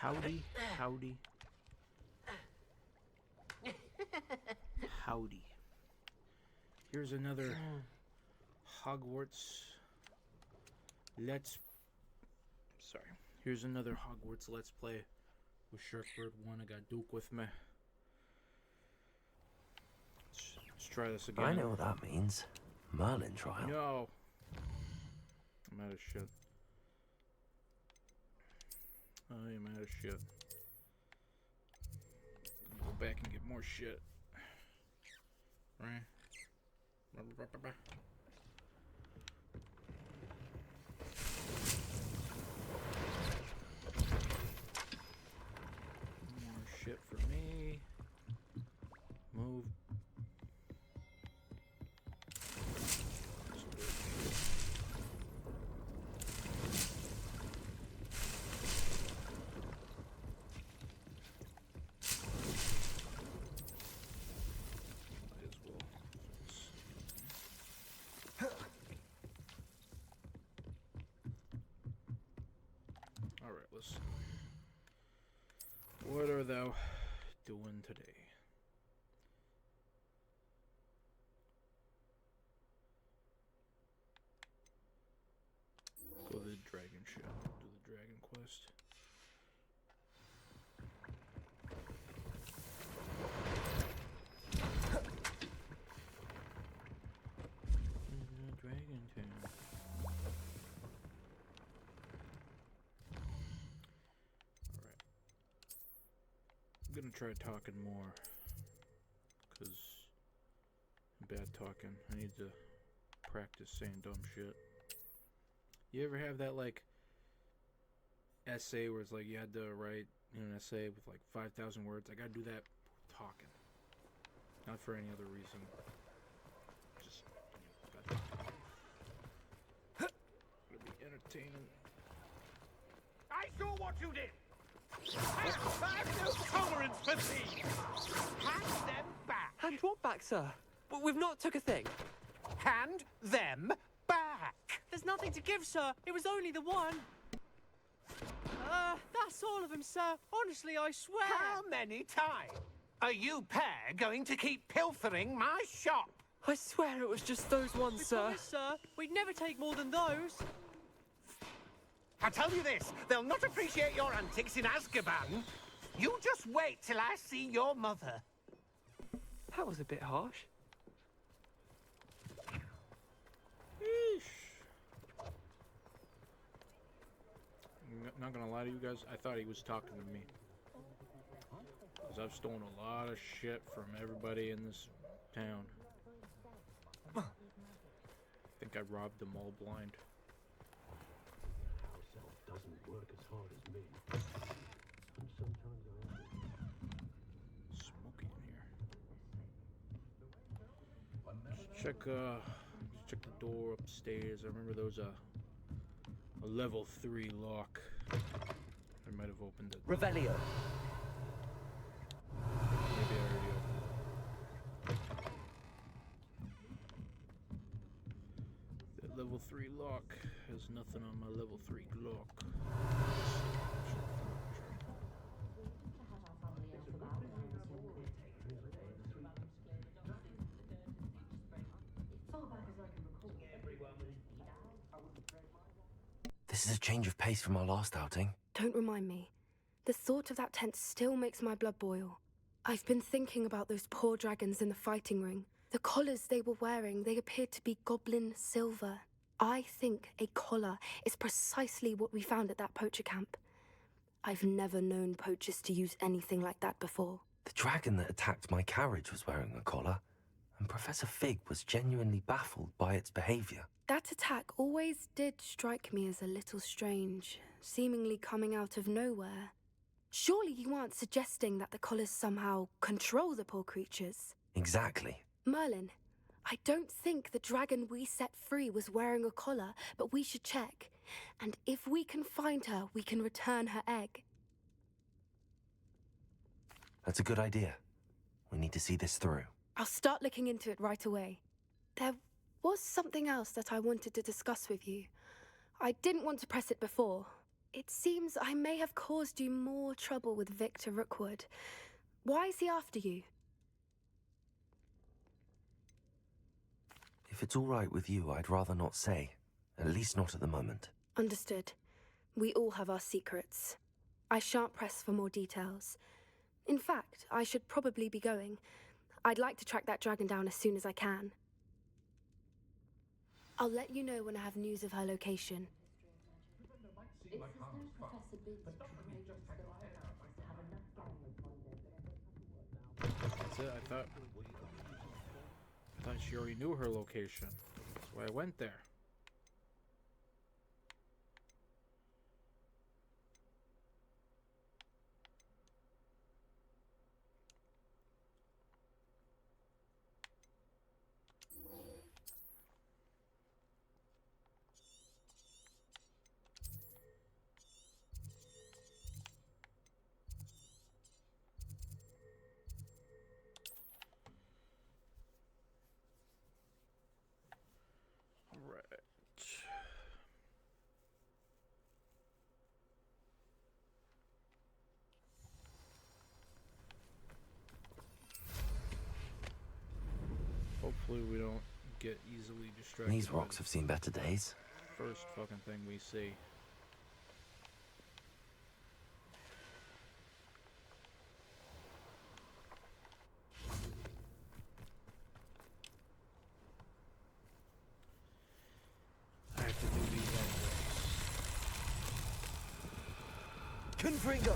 Howdy, howdy. Howdy. Here's another Hogwarts Here's another Hogwarts Let's Play with Sharkbird 1. I got Duke with me. Let's try this again. I know what that means. Merlin trial. No. I'm out of shit. I am out of shit. Go back and get more shit. Right? More shit for me. Move. Alright, let's... What are thou doing today? Go to the dragon ship. Do the dragon quest. Dragon Town. Alright. I'm gonna try talking more. Because I'm bad talking. I need to practice saying dumb shit. You ever have that, like, essay where it's like you had to write an essay with like 5,000 words? I gotta do that talking. Not for any other reason. Just gotta be entertaining. I saw what you did! I've no tolerance for thieves! Hand them back! Hand what back, sir? We've not took a thing. Hand them back! There's nothing to give, sir. It was only the one. That's all of them, sir. Honestly, I swear. How many times are you pair going to keep pilfering my shop? I swear it was just those ones, We sir. promise, sir. We'd never take more than those. I tell you this, they'll not appreciate your antics in Azkaban. You just wait till I see your mother. That was a bit harsh. I'm not gonna lie to you guys, I thought he was talking to me. Because I've stolen a lot of shit from everybody in this town. I think I robbed them all blind. Doesn't work as hard as me. And sometimes Smoky in here. Check the door upstairs. I remember there was a level 3 lock. I might have opened it. Revelio. Maybe I already opened it. That level 3 lock has nothing on my level 3 lock. This is a change of pace from our last outing. Don't remind me. The thought of that tent still makes my blood boil. I've been thinking about those poor dragons in the fighting ring. The collars they were wearing, they appeared to be goblin silver. I think a collar is precisely what we found at that poacher camp. I've never known poachers to use anything like that before. The dragon that attacked my carriage was wearing a collar, and Professor Fig was genuinely baffled by its behavior. That attack always did strike me as a little strange, seemingly coming out of nowhere. Surely you aren't suggesting that the collars somehow control the poor creatures? Exactly. Merlin, I don't think the dragon we set free was wearing a collar, but we should check. And if we can find her, we can return her egg. That's a good idea. We need to see this through. I'll start looking into it right away. There was something else that I wanted to discuss with you. I didn't want to press it before, It seems I may have caused you more trouble with Victor Rookwood. Why is he after you? If it's all right with you, I'd rather not say. At least not at the moment. Understood. We all have our secrets. I shan't press for more details. In fact, I should probably be going. I'd like to track that dragon down as soon as I can. I'll let you know when I have news of her location. That's it. I thought she already knew her location. That's why I went there. Alright. Hopefully we don't get easily distracted. These by rocks have seen better days. the first fucking thing we see. I have to do these anyways. Confringo!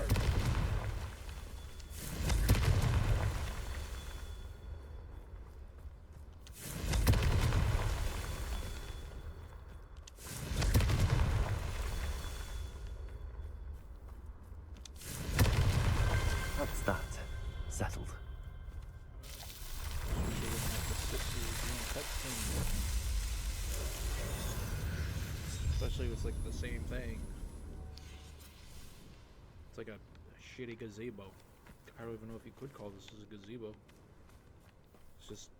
What's that? Settled. So we don't have to sit through doing cutscenes. Especially if it's like the same thing. It's like a shitty gazebo. I don't even know if you could call this a gazebo. It's just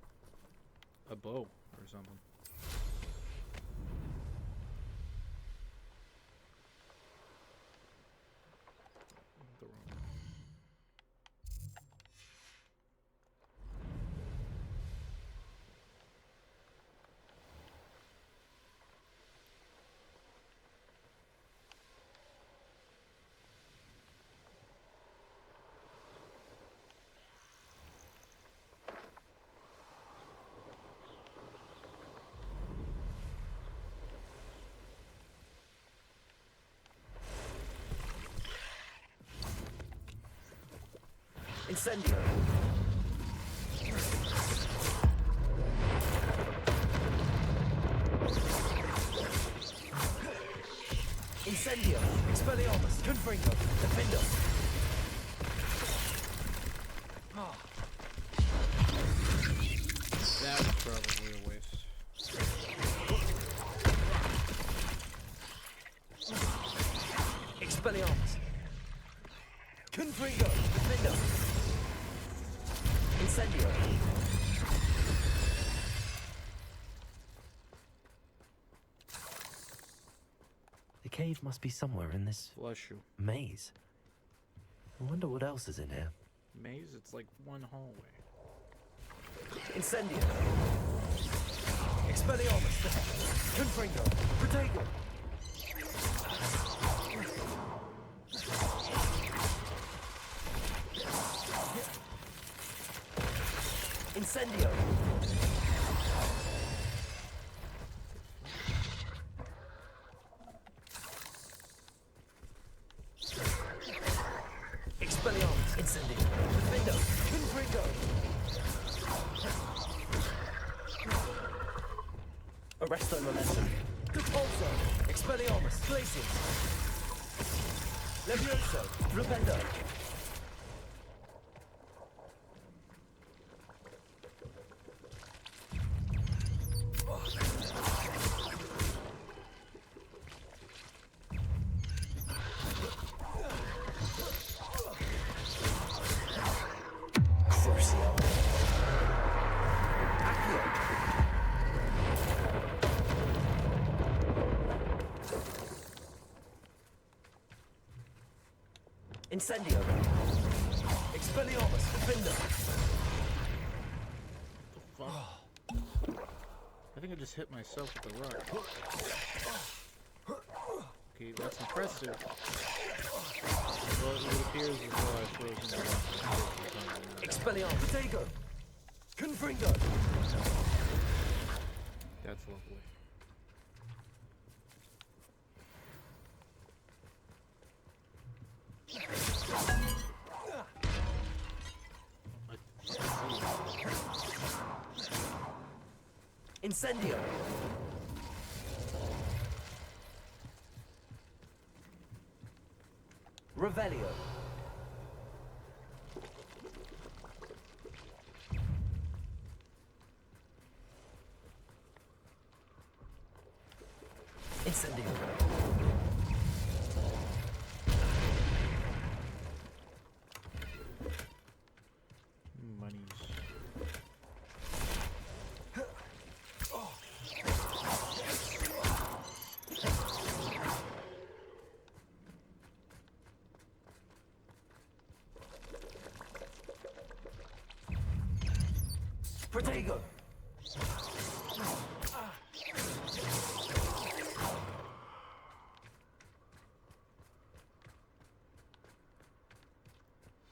a bow or something. The wrong one. Incendio! Incendio! Expelliarmus! Confringo! Defendo! That was probably a waste. Expelliarmus! Confringo! Defendo! Incendio! The cave must be somewhere in this Bless you. maze. I wonder what else is in here. Maze? It's like one hallway. Incendio! Expelliarmus! Confringo! Protego! Incendio! Expelliarmus! Incendio! Defendo! Confringo! Arresto momentum! Repulso! Expelliarmus! Glacius! Levioso! Rependo! Crucio! Accio! Incendio. Expelliarmus. Defender. Fuck. I think I just hit myself with the rock. Okay, that's impressive. Well, it appears as though I've frozen the rock. Expelliarmus. Protego. Confringo. That's lovely. Incendio. Revelio. Incendio. Monies. Protego.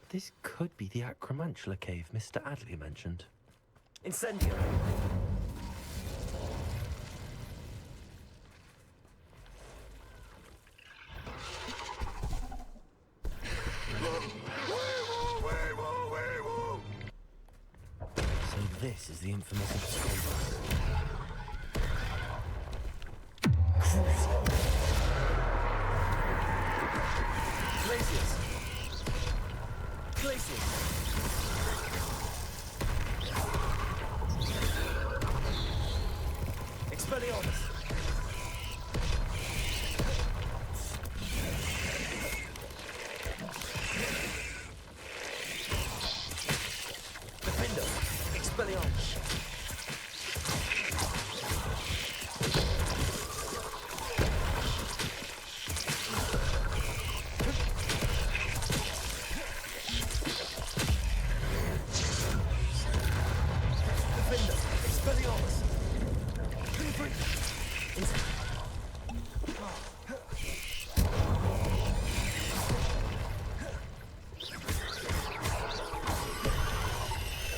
This could be the Acromantula cave Mr. Adley mentioned. Incendio. So this is the infamous escape. Glacius. Glacius. Expelliarmus. Defender. Expelliarmus. Defender. Expelliarmus.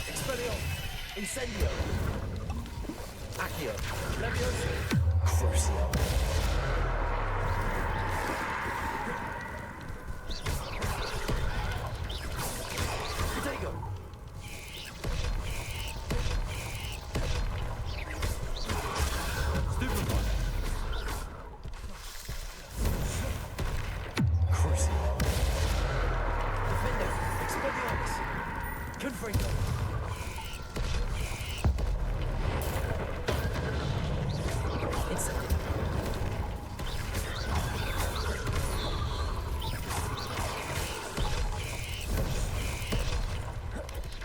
Expelliarmus. Incendio. Accio. Levioso. Crucio. Protego. Stupefy. Crucio. Defender. Expelliarmus. Confringo. Incendio.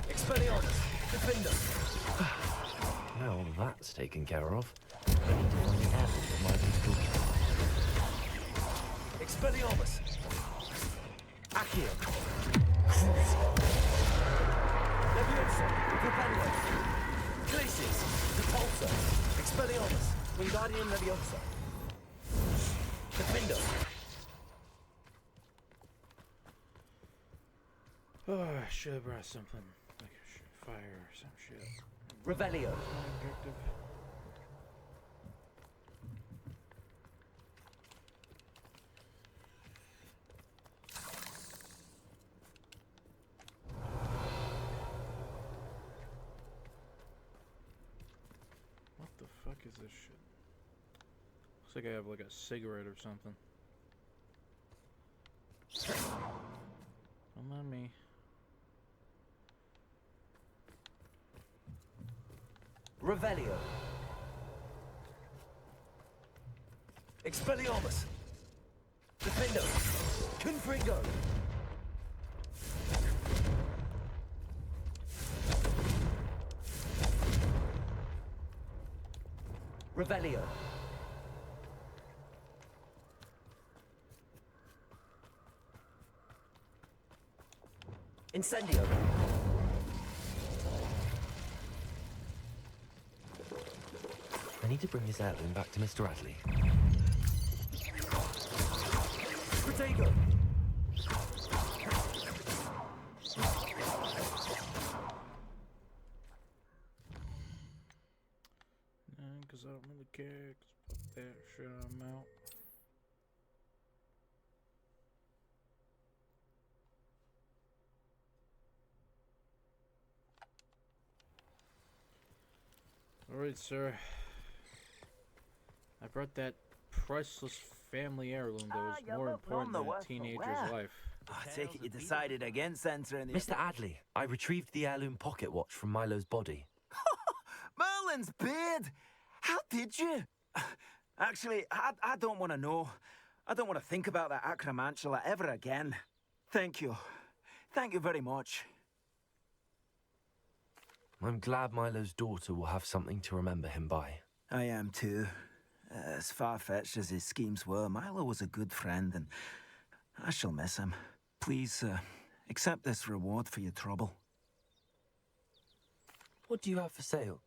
Expelliarmus. Defender. Now all that's taken care of, I need to find the apple of my little Expelliarmus. Accio. Levioso. Propello. Glacius. Depulso. Expelliarmus. Wingardium Leviosa. Defender. Oh, I should have brought something like a fire or some shit. Revelio. Objective. What the fuck is this shit? Looks like I have like a cigarette or something. Don't mind me. Revelio. Expelliarmus. Defendo. Confringo. Revelio. Incendio. I need to bring this heirloom back to Mr. Adley. Protego! Because I don't really care. 'Cause fuck that shit, I'm out. Alright, sir. I brought that priceless family heirloom that was more important than a teenager's life. I take it you decided against entering the... Mr. Adley, I retrieved the heirloom pocket watch from Milo's body. Merlin's beard! How did you? Actually, I don't want to know. I don't want to think about that acromantula ever again. Thank you. Thank you very much. I'm glad Milo's daughter will have something to remember him by. I am too. As far-fetched as his schemes were, Milo was a good friend, and I shall miss him. Please, accept this reward for your trouble. What do you have for sale?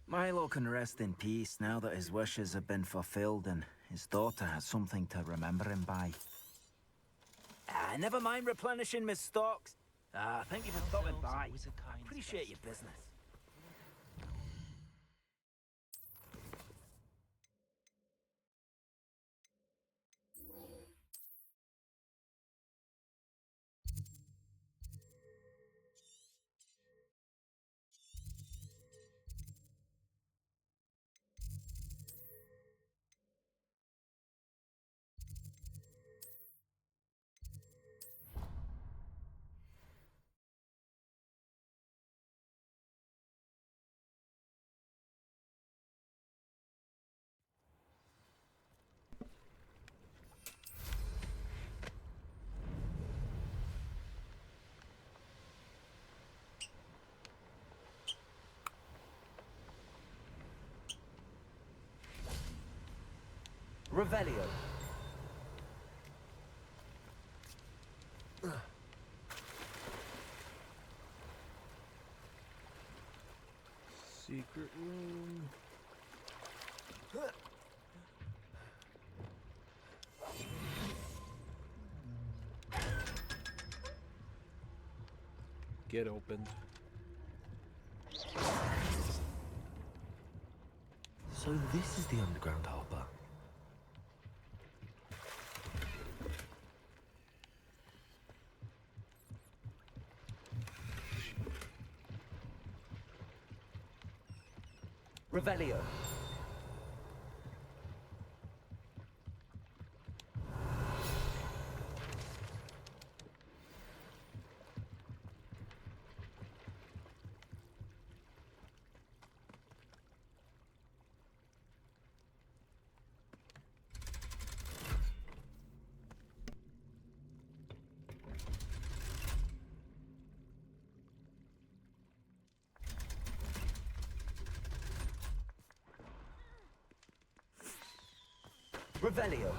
Milo can rest in peace now that his wishes have been fulfilled and his daughter has something to remember him by. Never mind replenishing my stocks. Thank you for stopping by. I appreciate your business. Revelio. Secret room. Get opened. So this is the underground harbor. Revelio. Revelio.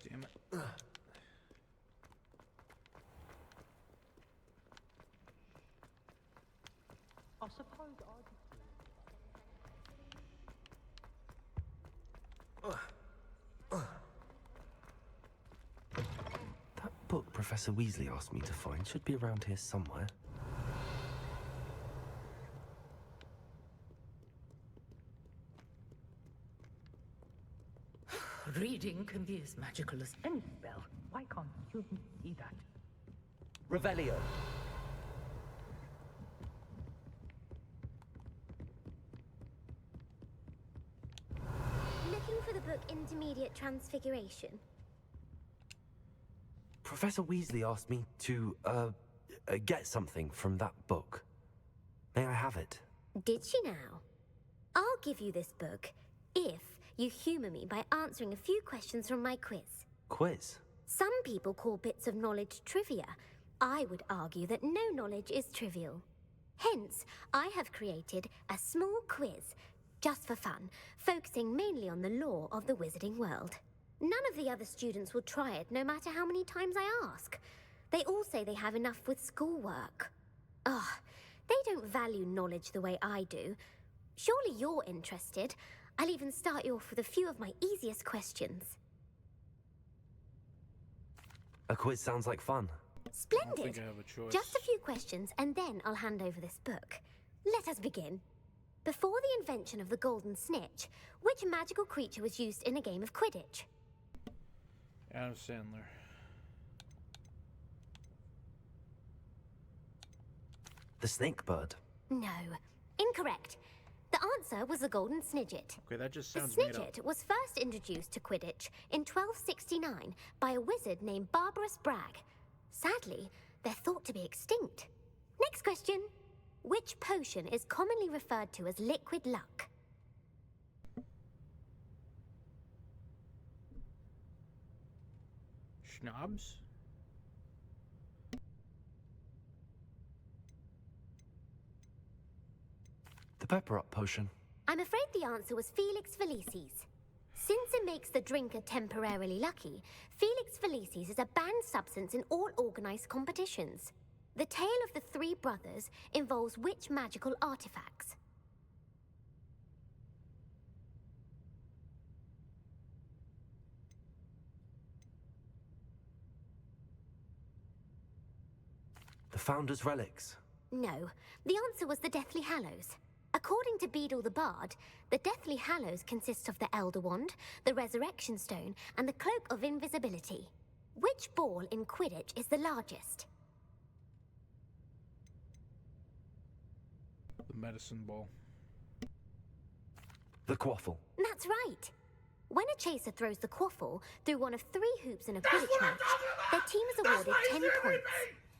Damn it. I suppose That book Professor Weasley asked me to find should be around here somewhere. Reading can be as magical as any spell. Why can't students see that? Revelio. Looking for the book Intermediate Transfiguration. Professor Weasley asked me to, get something from that book. May I have it? Did she now? I'll give you this book if you humour me by answering a few questions from my quiz. Quiz? Some people call bits of knowledge trivia. I would argue that no knowledge is trivial. Hence, I have created a small quiz, just for fun, focusing mainly on the lore of the wizarding world. None of the other students will try it, no matter how many times I ask. They all say they have enough with schoolwork. Ugh, they don't value knowledge the way I do. Surely you're interested. I'll even start you off with a few of my easiest questions. A quiz sounds like fun. I don't Splendid! think I have a choice. Just a few questions, and then I'll hand over this book. Let us begin. Before the invention of the golden snitch, which magical creature was used in a game of Quidditch? Adam Sandler. The snake bird. No. Incorrect. The answer was the golden snidget. Okay, that just The sounds made up. snidget was first introduced to Quidditch in 1269 by a wizard named Barbarous Bragg. Sadly, they're thought to be extinct. Next question. Which potion is commonly referred to as liquid luck? Schnapps? The pepper up potion. I'm afraid the answer was Felix Felicis. Since it makes the drinker temporarily lucky, Felix Felicis is a banned substance in all organized competitions. The tale of the three brothers involves which magical artifacts? The Founder's relics. No, the answer was the Deathly Hallows. According to Beadle the Bard, the Deathly Hallows consists of the Elder Wand, the Resurrection Stone, and the Cloak of Invisibility. Which ball in Quidditch is the largest? The medicine ball. The quaffle. That's right. When a chaser throws the quaffle through one of 3 hoops in a Quidditch match, their team is awarded 10 points.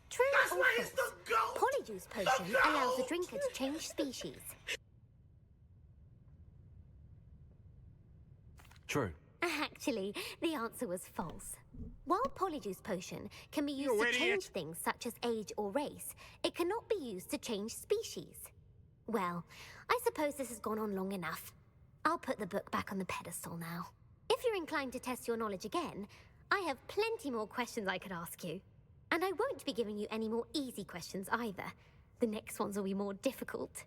True or false? Polyjuice potion allows the drinker to change species. True. Actually, the answer was false. While Polyjuice potion can be used You to idiot! change things such as age or race, it cannot be used to change species. Well, I suppose this has gone on long enough. I'll put the book back on the pedestal now. If you're inclined to test your knowledge again, I have plenty more questions I could ask you. And I won't be giving you any more easy questions either. The next ones will be more difficult.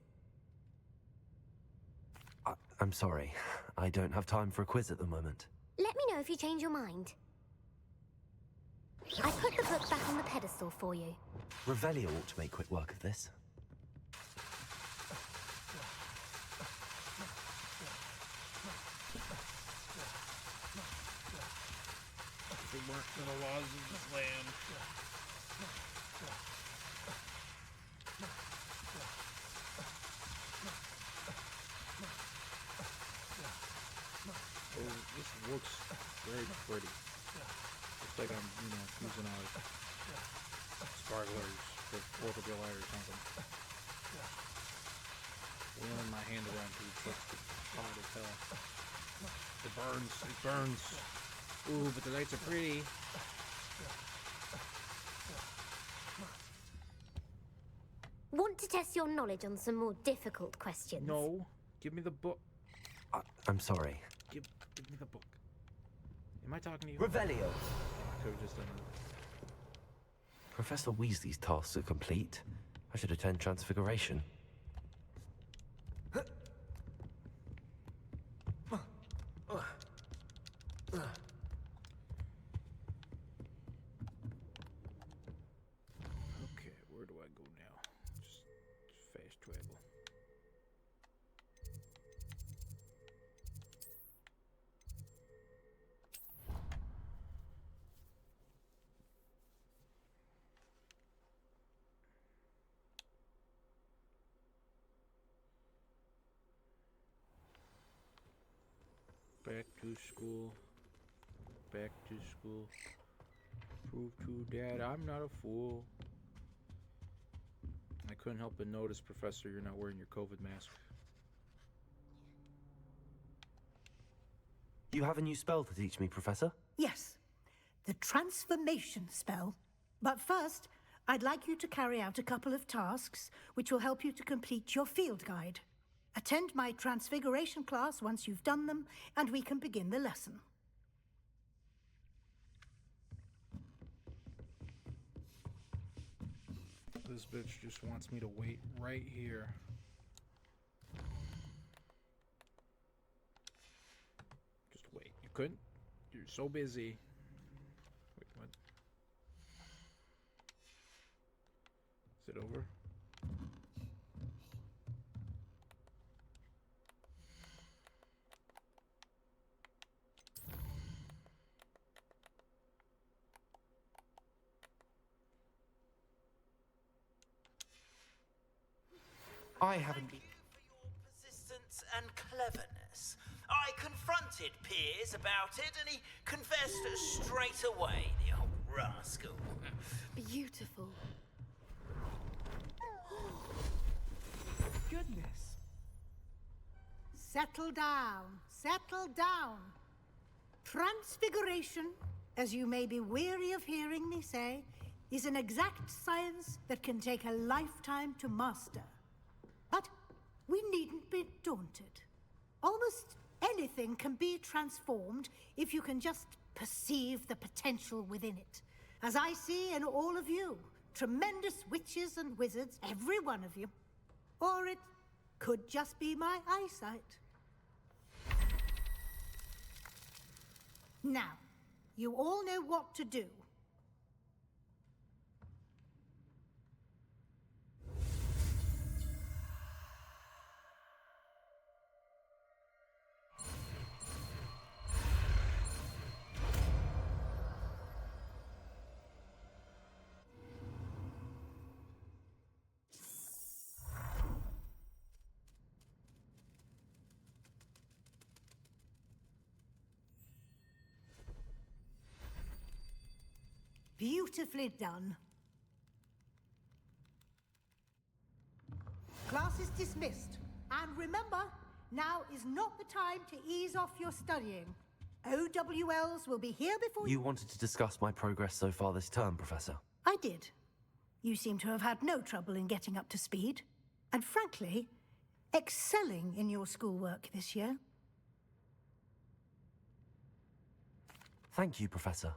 I'm sorry. I don't have time for a quiz at the moment. Let me know if you change your mind. I put the book back on the pedestal for you. Revelio ought to make quick work of this. If it weren't for the laws of this land. Oh, this looks very pretty. Looks like I'm, using sparklers for 4th of July or something. Wheeling my hand around to it's hot as hell. It burns, it burns. Ooh, but the lights are pretty. Want to test your knowledge on some more difficult questions? No, give me the book. I'm sorry. Give me the book. Am I talking to you? Revelio. Could have just done it. Professor Weasley's tasks are complete. I should attend Transfiguration. Okay, where do I go now? Just fast travel. Back to school. Back to school. Prove to Dad I'm not a fool. Couldn't help but notice, Professor, you're not wearing your COVID mask. You have a new spell to teach me, Professor? Yes, the transformation spell. But first, I'd like you to carry out a couple of tasks which will help you to complete your field guide. Attend my transfiguration class once you've done them, and we can begin the lesson. This bitch just wants me to wait right here. Just wait. You couldn't? You're so busy. Wait, what? Is it over? I haven't been. For your persistence and cleverness. I confronted Piers about it, and he confessed straight away, the old rascal. Beautiful. Goodness. Settle down, settle down. Transfiguration, as you may be weary of hearing me say, is an exact science that can take a lifetime to master. But we needn't be daunted. Almost anything can be transformed if you can just perceive the potential within it. As I see in all of you, tremendous witches and wizards, every one of you. Or it could just be my eyesight. Now, you all know what to do. Beautifully done. Class is dismissed. And remember, now is not the time to ease off your studying. OWLs will be here before You wanted to discuss my progress so far this term, Professor. I did. You seem to have had no trouble in getting up to speed. And frankly, excelling in your schoolwork this year. Thank you, Professor.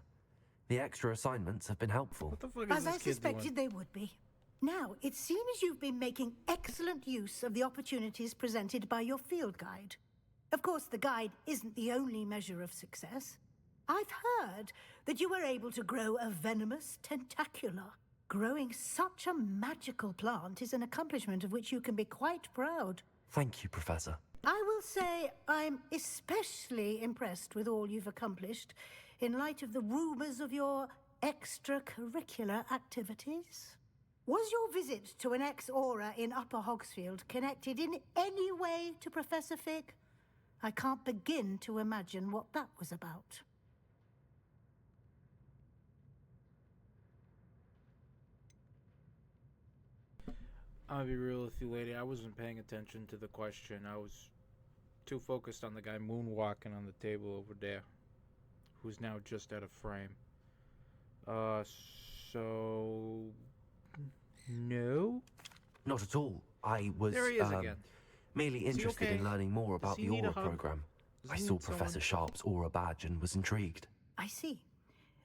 The extra assignments have been helpful. What the fuck is As this I kid suspected doing? they would be. Now, it seems you've been making excellent use of the opportunities presented by your field guide. Of course, the guide isn't the only measure of success. I've heard that you were able to grow a venomous tentacula. Growing such a magical plant is an accomplishment of which you can be quite proud. Thank you, Professor. I will say I'm especially impressed with all you've accomplished in light of the rumors of your extracurricular activities. Was your visit to an ex-aura in Upper Hogsfield connected in any way to Professor Fig? I can't begin to imagine what that was about. I'll be real with you, lady. I wasn't paying attention to the question. I was too focused on the guy moonwalking on the table over there, who's now just out of frame. So... No? Not at all. I was, There he is again. merely Is he interested in okay? learning more Does about he the need a Aura hug? program. Does I he saw need someone? Professor Sharp's Aura badge and was intrigued. I see.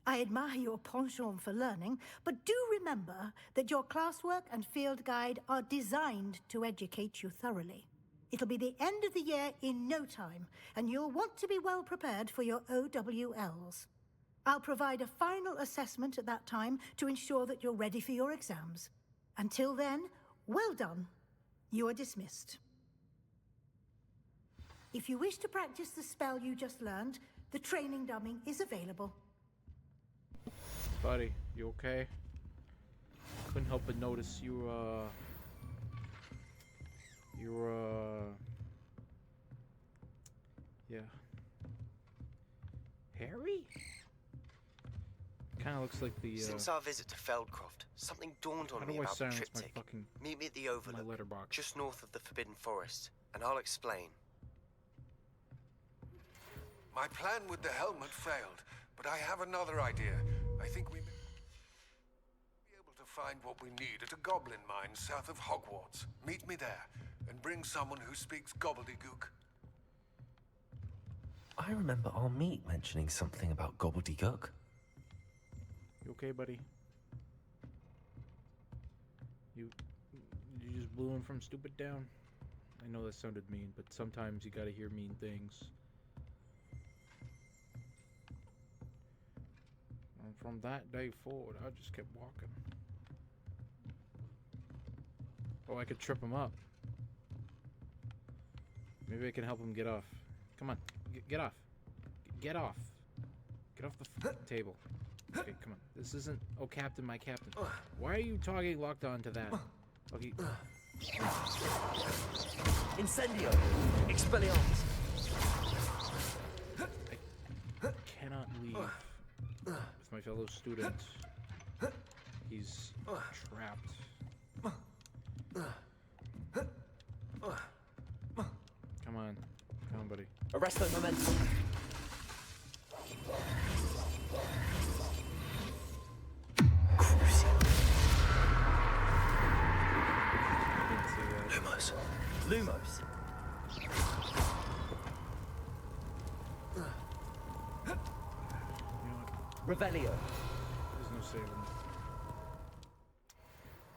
I admire your penchant for learning, but do remember that your classwork and field guide are designed to educate you thoroughly. It'll be the end of the year in no time, and you'll want to be well prepared for your OWLs. I'll provide a final assessment at that time to ensure that you're ready for your exams. Until then, well done. You are dismissed. If you wish to practice the spell you just learned, the training dummy is available. Buddy, you okay? Couldn't help but notice you, yeah. Harry? Kinda looks like the. Since our visit to Feldcroft, something dawned on me about the triptych. Meet me at the Overlook, letterbox, just north of the Forbidden Forest, and I'll explain. My plan with the helmet failed, but I have another idea. I think we may be able to find what we need at a goblin mine south of Hogwarts. Meet me there, and bring someone who speaks gobbledygook. I remember our meet mentioning something about gobbledygook. You okay, buddy? You just blew him from stupid down? I know that sounded mean, but sometimes you gotta hear mean things. And from that day forward, I just kept walking. Oh, I could trip him up. Maybe I can help him get off. Come on, get off. Get off. Get off the table. Okay, come on. This isn't... Oh, Captain, my Captain. Why are you talking locked on to that? Okay. Incendio! Expelliarmus! I cannot leave with my fellow students. He's trapped. Come on. Come on, buddy. Arresto momentum. Lumos. Lumos. Revelio. There's no saving.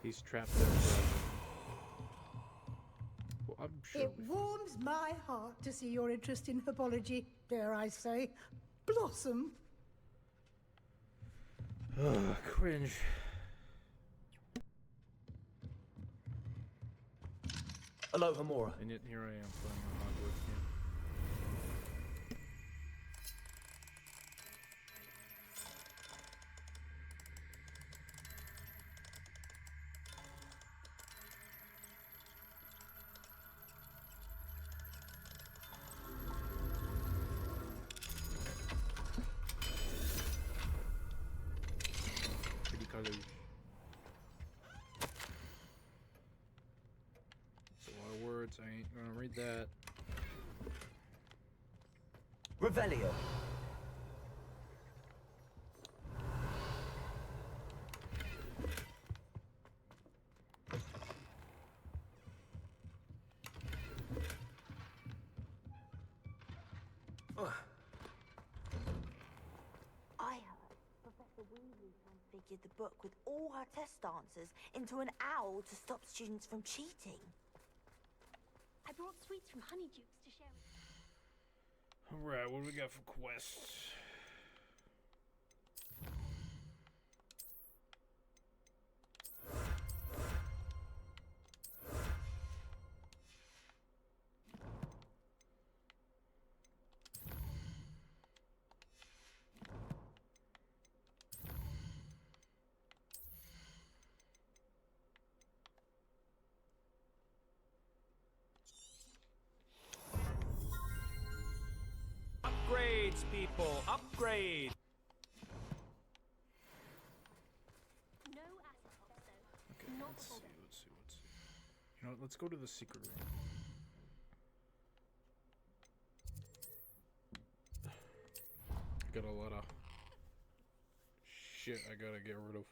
He's trapped there. Well, I'm sure It warms my heart to see your interest in herbology, dare I say, blossom. Ugh, cringe. Aloha Mora. And yet here I am playing a Hogwarts game. Pretty colors. A lot of words, I ain't gonna read that. Revelio. I heard Professor Weasley transfigured the book with all her test answers into an owl to stop students from cheating. I brought sweets from Honeydukes to share with you. Alright, what do we got for quests? Upgrades, people! Upgrade! No acid pops, though. Okay, Not let's see, before then. let's see. You know what, let's go to the secret room. I got a lot of shit I gotta get rid of.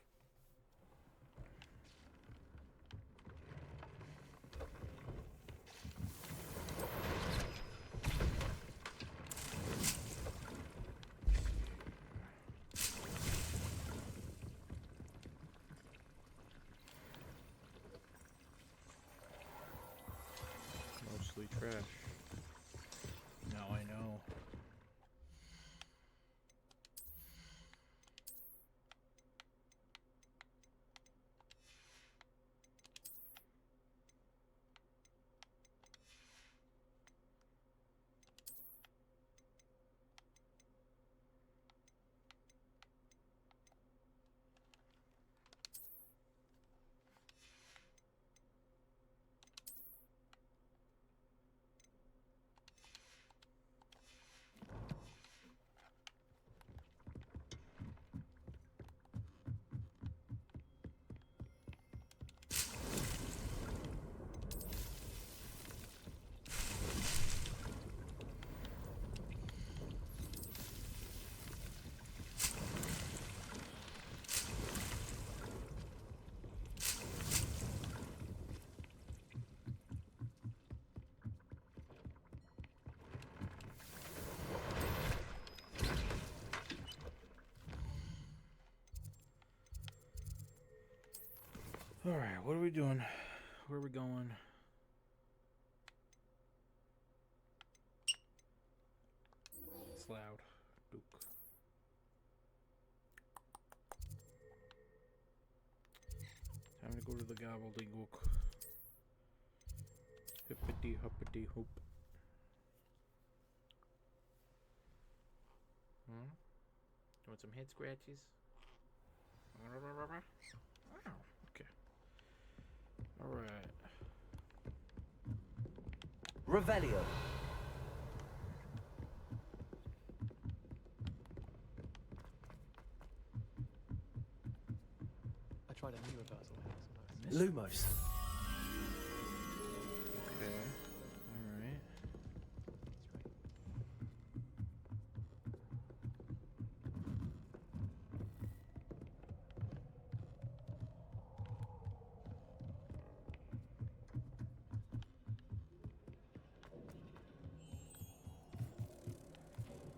Mostly trash. Now I know. Alright, what are we doing? Where are we going? It's loud. Duke. Time to go to the gobbledygook. Hippity hoppity hoop. Hmm? You want some head scratches? Oh, okay. Alright. Revelio. I tried a new reversal here. Lumos. Okay. Alright.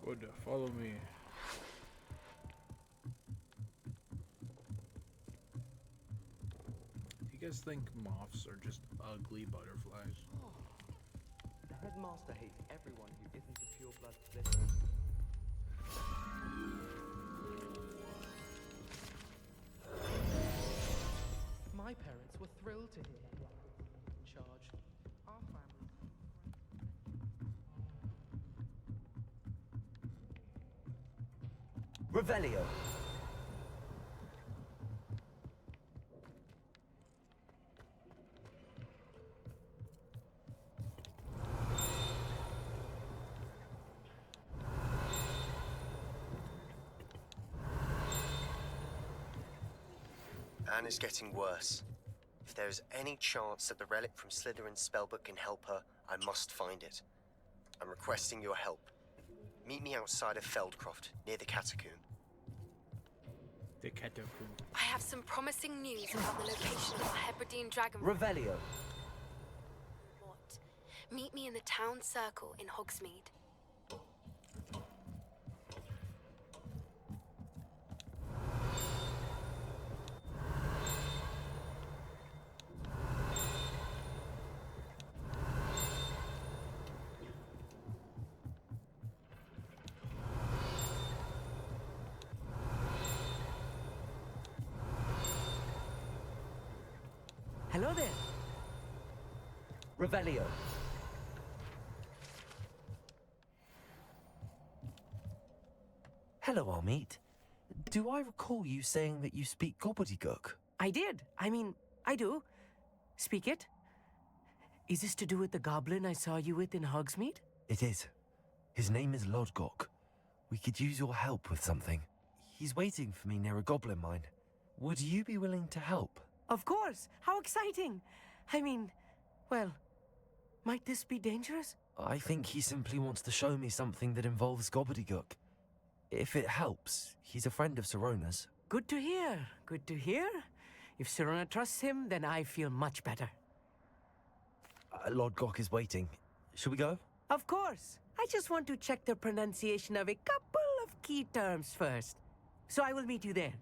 Good, follow me. Do you guys think moths are just ugly butterflies? The headmaster hates everyone who isn't a pure-blood Slytherin. My parents were thrilled to hear that Black was in charge. Our family. Revelio. Anna's getting worse. If there is any chance that the relic from Slytherin's spellbook can help her, I must find it. I'm requesting your help. Meet me outside of Feldcroft, near the Catacomb. The Catacomb. I have some promising news about the location of the Hebridean dragon. Revelio. What? Meet me in the town circle in Hogsmeade. Hello there. Revelio. Hello, Armeet. Do I recall you saying that you speak gobbledygook? I did. I mean, I do. Speak it. Is this to do with the goblin I saw you with in Hogsmeade? It is. His name is Lodgok. We could use your help with something. He's waiting for me near a goblin mine. Would you be willing to help? Of course. How exciting. I mean, well, might this be dangerous? I think he simply wants to show me something that involves gobbledygook. If it helps, he's a friend of Sirona's. Good to hear. Good to hear. If Sirona trusts him, then I feel much better. Lodgok is waiting. Shall we go? Of course. I just want to check the pronunciation of a couple of key terms first. So I will meet you there.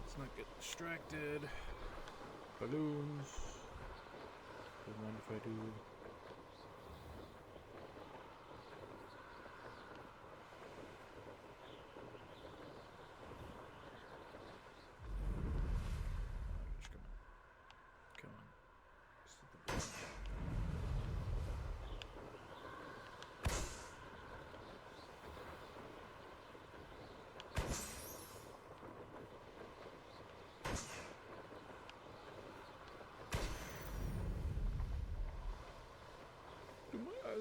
Let's not get distracted. Balloons. Don't mind if I do. Come on. Come on.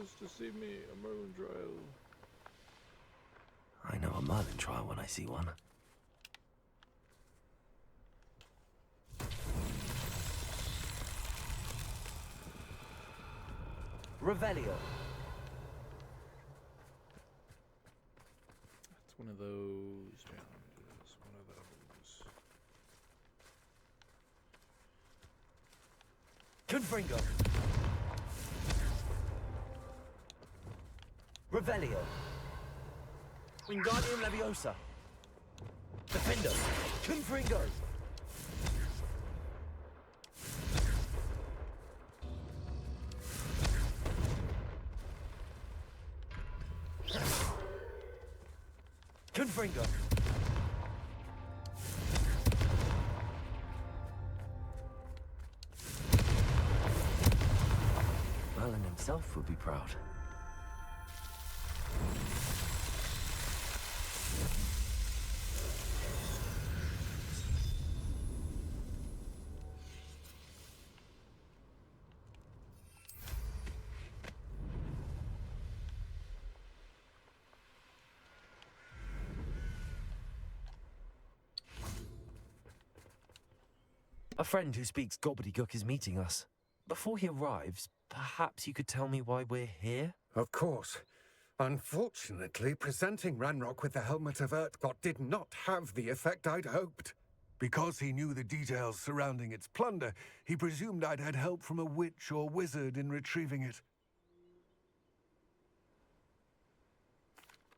has to see me. A Merlin trial. I know a Merlin trial when I see one. Revelio. That's one of those challenges. One of those. Confringo. Revelio. Wingardium Leviosa. Defendo. Confringo. Confringo. Merlin himself would be proud. A friend who speaks gobbledygook is meeting us. Before he arrives, perhaps you could tell me why we're here? Of course. Unfortunately, presenting Ranrock with the Helmet of Urtkot did not have the effect I'd hoped. Because he knew the details surrounding its plunder, he presumed I'd had help from a witch or wizard in retrieving it.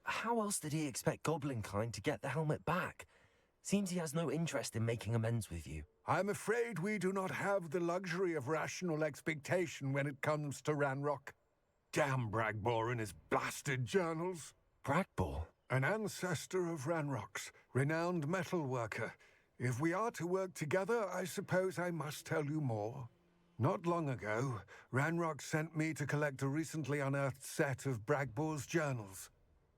How else did he expect Goblinkind to get the helmet back? Seems he has no interest in making amends with you. I'm afraid we do not have the luxury of rational expectation when it comes to Ranrock. Damn Bragbor and his blasted journals. Bragbor? An ancestor of Ranrock's, renowned metal worker. If we are to work together, I suppose I must tell you more. Not long ago, Ranrock sent me to collect a recently unearthed set of Bragbor's journals.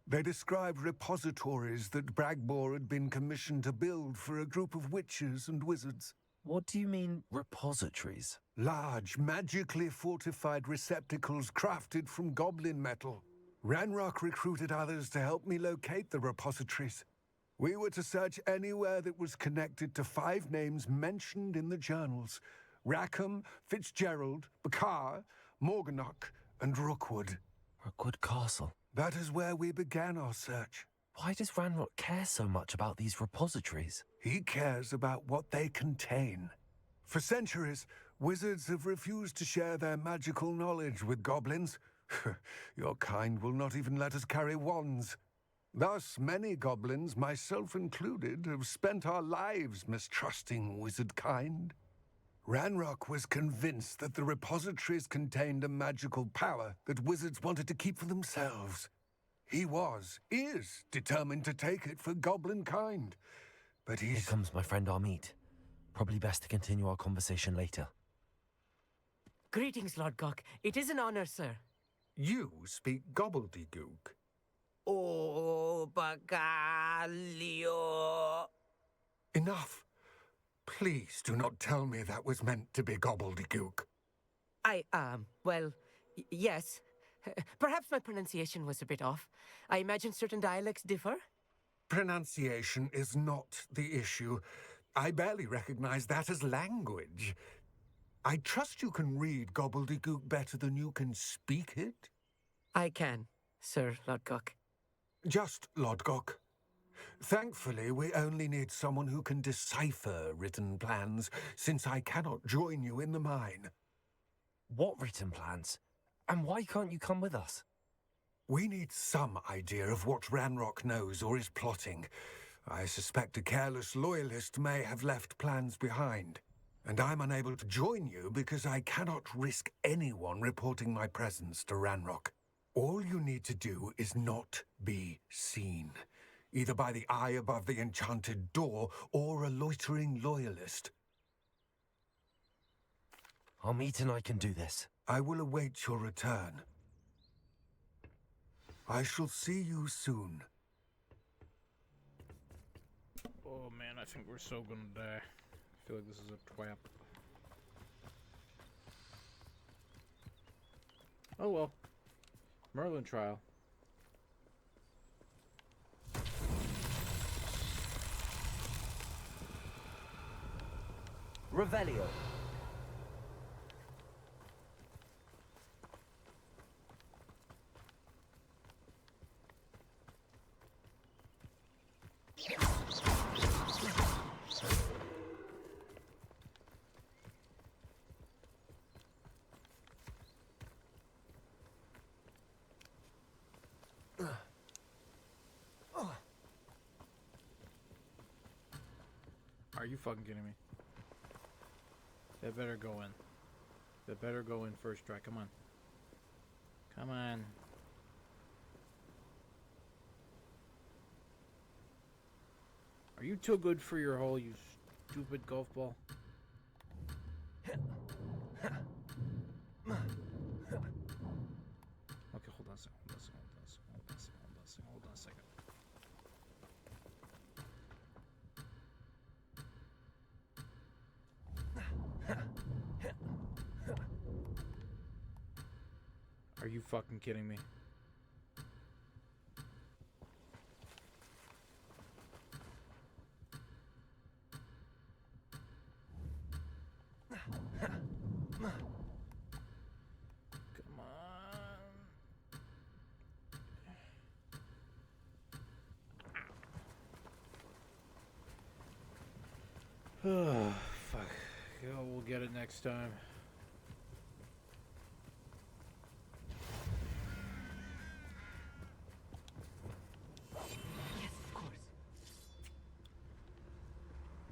They described repositories that Bragbor had been commissioned to build for a group of witches and wizards. What do you mean, repositories? Large, magically fortified receptacles crafted from goblin metal. Ranrock recruited others to help me locate the repositories. We were to search anywhere that was connected to 5 names mentioned in the journals: Rackham, Fitzgerald, Bakar, Morganach, and Rookwood. Rookwood Castle. That is where we began our search. Why does Ranrock care so much about these repositories? He cares about what they contain. For centuries, wizards have refused to share their magical knowledge with goblins. Your kind will not even let us carry wands. Thus, many goblins, myself included, have spent our lives mistrusting wizard kind. Ranrock was convinced that the repositories contained a magical power that wizards wanted to keep for themselves. He is determined to take it for goblin kind. But Here comes my friend Amit. Probably best to continue our conversation later. Greetings, Lord Gok. It is an honor, sir. You speak gobbledygook. Oh, Bagalio. Enough. Please do not tell me that was meant to be gobbledygook. Well, yes. Perhaps my pronunciation was a bit off. I imagine certain dialects differ? Pronunciation is not the issue. I barely recognize that as language. I trust you can read gobbledygook better than you can speak it? I can, Sir Lodgok. Just Lodgok. Thankfully, we only need someone who can decipher written plans, since I cannot join you in the mine. What written plans? And why can't you come with us? We need some idea of what Ranrock knows or is plotting. I suspect a careless loyalist may have left plans behind. And I'm unable to join you because I cannot risk anyone reporting my presence to Ranrock. All you need to do is not be seen, either by the eye above the enchanted door or a loitering loyalist. Amit and I can do this. I will await your return. I shall see you soon. Oh man, I think we're so gonna die. I feel like this is a trap. Oh well. Merlin trial. Revelio. Are you fucking kidding me? That better go in. That better go in first try. Come on. Come on. Are you too good for your hole, you stupid golf ball? Okay, hold on a second. Hold on a second. Are you fucking kidding me? Come on. Oh, fuck. Yeah, we'll get it next time.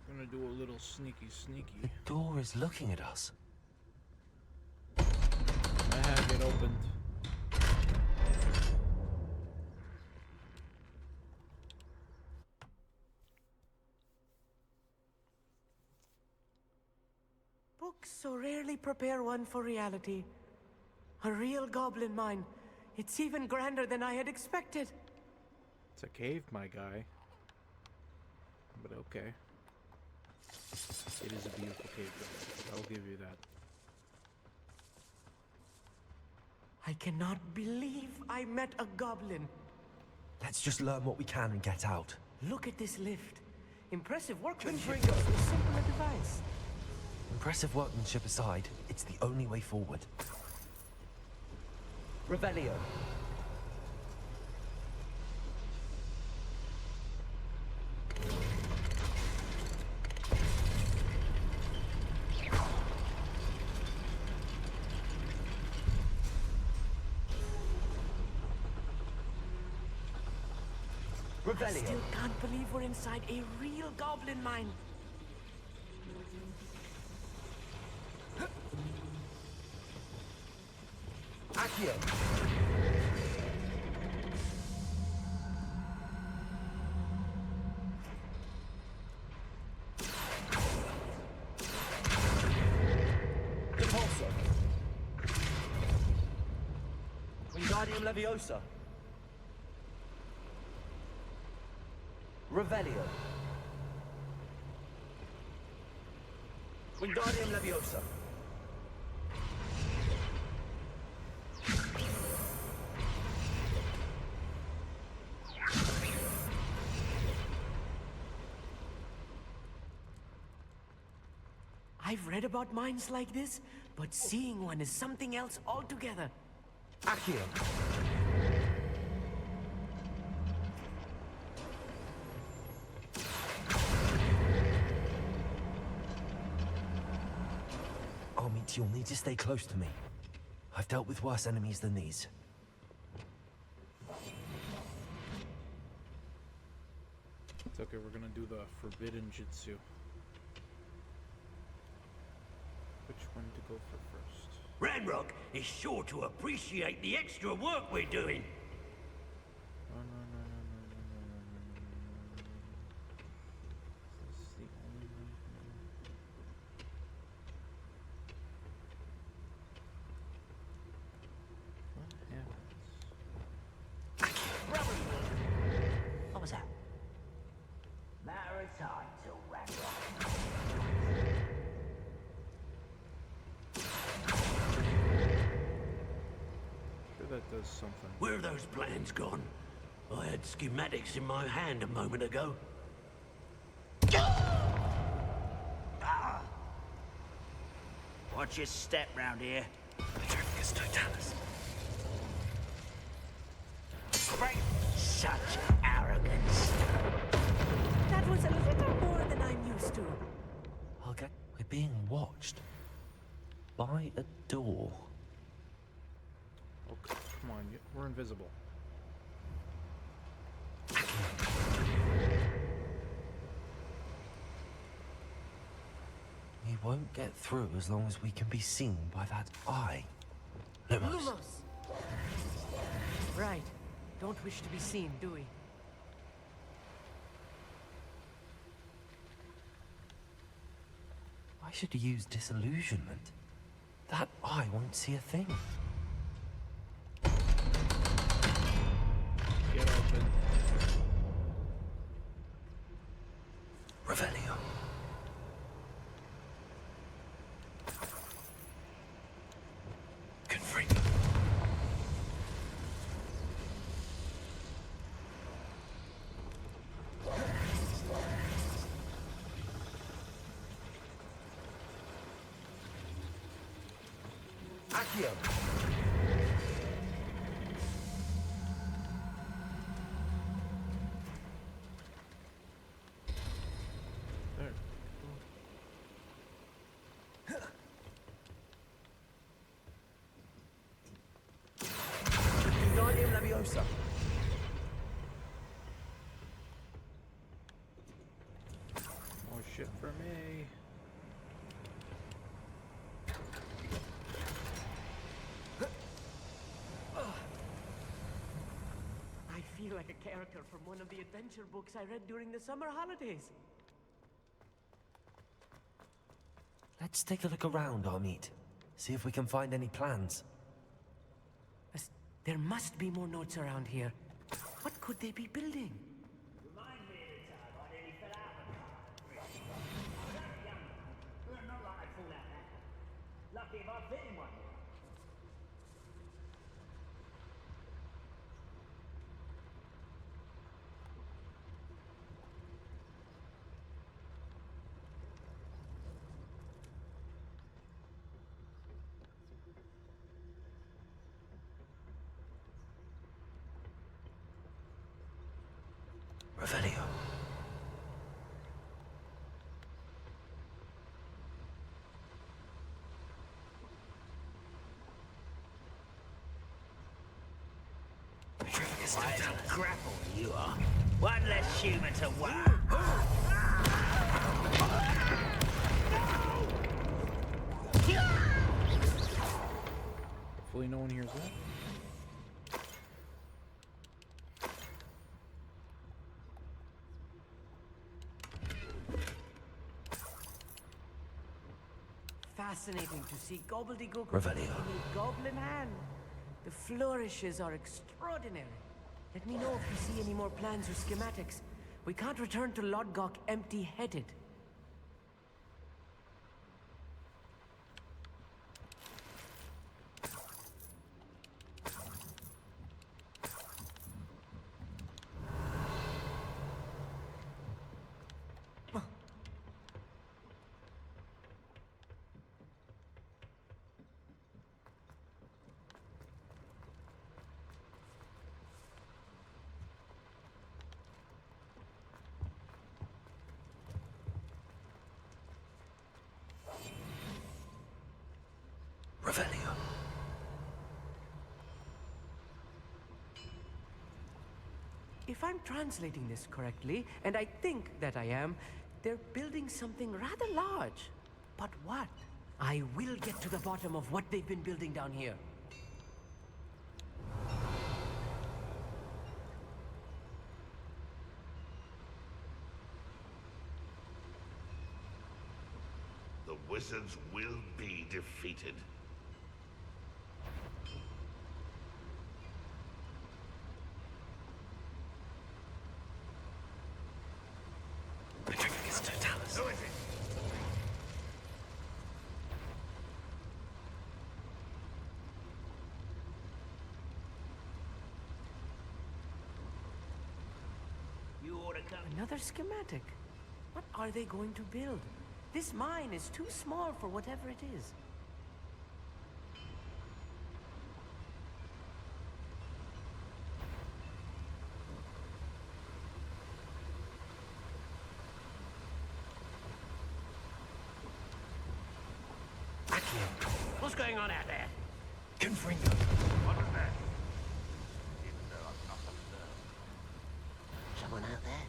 Gonna do a little sneaky. The door is looking at us. I have it opened. Books so rarely prepare one for reality. A real goblin mine. It's even grander than I had expected. It's a cave, my guy. But okay. It is a beautiful cave, though. I'll give you that. I cannot believe I met a goblin. Let's just learn what we can and get out. Look at this lift. Impressive workmanship for so simple a device. Impressive workmanship aside, it's the only way forward. Revelio. I still can't believe we're inside a real goblin mine. Accio. Impulso. Wingardium Leviosa. Revelio. Wingardium Leviosa. I've read about mines like this, but seeing one is something else altogether. Accio. Armit, you'll need to stay close to me. I've dealt with worse enemies than these. It's okay, we're gonna do the forbidden jutsu. Which one to go for first? Ranrock is sure to appreciate the extra work we're doing. No. This is the only one. What happens? What was that? Matter of time till Ranrock. Sure that does something. Where are those plans gone? I had schematics in my hand a moment ago. Watch your step round here. Petrificus totalis. Such arrogance. That was a little more than I'm used to. Okay, we're being watched. By a door. Okay, come on, we're invisible. We won't get through as long as we can be seen by that eye. Lumos. Right. Don't wish to be seen, do we? I should use disillusionment. That eye won't see a thing. Get open. Revelio. Confrere. Accio. There. Wingardium Leviosa. More shit for me. I feel like a character from one of the adventure books I read during the summer holidays. Let's take a look around, Amit. See if we can find any plans. There must be more notes around here. What could they be building? Remind me of the time I nearly fell out of the car. I was only young, but not like I'd fall out now. Lucky if I fit in one. Revelio. Petrificus Why a totalis. grapple you are. One less human to work. Hopefully no one hears that. Fascinating to see gobbledygook Revelio. in a goblin hand. The flourishes are extraordinary. Let me know if you see any more plans or schematics. We can't return to Lodgok empty-headed. Revelio. If I'm translating this correctly, and I think that I am, they're building something rather large. But what? I will get to the bottom of what they've been building down here. The wizards will be defeated. Petrificus totalis. Who is it? Another schematic. What are they going to build? This mine is too small for whatever it is. What's going on out there? Confringo. What was that? Even though I'm not observed. Someone out there?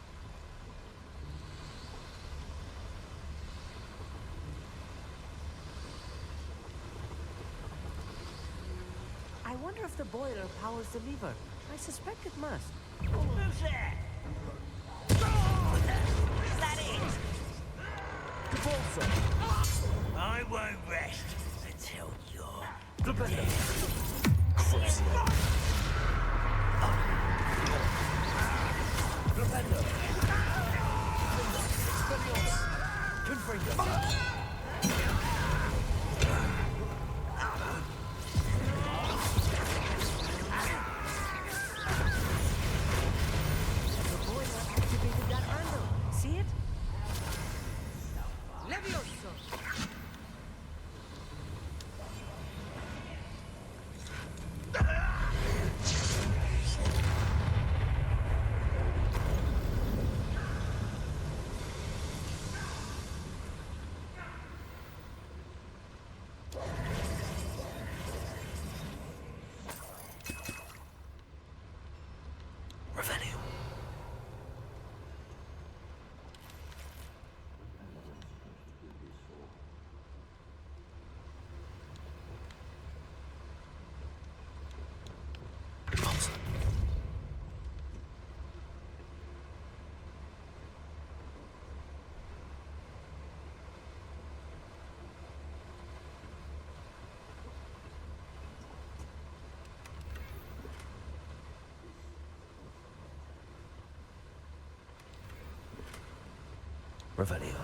I wonder if the boiler powers the lever. I suspect it must. Who's there? Is that it? I won't rest until you're dead. The boiler activated that handle. See it? Levioso! Revelio. Revelio.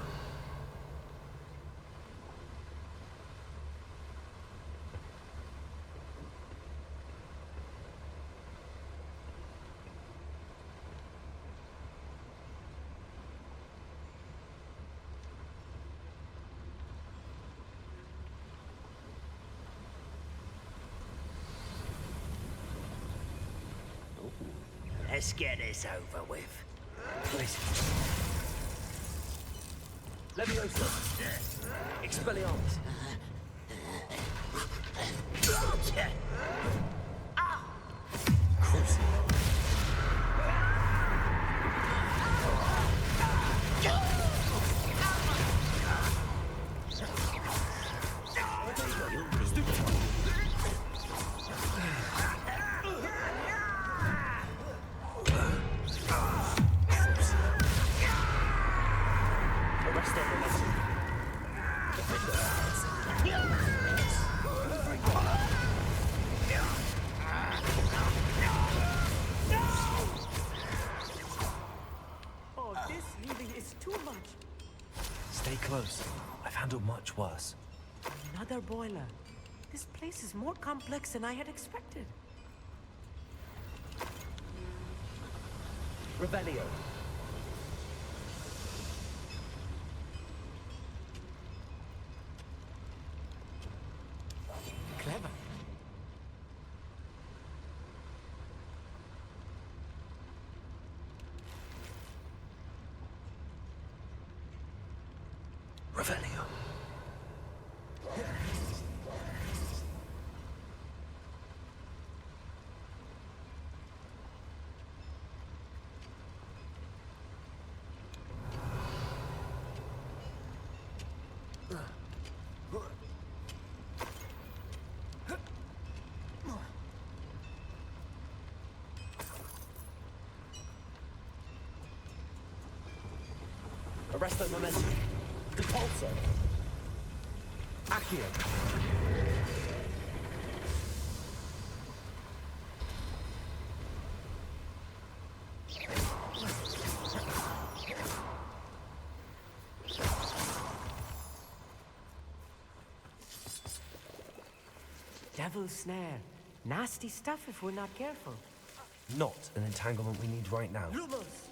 Let's get this over with. Levioso. Expelliarmus. Oh, this really is too much. Stay close. I've handled much worse. Another boiler. This place is more complex than I had expected. Revelio. Clever. Revelio. Arresto momentum. Depulso. Accio. Devil's snare. Nasty stuff if we're not careful. Not an entanglement we need right now. Lumos!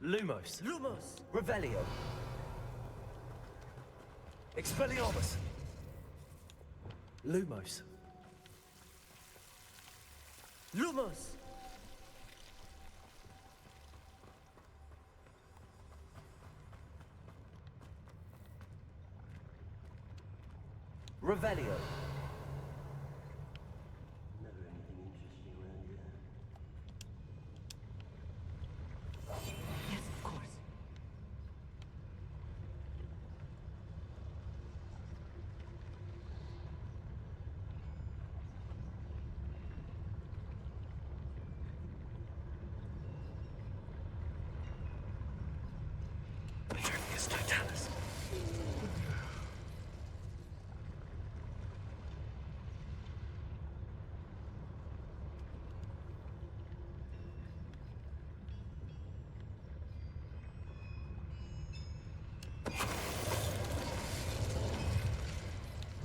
Lumos. Lumos! Revelio. Expelliarmus. Lumos. Lumos! Revelio. Never anything interesting around here. Yes, of course. Petrificus totalis.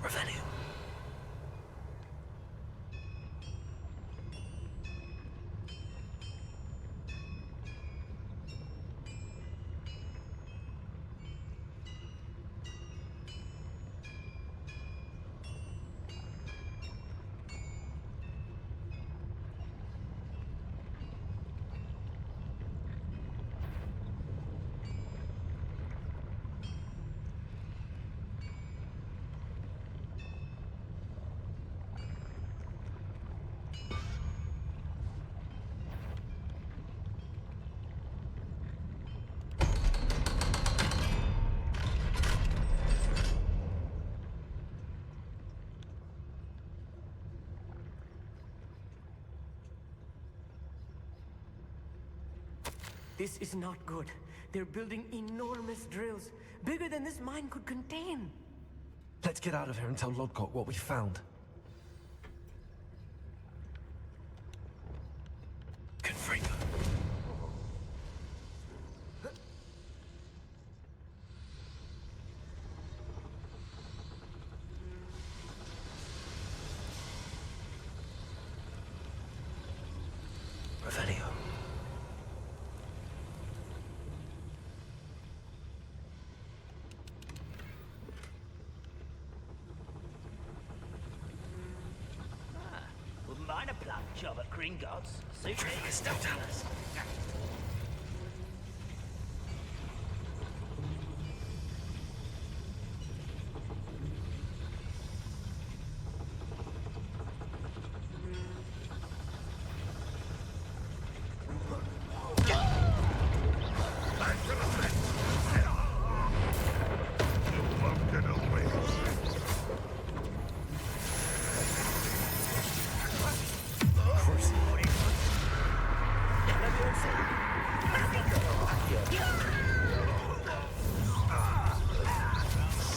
Revelio. This is not good. They're building enormous drills, bigger than this mine could contain. Let's get out of here and tell Lodgok what we found. Confringo. Revelio. Wouldn't mind a plum job at Gringotts. Suit me. Petrificus totalis.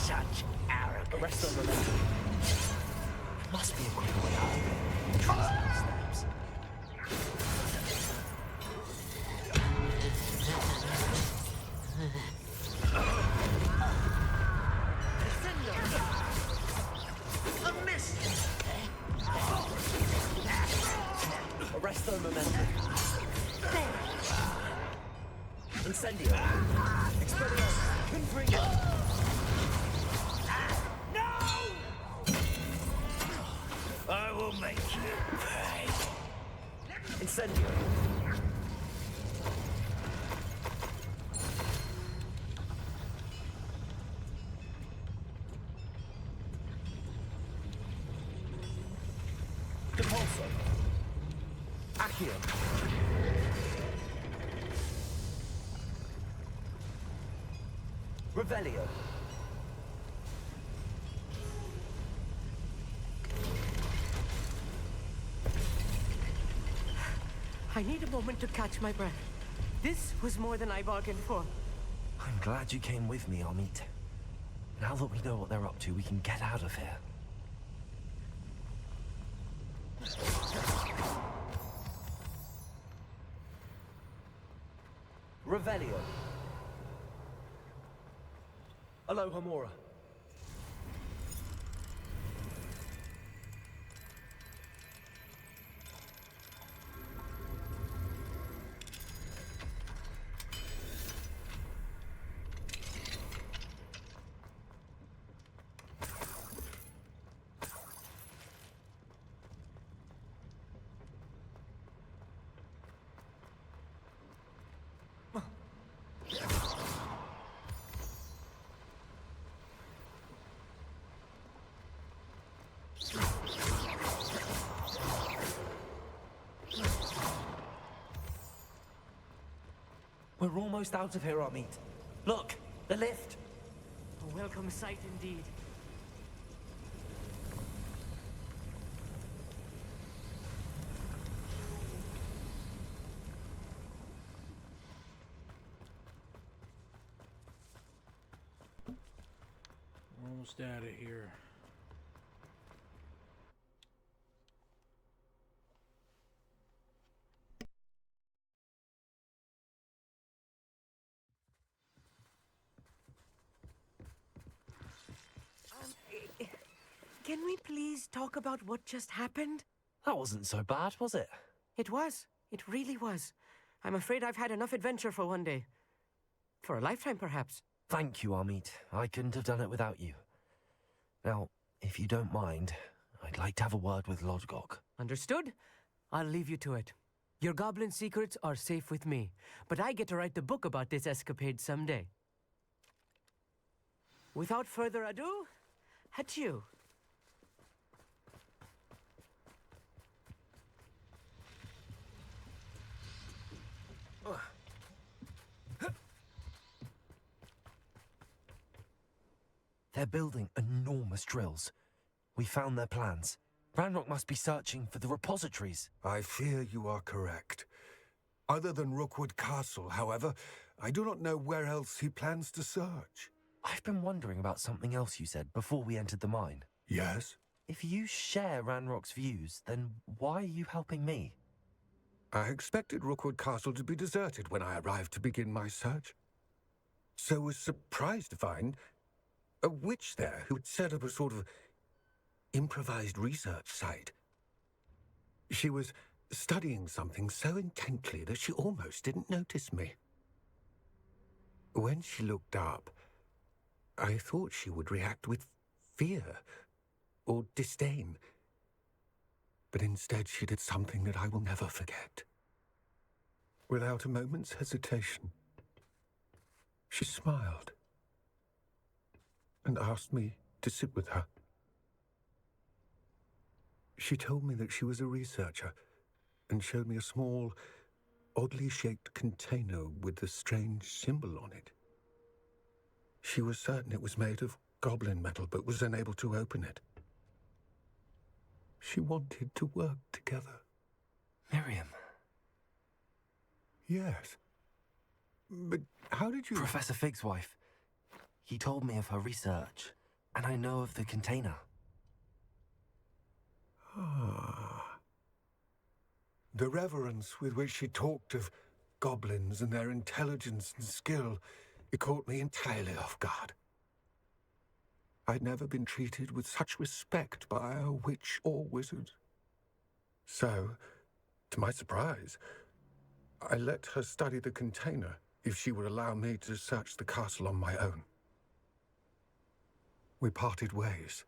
Such arrogance. Arrest on momentum. Must be a quick way out of it. Trust those steps. A miss. Arresto momentum. Incendio. Expelliarmus. Confringo. I will make you pay. Incendio. Depulso. Accio. Revelio. I need a moment to catch my breath. This was more than I bargained for. I'm glad you came with me, Amit. Now that we know what they're up to, we can get out of here. Revelio. Aloha Mora. We're almost out of here, Amit. Look, the lift. A welcome sight indeed. We're almost out of here. Can we please talk about what just happened? That wasn't so bad, was it? It was. It really was. I'm afraid I've had enough adventure for one day. For a lifetime, perhaps. Thank you, Amit. I couldn't have done it without you. Now, if you don't mind, I'd like to have a word with Lodgok. Understood? I'll leave you to it. Your goblin secrets are safe with me, but I get to write the book about this escapade someday. Without further ado, adieu. They're building enormous drills. We found their plans. Ranrock must be searching for the repositories. I fear you are correct. Other than Rookwood Castle, however, I do not know where else he plans to search. I've been wondering about something else you said before we entered the mine. Yes? If you share Ranrock's views, then why are you helping me? I expected Rookwood Castle to be deserted when I arrived to begin my search. So was surprised to find a witch there who had set up a sort of improvised research site. She was studying something so intently that she almost didn't notice me. When she looked up, I thought she would react with fear or disdain. But instead she did something that I will never forget. Without a moment's hesitation, she smiled and asked me to sit with her. She told me that she was a researcher and showed me a small, oddly shaped container with a strange symbol on it. She was certain it was made of goblin metal, but was unable to open it. She wanted to work together. Miriam. Yes. But how did you... Professor Fig's wife. He told me of her research, and I know of the container. Ah. The reverence with which she talked of goblins and their intelligence and skill, it caught me entirely off guard. I'd never been treated with such respect by a witch or wizard. So, to my surprise, I let her study the container if she would allow me to search the castle on my own. We parted ways,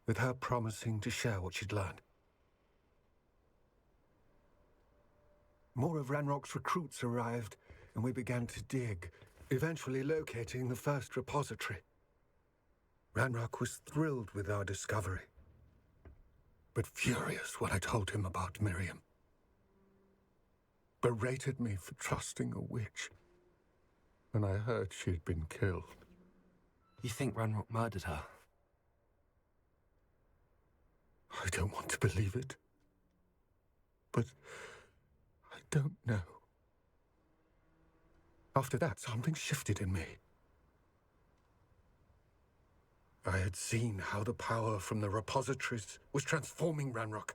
with her promising to share what she'd learned. More of Ranrock's recruits arrived, and we began to dig, eventually locating the first repository. Ranrock was thrilled with our discovery, but furious when I told him about Miriam. Berated me for trusting a witch when I heard she'd been killed. You think Ranrock murdered her? I don't want to believe it, but I don't know. After that, something shifted in me. I had seen how the power from the repositories was transforming Ranrock,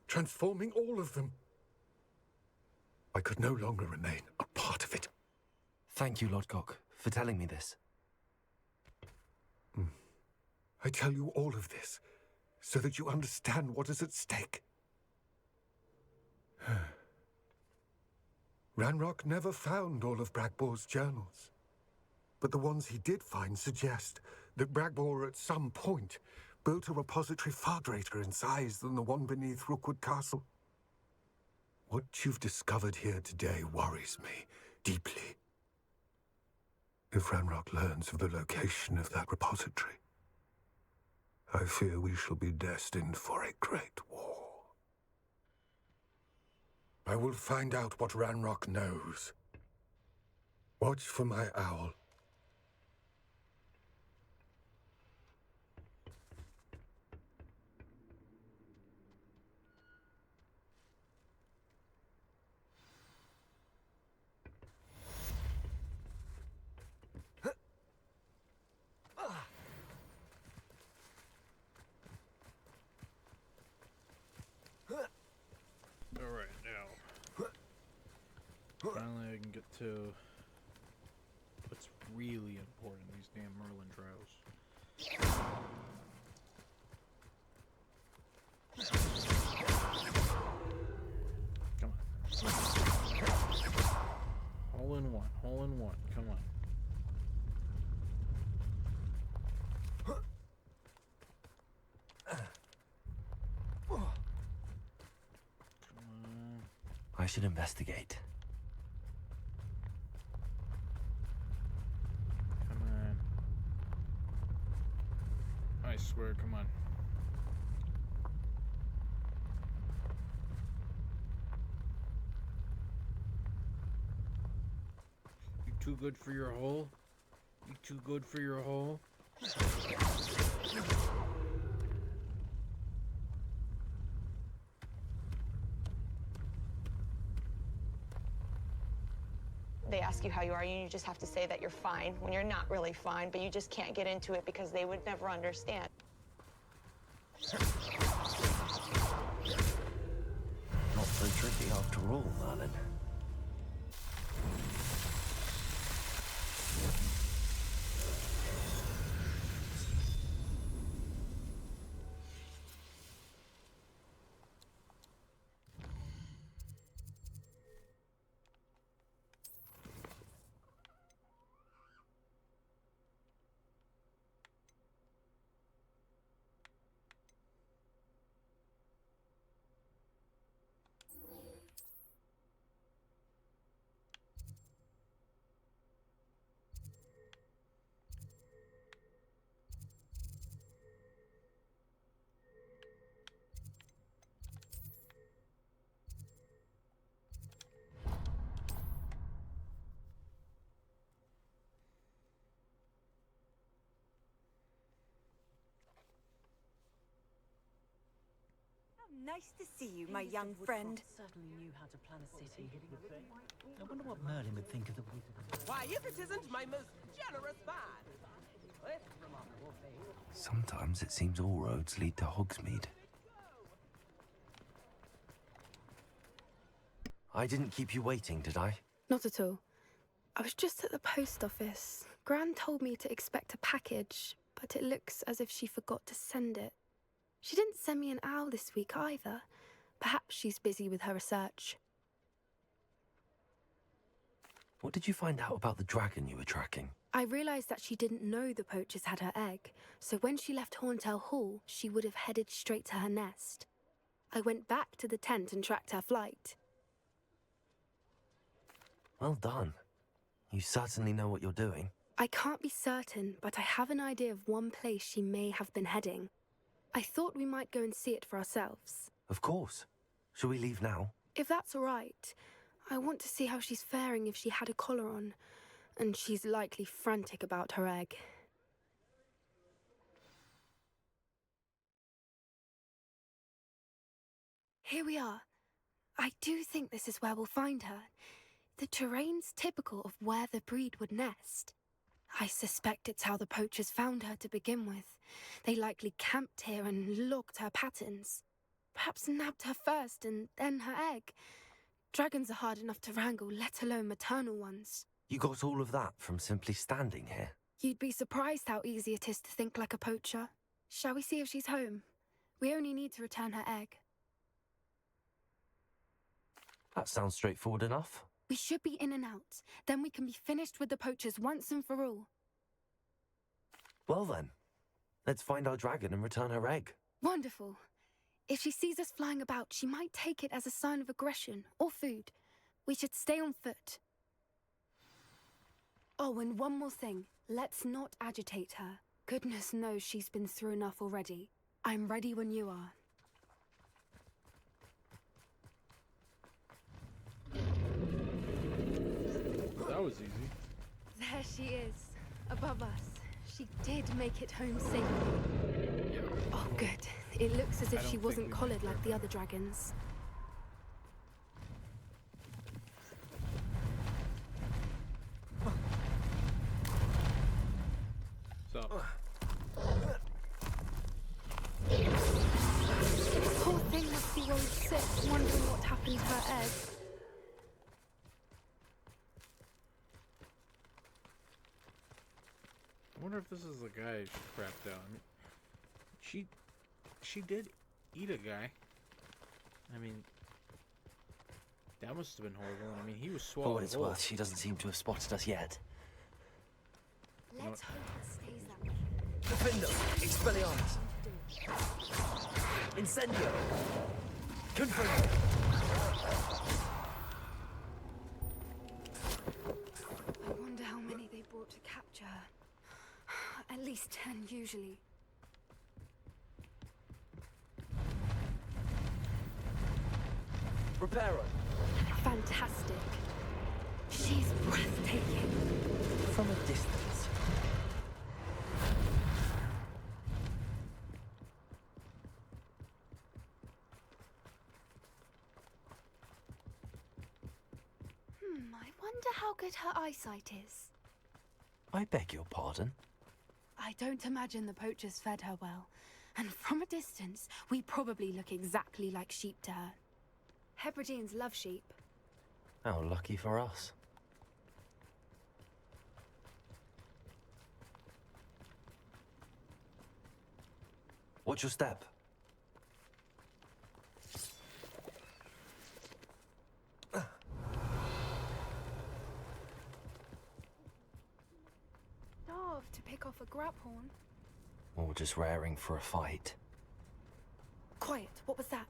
transforming all of them. I could no longer remain a part of it. Thank you, Lodgok, for telling me this. I tell you all of this so that you understand what is at stake. Ranrock never found all of Bragbor's journals, but the ones he did find suggest that Bragbor at some point built a repository far greater in size than the one beneath Rookwood Castle. What you've discovered here today worries me deeply. If Ranrock learns of the location of that repository, I fear we shall be destined for a great war. I will find out what Ranrock knows. Watch for my owl. Alright, now. Finally I can get to what's really important, these damn Merlin trials. Come on. Hole in one, hole in one, come on. I should investigate. Come on. I swear, come on. You too good for your hole? You too good for your hole? They ask you how you are, and you just have to say that you're fine when you're not really fine, but you just can't get into it because they would never understand. Not so tricky after all, Merlin. Nice to see you, my young friend. Certainly knew how to plan a city. I wonder what Merlin would think of the wizard. Why, if it isn't my most generous man! Sometimes it seems all roads lead to Hogsmeade. I didn't keep you waiting, did I? Not at all. I was just at the post office. Gran told me to expect a package, but it looks as if she forgot to send it. She didn't send me an owl this week either. Perhaps she's busy with her research. What did you find out about the dragon you were tracking? I realised that she didn't know the poachers had her egg, so when she left Horntail Hall, she would have headed straight to her nest. I went back to the tent and tracked her flight. Well done. You certainly know what you're doing. I can't be certain, but I have an idea of one place she may have been heading. I thought we might go and see it for ourselves. Of course. Shall we leave now? If that's all right. I want to see how she's faring if she had a collar on, and she's likely frantic about her egg. Here we are. I do think this is where we'll find her. The terrain's typical of where the breed would nest. I suspect it's how the poachers found her to begin with. They likely camped here and logged her patterns. Perhaps nabbed her first and then her egg. Dragons are hard enough to wrangle, let alone maternal ones. You got all of that from simply standing here? You'd be surprised how easy it is to think like a poacher. Shall we see if she's home? We only need to return her egg. That sounds straightforward enough. We should be in and out. Then we can be finished with the poachers once and for all. Well then, let's find our dragon and return her egg. Wonderful. If she sees us flying about, she might take it as a sign of aggression or food. We should stay on foot. Oh, and one more thing. Let's not agitate her. Goodness knows she's been through enough already. I'm ready when you are. That was easy. There she is, above us. She did make it home safely. Oh, good. It looks as if she wasn't collared like the other dragons. So. Poor thing must be worried sick, wondering what happened to her egg. I wonder if this is the guy she crapped out. I mean, she did eat a guy. I mean, that must have been horrible. I mean, he was swallowed. For what it's worth, she doesn't seem to have spotted us yet. Let's hope it stays that way. Defendo! Expelliarmus! Incendio! Confirm! I wonder how many they brought to capture her. At least 10 usually. Reparo! Fantastic. She's breathtaking. From a distance. I wonder how good her eyesight is. I beg your pardon? I don't imagine the poachers fed her well. And from a distance, we probably look exactly like sheep to her. Hebrideans love sheep. How lucky for us. Watch your step. Starved to pick off a grabhorn. Or just raring for a fight. Quiet, what was that?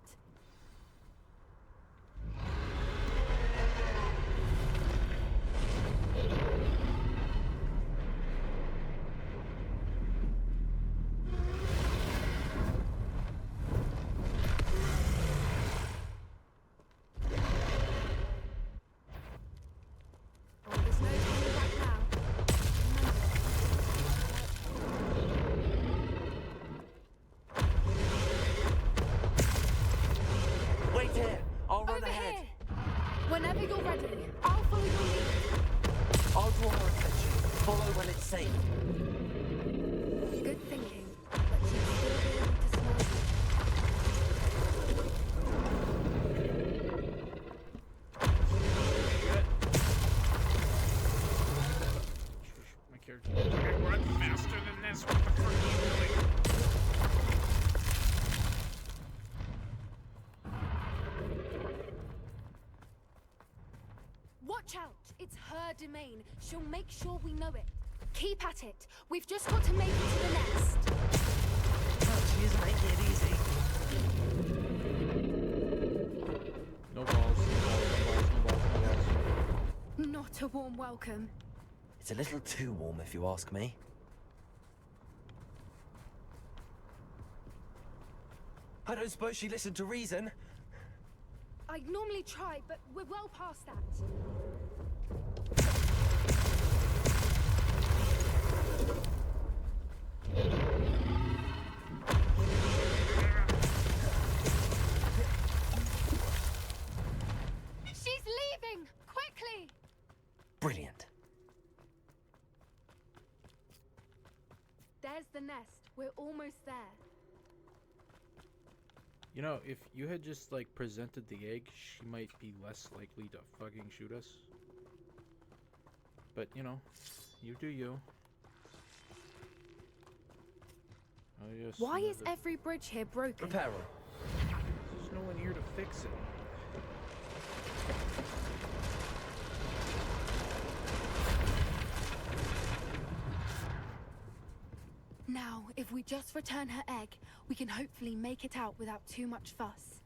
Whenever you're ready, I'll follow your lead. I'll draw her attention. Follow when it's safe. Good thinking, but she'd still be able to smell you. My character can run faster than this. What the fuck are you doing? Watch out! It's her domain. She'll make sure we know it. Keep at it. We've just got to make it to the nest. She isn't making it easy. No balls, no balls. Not a warm welcome. It's a little too warm if you ask me. I don't suppose she listened to reason. I'd normally try, but we're well past that. She's leaving! Quickly! Brilliant. There's the nest. We're almost there. You know, if you had just, like, presented the egg, she might be less likely to fucking shoot us. But, you know, you do you. Oh, yes. Why is every bridge here broken? Reparo. There's no one here to fix it. Now, if we just return her egg, we can hopefully make it out without too much fuss.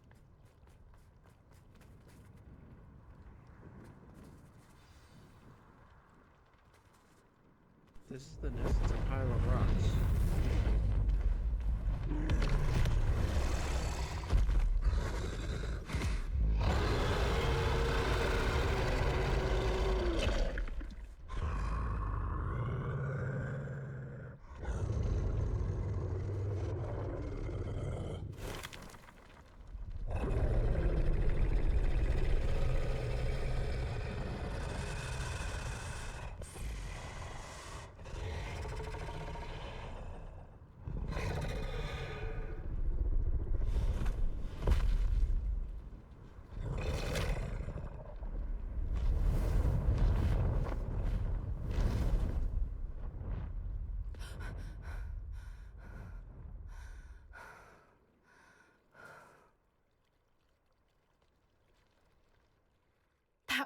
This is the nest. It's a pile of rocks.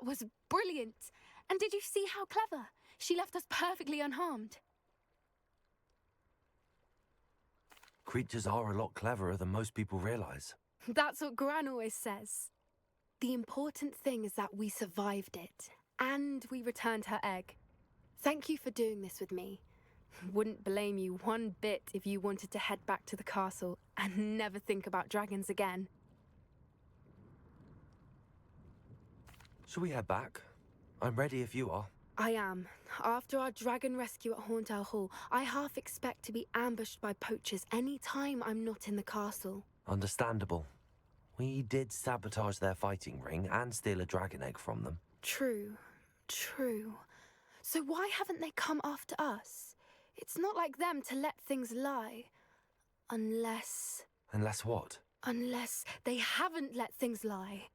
That was brilliant. And did you see how clever? She left us perfectly unharmed. Creatures are a lot cleverer than most people realize. That's what Gran always says. The important thing is that we survived it, and we returned her egg. Thank you for doing this with me. Wouldn't blame you one bit if you wanted to head back to the castle and never think about dragons again. Shall we head back? I'm ready if you are. I am. After our dragon rescue at Horndale Hall, I half expect to be ambushed by poachers any time I'm not in the castle. Understandable. We did sabotage their fighting ring and steal a dragon egg from them. True. So why haven't they come after us? It's not like them to let things lie. Unless what? Unless they haven't let things lie.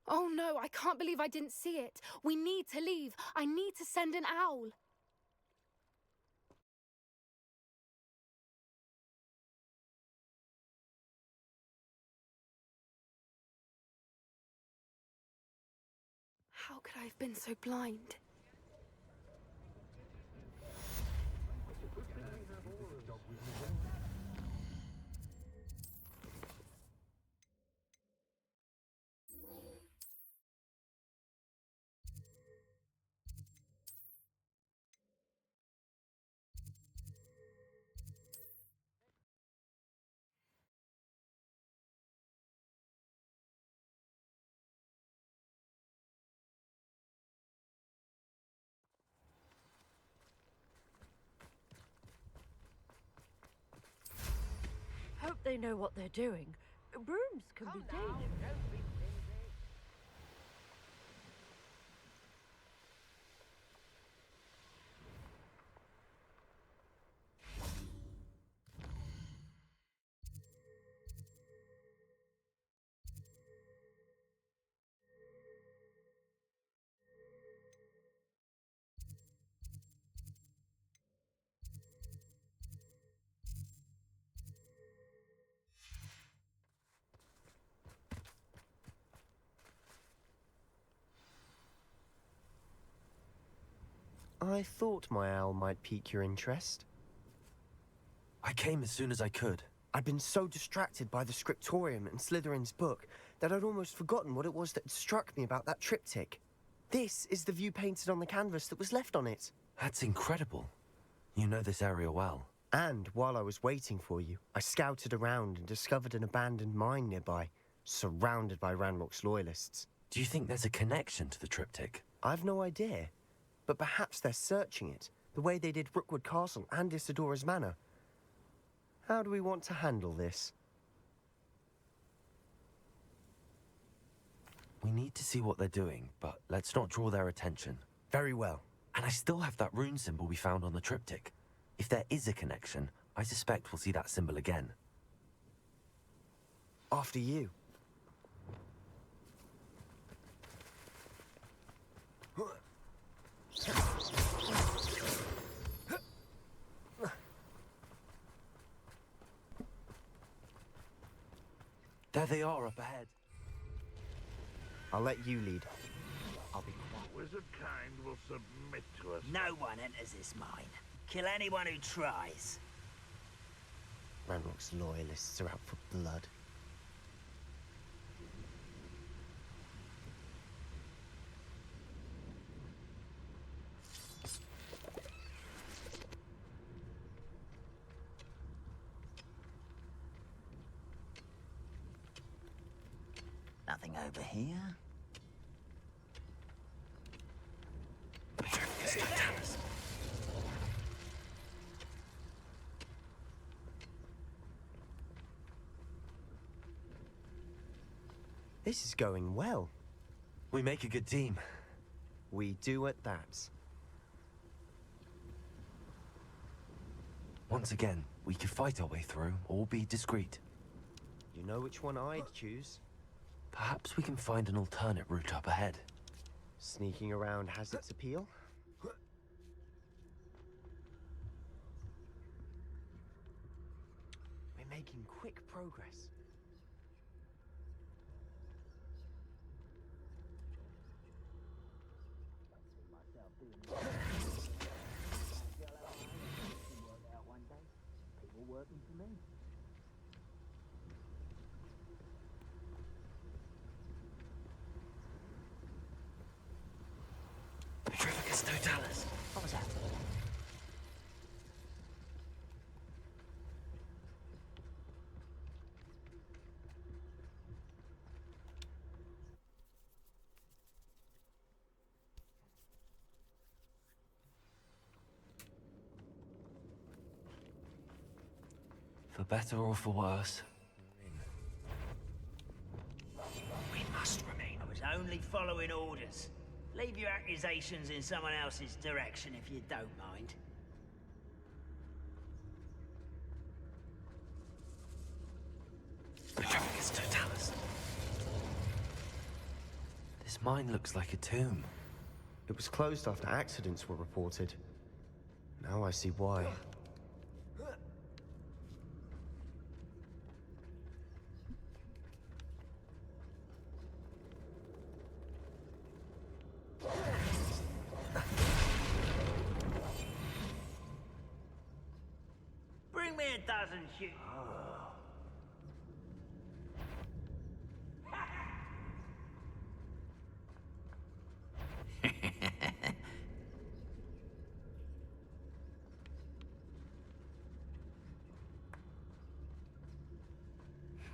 Oh no, I can't believe I didn't see it. We need to leave. I need to send an owl. How could I have been so blind? Hope they know what they're doing. Brooms can be dangerous. I thought my owl might pique your interest. I came as soon as I could. I'd been so distracted by the scriptorium and Slytherin's book that I'd almost forgotten what it was that struck me about that triptych. This is the view painted on the canvas that was left on it. That's incredible. You know this area well. And while I was waiting for you, I scouted around and discovered an abandoned mine nearby, surrounded by Ranrock's loyalists. Do you think there's a connection to the triptych? I've no idea, but perhaps they're searching it, the way they did Rookwood Castle and Isidora's Manor. How do we want to handle this? We need to see what they're doing, but let's not draw their attention. Very well. And I still have that rune symbol we found on the triptych. If there is a connection, I suspect we'll see that symbol again. After you. There they are up ahead. I'll let you lead. I'll be quiet. Wizard kind will submit to us. No one enters this mine. Kill anyone who tries. Ranrock's loyalists are out for blood. Nothing over here. This is going well. We make a good team. We do at that. Once again, we could fight our way through or be discreet. You know which one I'd choose? Perhaps we can find an alternate route up ahead. Sneaking around has its appeal. We're making quick progress. Totalis. What was that? For better or for worse. We must remain. I was only following orders. Leave your accusations in someone else's direction if you don't mind. Hogwarts Totalis. This mine looks like a tomb. It was closed after accidents were reported. Now I see why. Bring me a dozen shoes.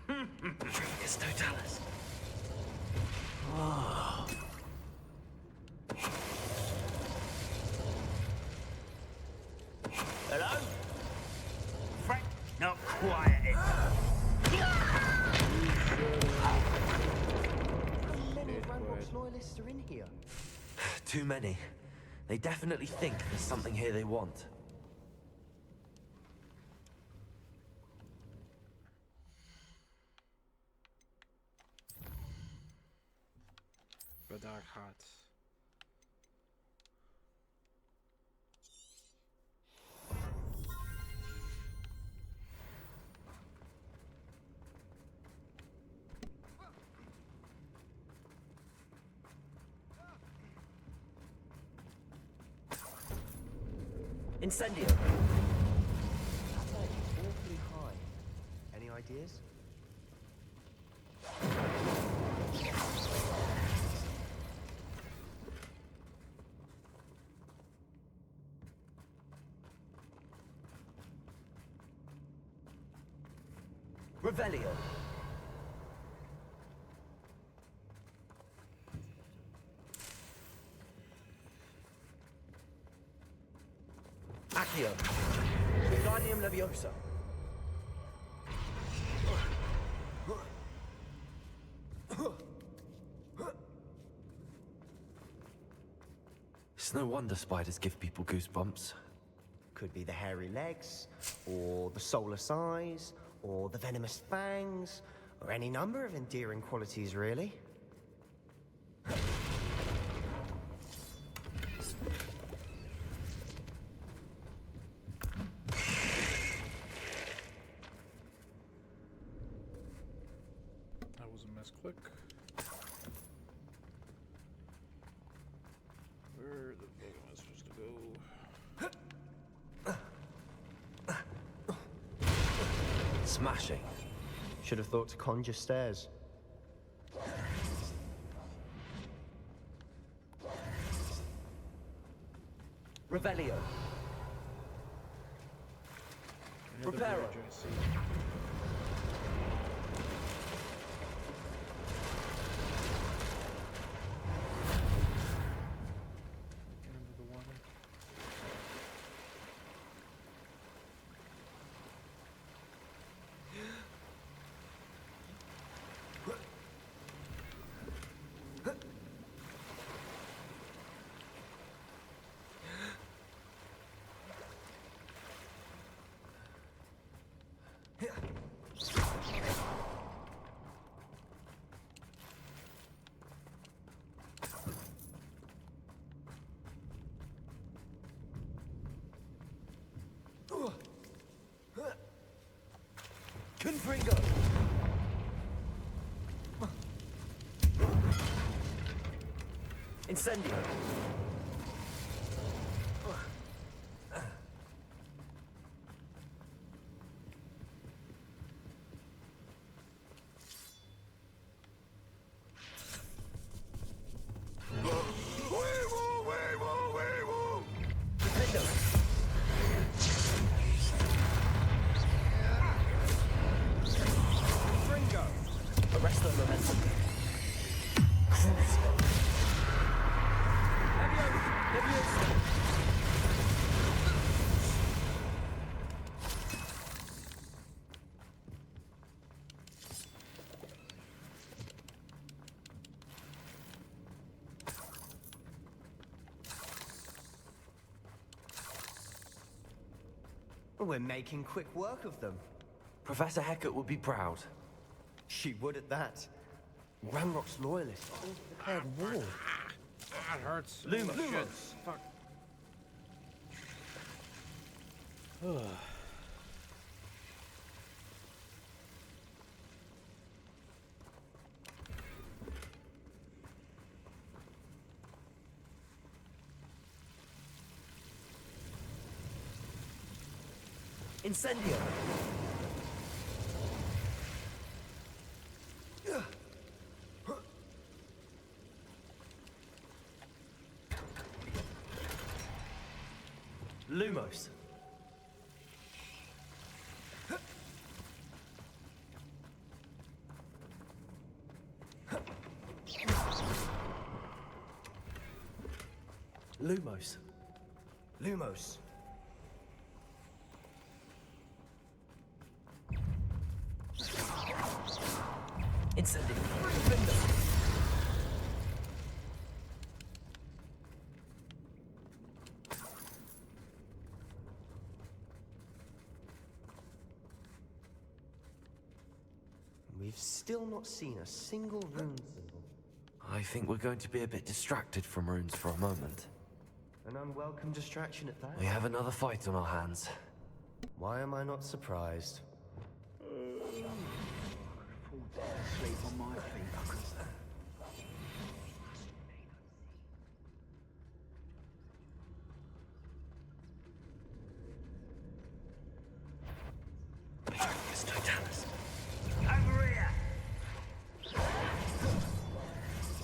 Hogwarts Totalis. Oh. Hello? Frank, not quiet. How many Ranrock's loyalists are in here? Too many. They definitely think there's something here they want. The dark hearts. Incendio. That ledge is awfully high. Any ideas? Revelio. Accio. Wingardium Leviosa. It's no wonder spiders give people goosebumps. Could be the hairy legs, or the soulless eyes, or the venomous fangs, or any number of endearing qualities, really. That was a misclick. Where the fuck am I supposed to go? Smashing. Should have thought to conjure stairs. Revelio. Another Reparo. bridge I see. Into the water. Confringo. Incendio. Arrest the momentum. We're making quick work of them. Professor Hecat would be proud. She would at that. Ranrock's loyalists declared war. That hurts. Lumos. Fuck. Incendio! Lumos. Lumos. Lumos. Incendio. We've still not seen a single rune symbol. I think we're going to be a bit distracted from runes for a moment. An unwelcome distraction at that. We have another fight on our hands. Why am I not surprised? Sleep on my feet.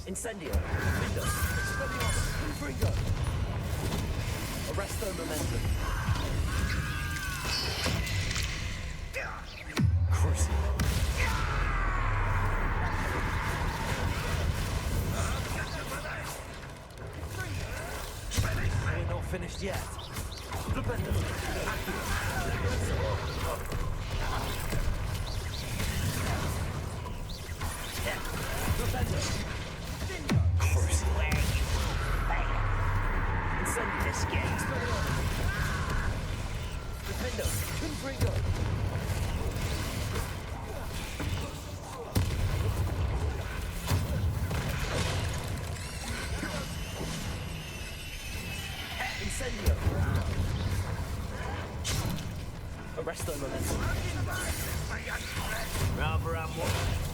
Incendio. Window. Confringo. Arresto momentum. Crucible. We're not finished yet. Flipendo. Flipendo. Defendo, Confringo. Incendio. Arresto momentum. Rather unwatched.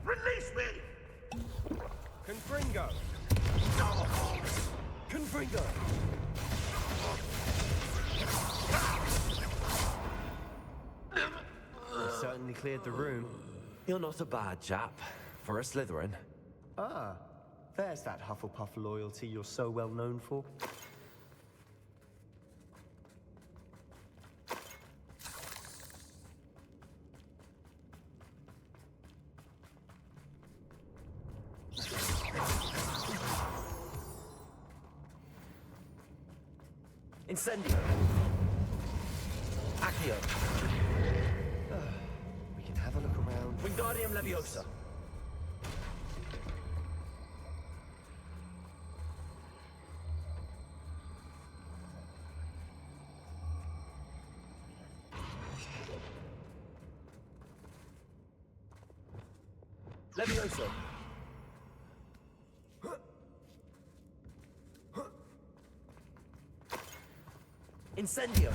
Release me! Confringo. Confringo. You certainly cleared the room. You're not a bad chap for a Slytherin. Ah, there's that Hufflepuff loyalty you're so well known for. Incendio. Accio. We can have a look around. Wingardium Leviosa. Levioso. Incendio.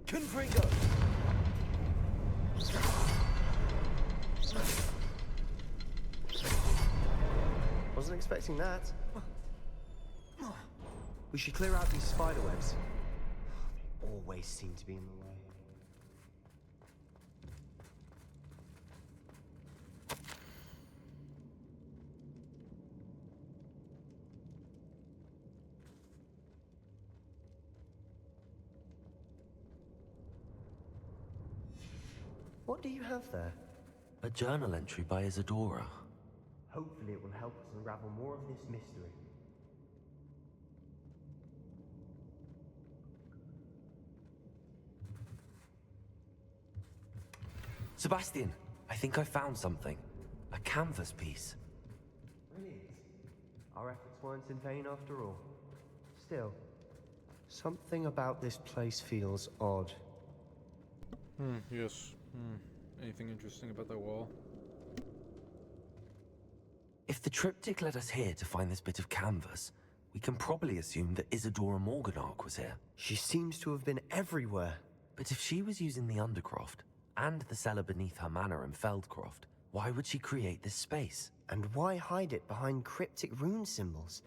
Confringo. Wasn't expecting that. We should clear out these spider webs. They always seem to be in the way. What do you have there? A journal entry by Isadora. Hopefully it will help us unravel more of this mystery. Sebastian, I think I found something. A canvas piece. Brilliant. Our efforts weren't in vain after all. Still, something about this place feels odd. Yes. Anything interesting about that wall? If the triptych led us here to find this bit of canvas, we can probably assume that Isadora Morganach was here. She seems to have been everywhere. But if she was using the Undercroft, and the cellar beneath her manor in Feldcroft, why would she create this space? And why hide it behind cryptic rune symbols?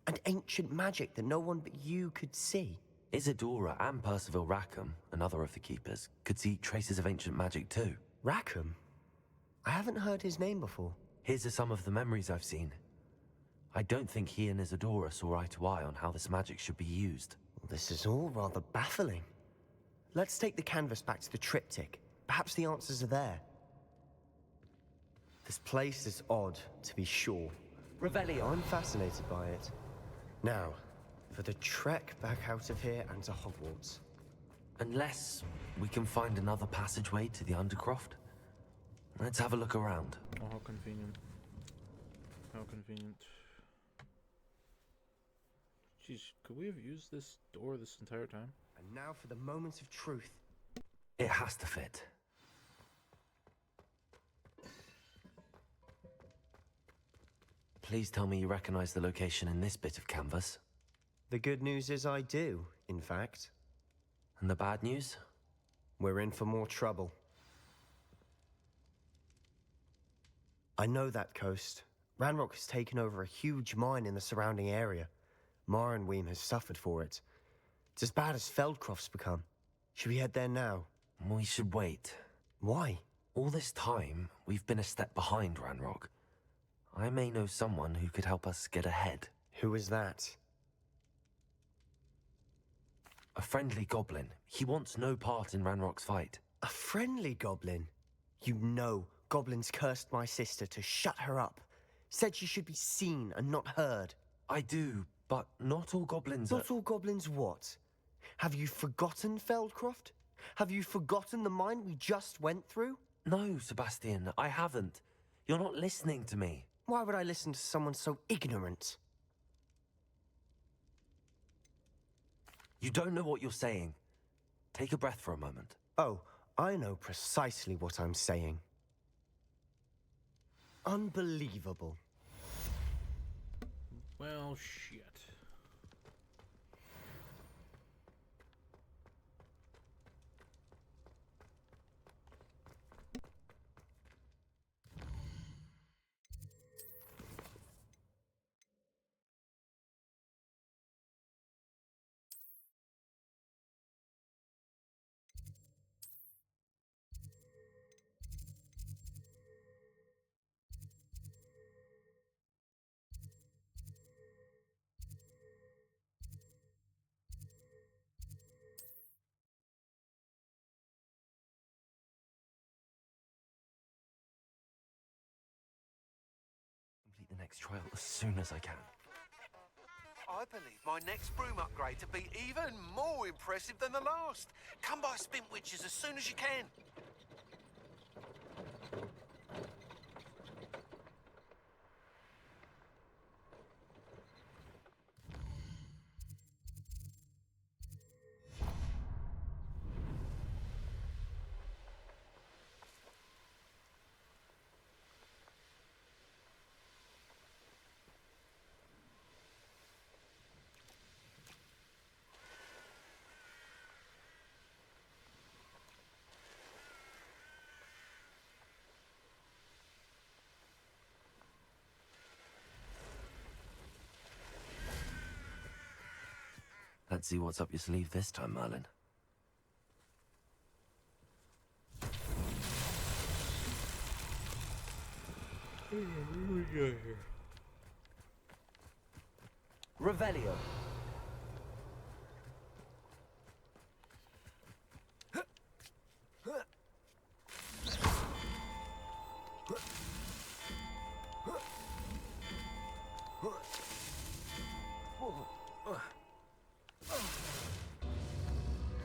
And ancient magic that no one but you could see? Isadora and Percival Rackham, another of the Keepers, could see traces of ancient magic too. Rackham? I haven't heard his name before. His are some of the memories I've seen. I don't think he and Isadora saw eye to eye on how this magic should be used. This is all rather baffling. Let's take the canvas back to the triptych. Perhaps the answers are there. This place is odd, to be sure. Revelio. I'm fascinated by it. Now, for the trek back out of here and to Hogwarts. Unless we can find another passageway to the Undercroft. Let's have a look around. Oh, how convenient. How convenient. Jeez, could we have used this door this entire time? And now for the moment of truth. It has to fit. Please tell me you recognize the location in this bit of canvas. The good news is I do, in fact. And the bad news? We're in for more trouble. I know that coast. Ranrock has taken over a huge mine in the surrounding area. Marrenweem has suffered for it. It's as bad as Feldcroft's become. Should we head there now? We should wait. Why? All this time, we've been a step behind Ranrock. I may know someone who could help us get ahead. Who is that? A friendly goblin. He wants no part in Ranrock's fight. A friendly goblin? You know, goblins cursed my sister to shut her up. Said she should be seen and not heard. I do, but not all goblins Not all goblins what? Have you forgotten Feldcroft? Have you forgotten the mine we just went through? No, Sebastian, I haven't. You're not listening to me. Why would I listen to someone so ignorant? You don't know what you're saying. Take a breath for a moment. Oh, I know precisely what I'm saying. Unbelievable. Well, shit. Complete the next trial as soon as I can. I believe my next broom upgrade to be even more impressive than the last. Come by Spintwitches as soon as you can. Let's see what's up your sleeve this time, Merlin. What do we got here? Revelio.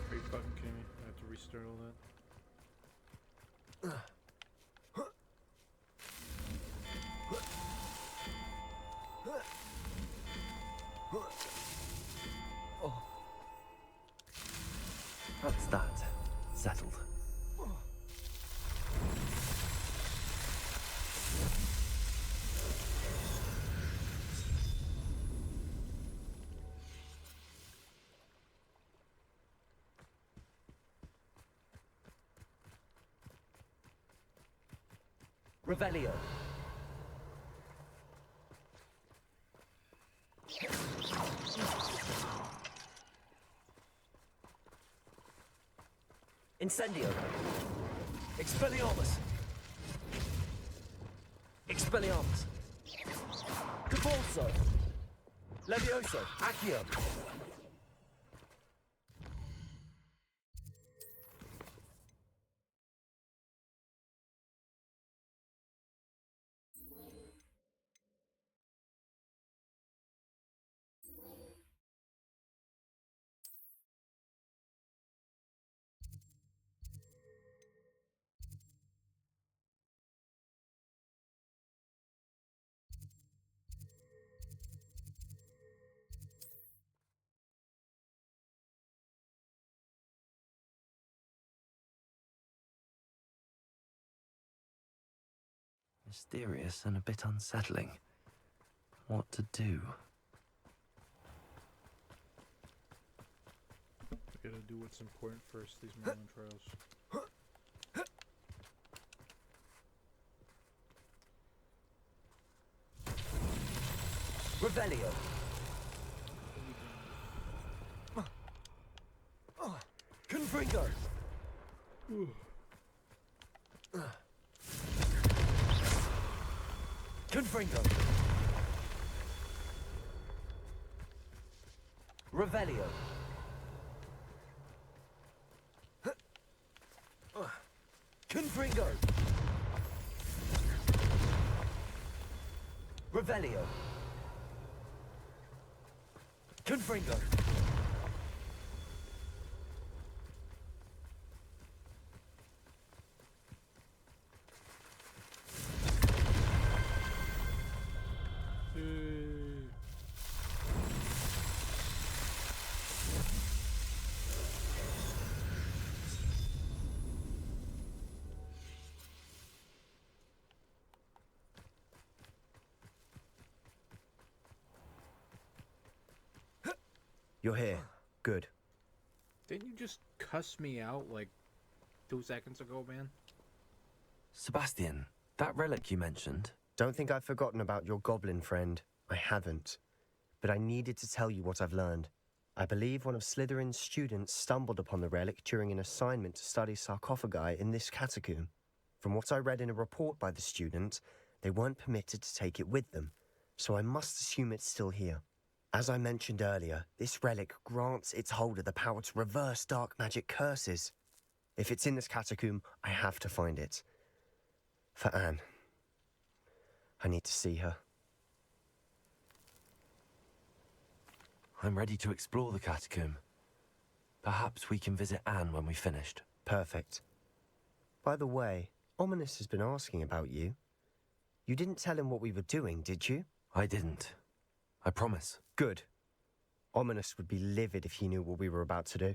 Are you fucking kidding me? I have to restart all that? That's that. Settled. Revelio. Incendio. Expelliarmus. Expelliarmus. Convulso. Levioso. Accio. Mysterious and a bit unsettling. What to do? I gotta do what's important first, these Merlin trials. Revelio. Confringo. Confringo. Revelio. Confringo. Revelio. Confringo. You're here. Good. Didn't you just cuss me out like 2 seconds ago, man? Sebastian, that relic you mentioned. Don't think I've forgotten about your goblin friend. I haven't. But I needed to tell you what I've learned. I believe one of Slytherin's students stumbled upon the relic during an assignment to study sarcophagi in this catacomb. From what I read in a report by the student, they weren't permitted to take it with them, so I must assume it's still here. As I mentioned earlier, this relic grants its holder the power to reverse dark magic curses. If it's in this catacomb, I have to find it. For Anne. I need to see her. I'm ready to explore the catacomb. Perhaps we can visit Anne when we've finished. Perfect. By the way, Ominous has been asking about you. You didn't tell him what we were doing, did you? I didn't. I promise. Good. Ominous would be livid if he knew what we were about to do.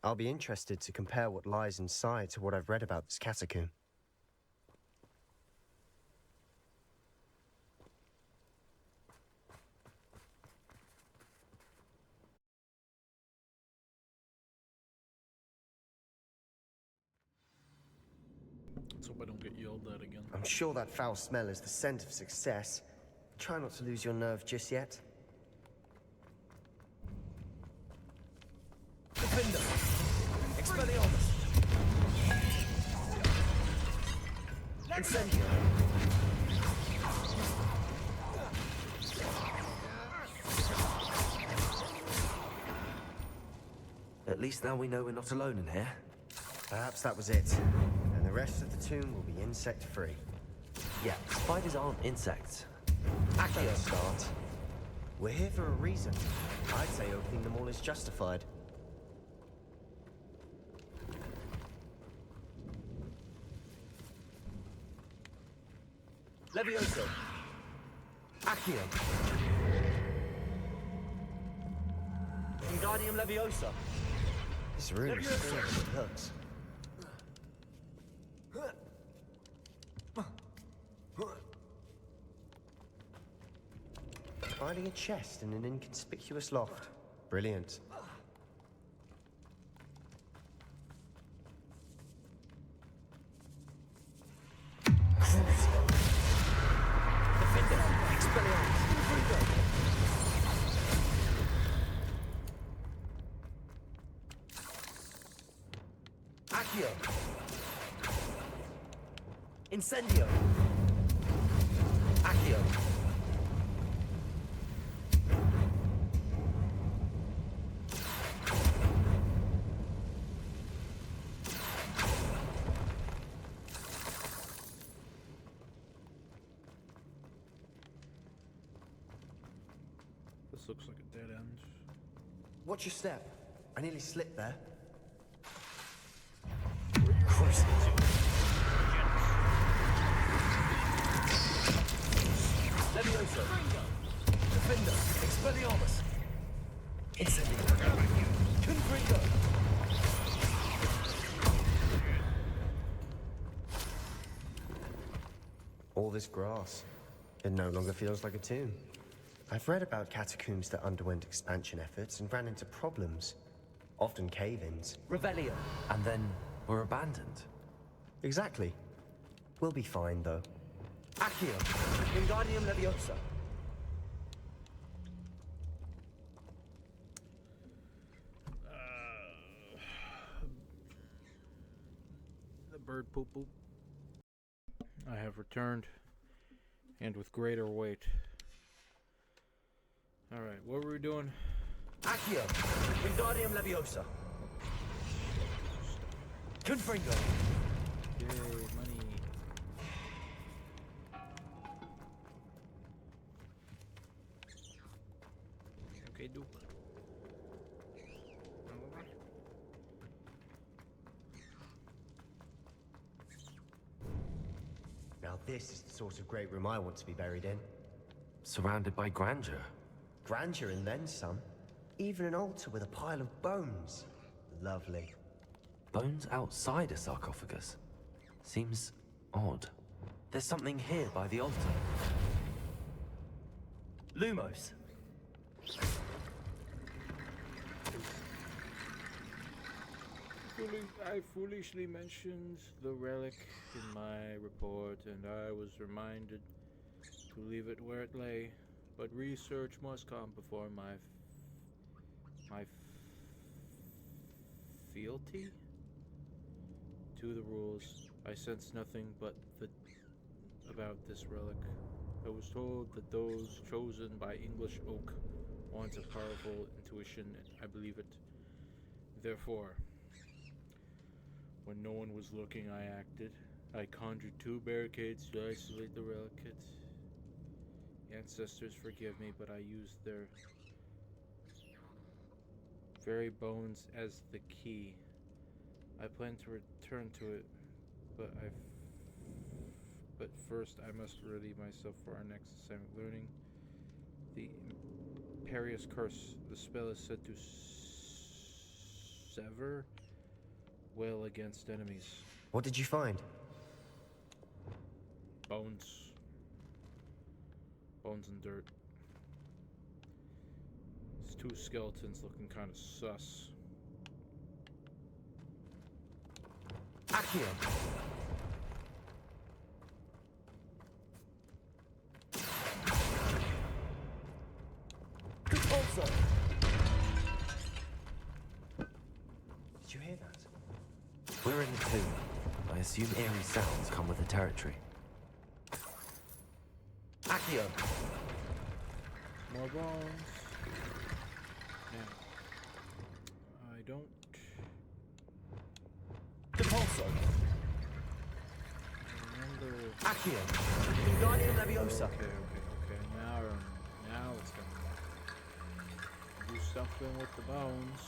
I'll be interested to compare what lies inside to what I've read about this catacomb. Let's hope I don't get yelled at again. I'm sure that foul smell is the scent of success. Try not to lose your nerve just yet. Defender! Expelliarmus! Incendio! At least now we know we're not alone in here. Perhaps that was it. And the rest of the tomb will be insect-free. Yeah, spiders aren't insects. Accio start. We're here for a reason. I'd say opening them all is justified. Levioso! Accio! Wingardium Leviosa! This room is full of hooks. Finding a chest in an inconspicuous loft. Brilliant. Defender! Expelliarmus! Accio! Incendio! Accio! This looks like a dead end. Watch your step. I nearly slipped there. Levioso! Defender! Expelliarmus! Incendio! Confringo! All this grass. It no longer feels like a tomb. I've read about catacombs that underwent expansion efforts and ran into problems. Often cave-ins. Revelio! And then were abandoned. Exactly. We'll be fine, though. Accio! Wingardium Leviosa! The bird poop poop. I have returned, and with greater weight. Alright, what were we doing? Accio! Wingardium Leviosa! Confringo! Yay, money. Okay, do. Now this is the sort of great room I want to be buried in. Surrounded by grandeur. Grandeur and then some. Even an altar with a pile of bones. Lovely. Bones outside a sarcophagus. Seems odd. There's something here by the altar. Lumos! I foolishly mentioned the relic in my report, and I was reminded to leave it where it lay. But research must come before my fealty to the rules. I sense nothing but about this relic. I was told that those chosen by English oak want a powerful intuition, and I believe it. Therefore, when no one was looking, I acted. I conjured 2 barricades to isolate the relic. Ancestors, forgive me, but I used their very bones as the key. I plan to return to it, but first I must ready myself for our next assignment. Learning the Imperious Curse. The spell is said to sever will against enemies. What did you find? Bones. Bones and dirt. These two skeletons looking kind of sus. Accio! Also. Did you hear that? We're in the tomb. I assume eerie sounds come with the territory. Accio! More bones. Now, I don't... Depulso! remember... Accio! Wingardium Leviosa! Okay. Now it's gonna do something with the bones.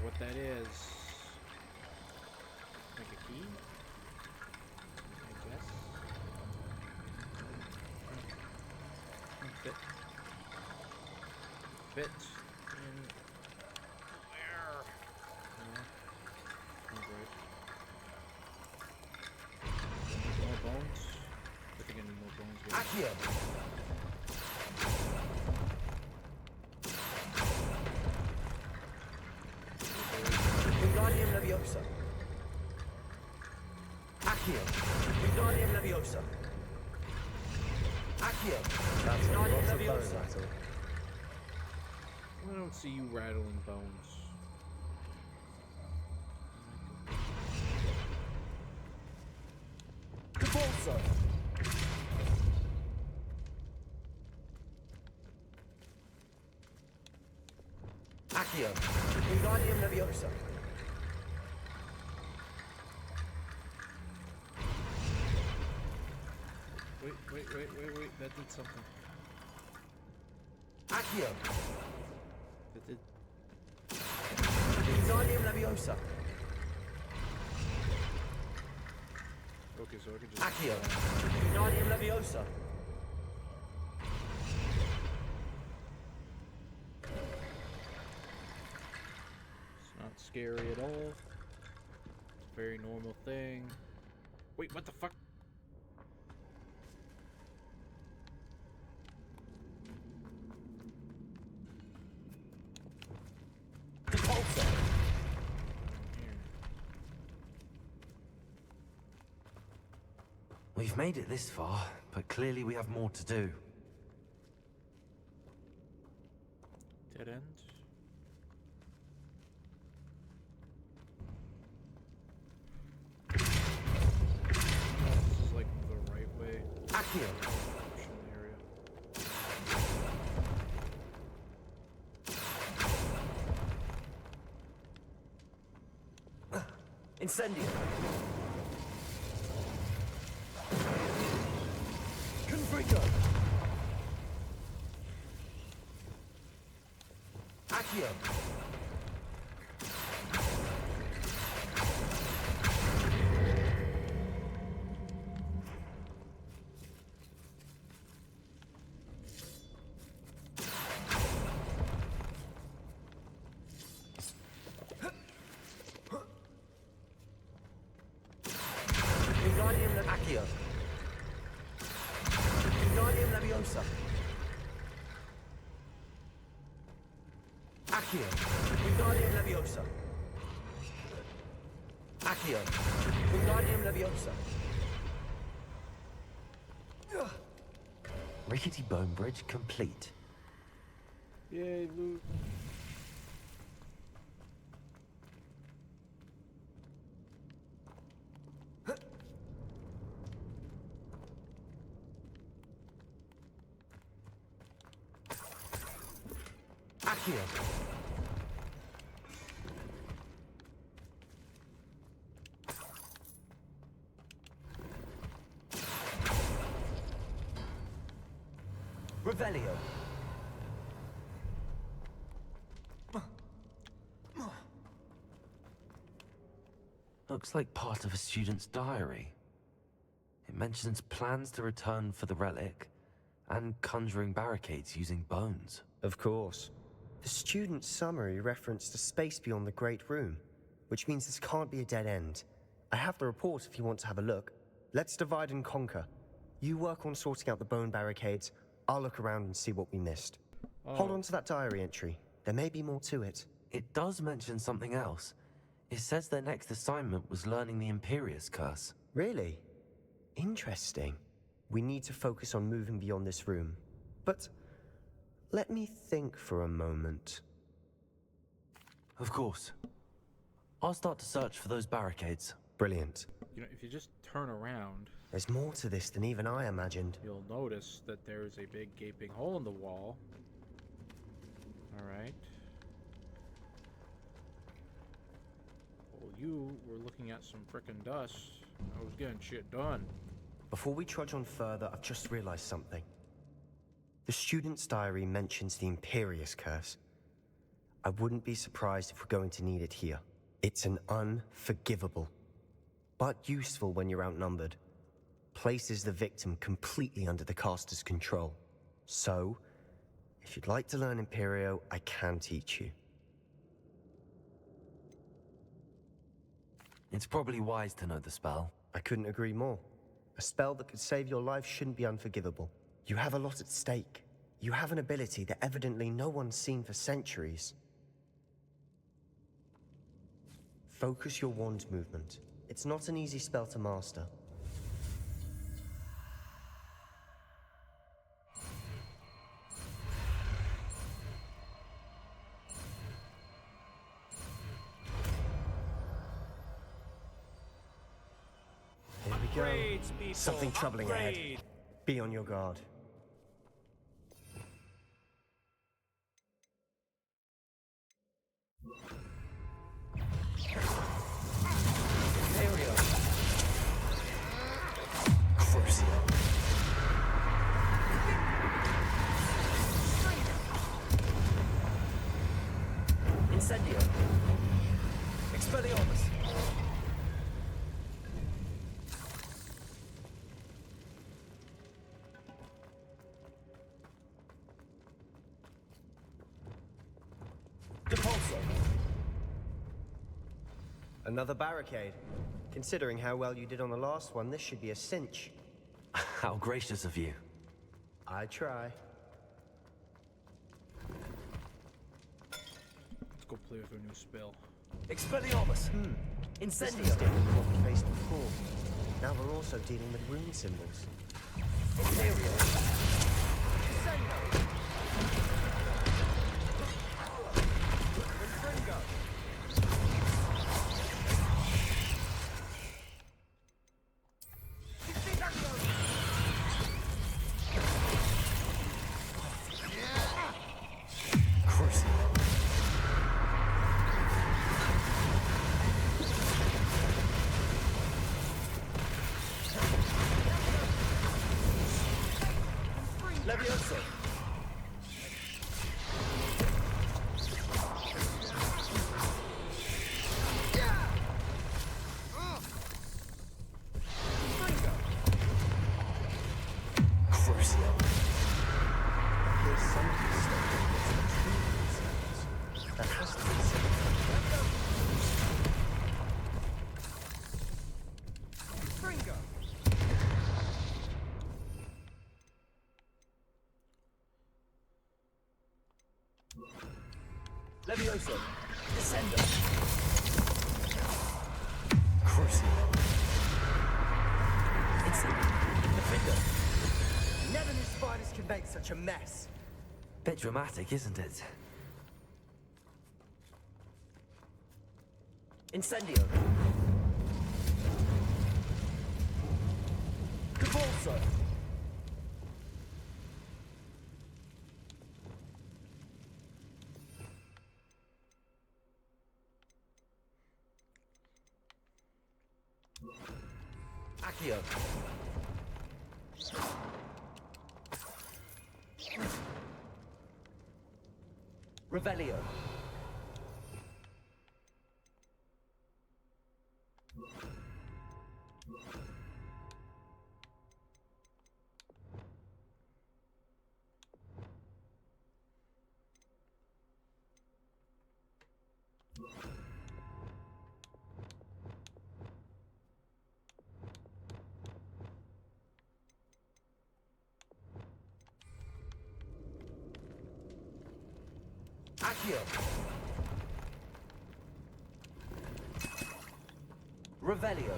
What that is... like a key? I guess? Fit in where? No. Not right. More bones? I think I need more bones. Accio! Wingardium Leviosa! Accio! Wingardium Leviosa! Accio! That's Wingardium Leviosa! I don't see you rattling bones. Depulso! Accio! Wingardium Leviosa! Wait, that did something. Accio! That did... Wingardium Leviosa! Okay, so I can just... Accio! Wingardium Leviosa! It's not scary at all. It's a very normal thing. Wait, what the fuck? We've made it this far, but clearly we have more to do. Dead end? This is like the right way. Accio! Area. Incendio! Confringo! Accio! Wingardium Accio! Wingardium Leviosa! Accio! Wingardium Leviosa! Accio! Wingardium Leviosa! Rickety bone bridge complete. Yay, loot. Accio! Revelio. Looks like part of a student's diary. It mentions plans to return for the relic and conjuring barricades using bones. Of course. The student's summary referenced a space beyond the Great Room, which means this can't be a dead end. I have the report if you want to have a look. Let's divide and conquer. You work on sorting out the bone barricades. I'll look around and see what we missed. Hold on to that diary entry. There may be more to it. It does mention something else. It says their next assignment was learning the Imperius Curse. Really? Interesting. We need to focus on moving beyond this room. But let me think for a moment. Of course. I'll start to search for those barricades. Brilliant. You know, if you just turn around... There's more to this than even I imagined. You'll notice that there's a big gaping hole in the wall. Alright. Well, you were looking at some frickin' dust. I was getting shit done. Before we trudge on further, I've just realized something. The student's diary mentions the Imperius Curse. I wouldn't be surprised if we're going to need it here. It's an unforgivable, but useful when you're outnumbered. Places the victim completely under the caster's control. So, if you'd like to learn Imperio, I can teach you. It's probably wise to know the spell. I couldn't agree more. A spell that could save your life shouldn't be unforgivable. You have a lot at stake. You have an ability that evidently no one's seen for centuries. Focus your wand movement. It's not an easy spell to master. Here we go. Upgrades, people, Something troubling ahead. upgrade. Be on your guard. Incendio. Expelliarmus. Depulso. Another barricade. Considering how well you did on the last one, this should be a cinch. How gracious of you. I try. Let's go play with our new spell. Expelliarmus. This is Incendio. different from what we faced before. Now we're also dealing with rune symbols. Levioso. Crucio. There's something stuck in this. That has to be something. Levioso. Descendo. Crucio. Defender. Never knew spiders could make such a mess. Bit dramatic, isn't it? Incendio. Depulso. Accio. Revelio. Accio. Revelio.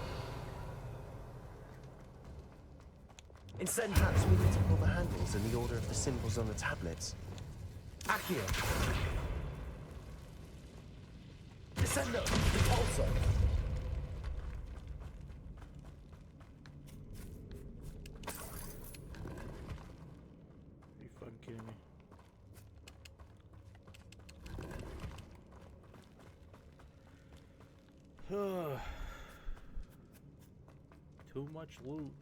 Instead, perhaps we need to pull the handles in the order of the symbols on the tablets. Accio. Descendo. Repulso. Are you fucking kidding me? Too much loot.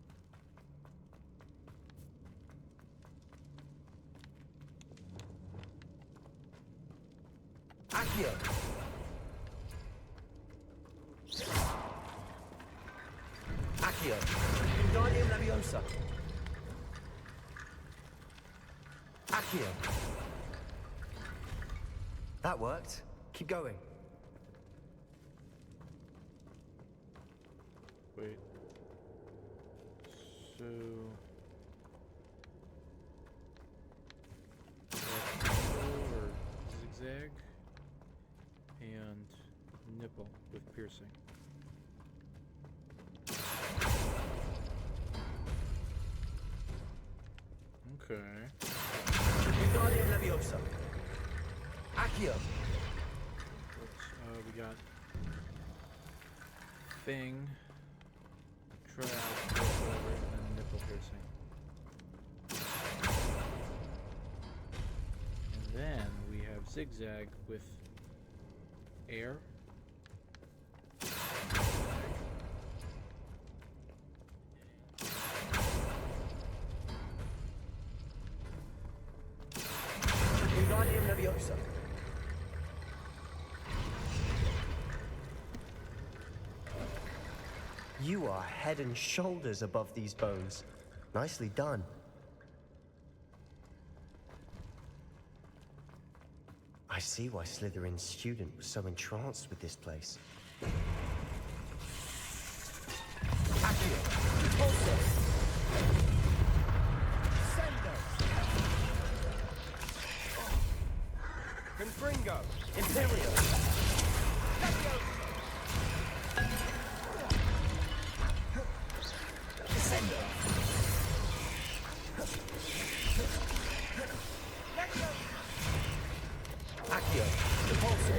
Accio. Accio. Wingardium Leviosa. Accio. That worked. Keep going. Wait. So... or zigzag and nipple with piercing. Okay. Wingardium Leviosa. Accio. We got thing, trap, whatever, and nipple piercing. And then we have zigzag with air. Wingardium Leviosa. You are head and shoulders above these bones. Nicely done. I see why Slytherin's student was so entranced with this place. Accio. Repulso. Sendo. Confringo. Imperio. Descendo. Accio. Repulso.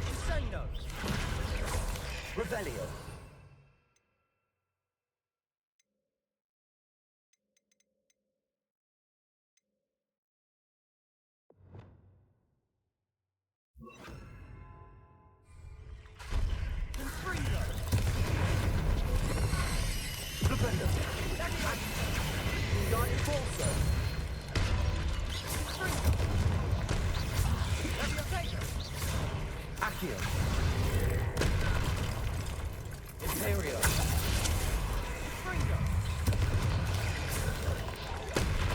Descendo. Revelio. Stupendo. Wingardium Force. Accio. Imperio.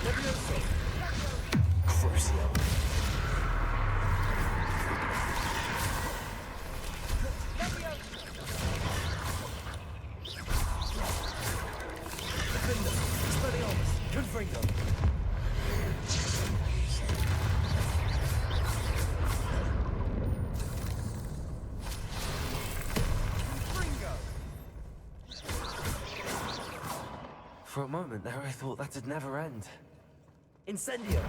Levioso. Crucio. Defender. Expelliarmus. Confringo. For a moment there, I thought that'd never end. Incendio.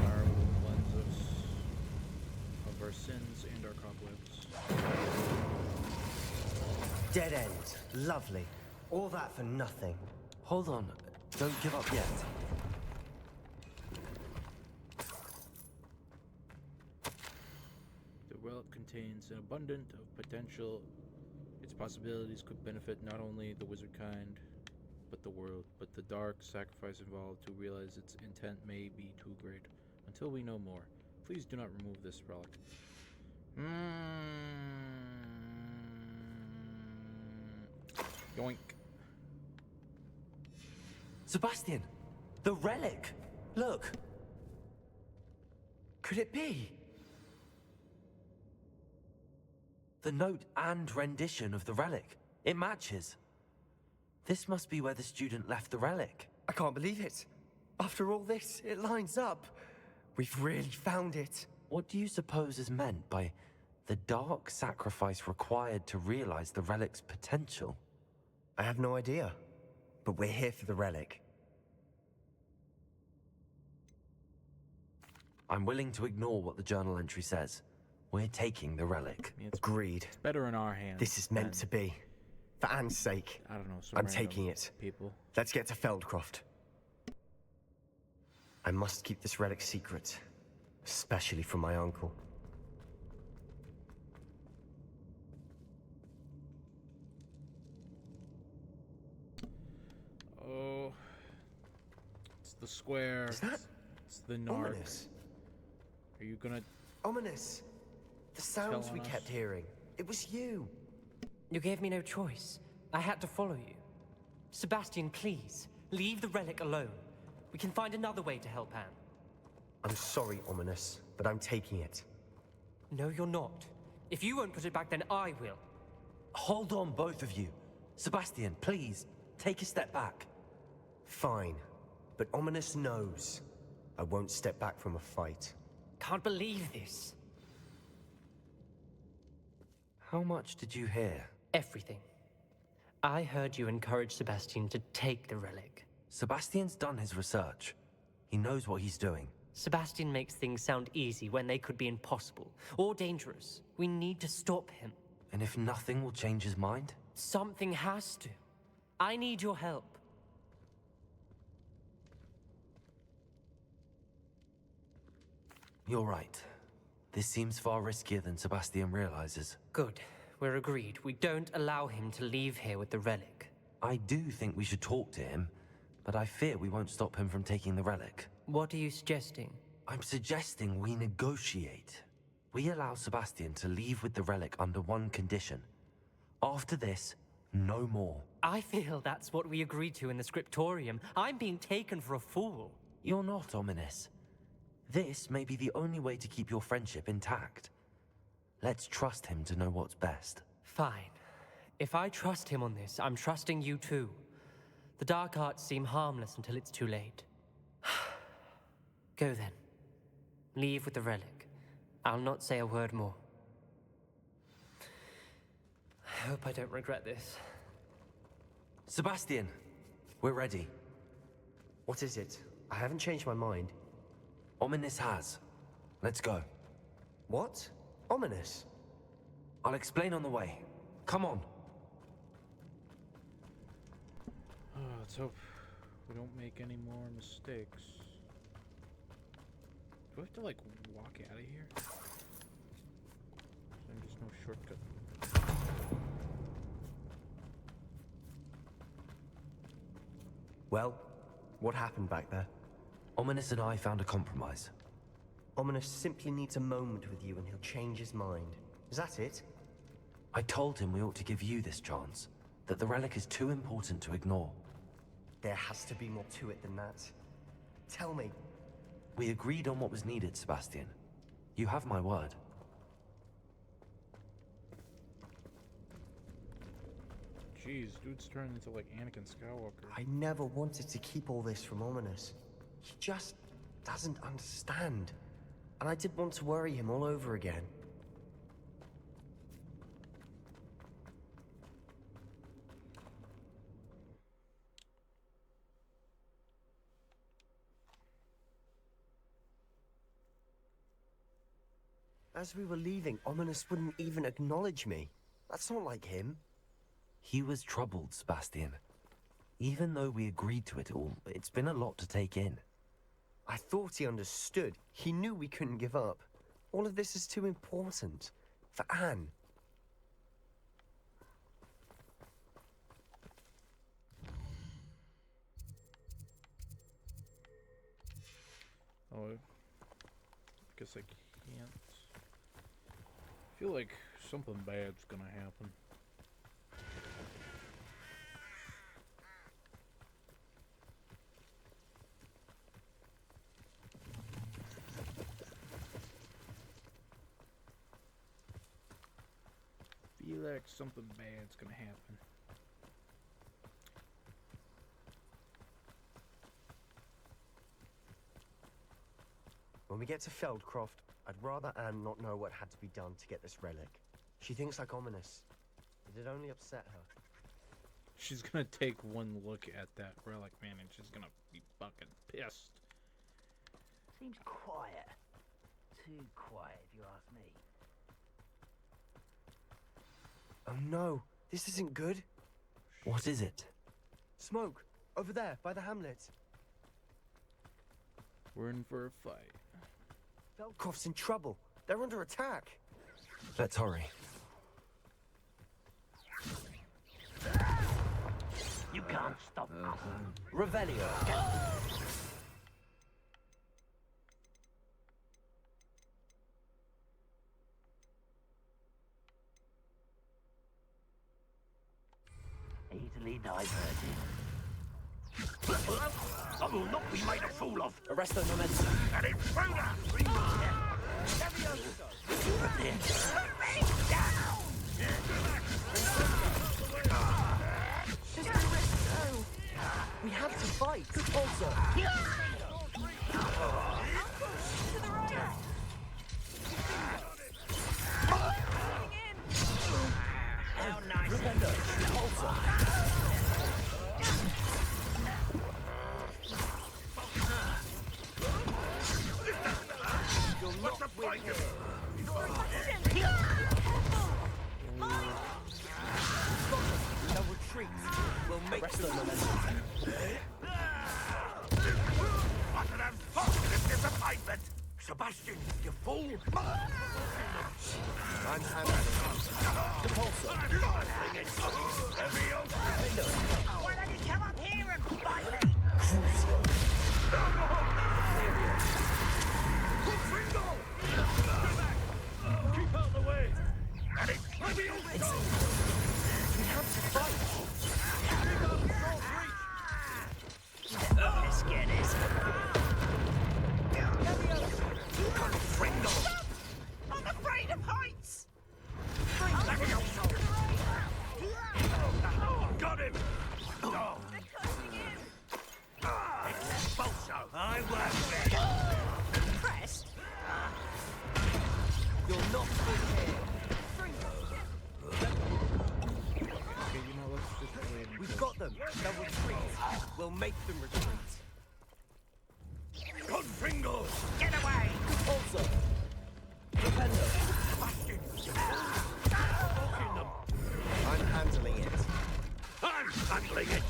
Fire will cleanse us of our sins and our cobwebs. Dead end. Lovely. All that for nothing. Hold on. Don't give up yet. The relic contains an abundance of potential. Its possibilities could benefit not only the wizard kind, but the dark sacrifice involved to realize its intent may be too great. Until we know more, please do not remove this relic. Yoink. Sebastian! The relic! Look! Could it be? The note and rendition of the relic. It matches. This must be where the student left the relic. I can't believe it. After all this, it lines up. We've really found it. What do you suppose is meant by the dark sacrifice required to realize the relic's potential? I have no idea. But we're here for the relic. I'm willing to ignore what the journal entry says. We're taking the relic. Agreed. It's better in our hands. This is meant to be. For Anne's sake. I don't know. Some I'm random taking it. People. Let's get to Feldcroft. I must keep this relic secret. Especially from my uncle. Oh. It's the square. Is that It's the narc. ominous? Are you gonna... Ominous. The sounds Tell we on kept us? hearing. It was you. You gave me no choice. I had to follow you. Sebastian, please, leave the relic alone. We can find another way to help Anne. I'm sorry, Ominous, but I'm taking it. No, you're not. If you won't put it back, then I will. Hold on, both of you. Sebastian, please, take a step back. Fine. But Ominous knows. I won't step back from a fight. Can't believe this. How much did you hear? Everything. I heard you encourage Sebastian to take the relic. Sebastian's done his research. He knows what he's doing. Sebastian makes things sound easy when they could be impossible or dangerous. We need to stop him. And if nothing will change his mind? Something has to. I need your help. You're right. This seems far riskier than Sebastian realizes. Good. We're agreed. We don't allow him to leave here with the relic. I do think we should talk to him, but I fear we won't stop him from taking the relic. What are you suggesting? I'm suggesting we negotiate. We allow Sebastian to leave with the relic under one condition. After this, no more. I feel that's what we agreed to in the scriptorium. I'm being taken for a fool. You're not, Ominous. This may be the only way to keep your friendship intact. Let's trust him to know what's best. Fine. If I trust him on this, I'm trusting you too. The dark arts seem harmless until it's too late. Go then. Leave with the relic. I'll not say a word more. I hope I don't regret this. Sebastian, we're ready. What is it? I haven't changed my mind. Ominous has. Let's go. What? Ominous? I'll explain on the way. Come on. Let's hope we don't make any more mistakes. Do I have to, like, walk out of here? There's no shortcut. Well, what happened back there? Ominous and I found a compromise. Ominous simply needs a moment with you and he'll change his mind. Is that it? I told him we ought to give you this chance. That the relic is too important to ignore. There has to be more to it than that. Tell me. We agreed on what was needed, Sebastian. You have my word. Jeez, dude's turning into like Anakin Skywalker. I never wanted to keep all this from Ominous. He just doesn't understand. And I did want to worry him all over again. As we were leaving, Ominous wouldn't even acknowledge me. That's not like him. He was troubled, Sebastian. Even though we agreed to it all, it's been a lot to take in. I thought he understood. He knew we couldn't give up. All of this is too important. For Anne. Oh, I guess I can't. I feel like something bad's gonna happen. Feel like something bad's gonna happen. When we get to Feldcroft, I'd rather Anne not know what had to be done to get this relic. She thinks like ominous. It'd only upset her. She's gonna take one look at that relic, man, and she's gonna be fucking pissed. Seems quiet. Too quiet, if you ask me. Oh no, this isn't good. What is it? Smoke, over there, by the hamlet. We're in for a fight. Feldcroft's in trouble. They're under attack. Let's hurry. You can't stop us. Revelio. Easily diverted. I will not be made a fool of. Arrest the momentum. And intruder! We have to fight. Also. How nice. What's the point? They'll retreat. We'll make the momentum. What an unfortunate disappointment! Sebastian, you fool! I'm handling the pulsar. Why don't you come up here and fight me? Keep out of the way! And it's Leviosa! We have to fight. Keep out of Saul's reach! Let's get this. Confringo! I'm afraid of heights! Leviosa! Got him! Oh. Expulso! I work there! Pressed? You're not good here. Okay, you know, let's just wait until... We've got them. They'll retreat. We'll make them retreat. Confringo! Get away! Also. Defender. I'm handling it. I'm handling it!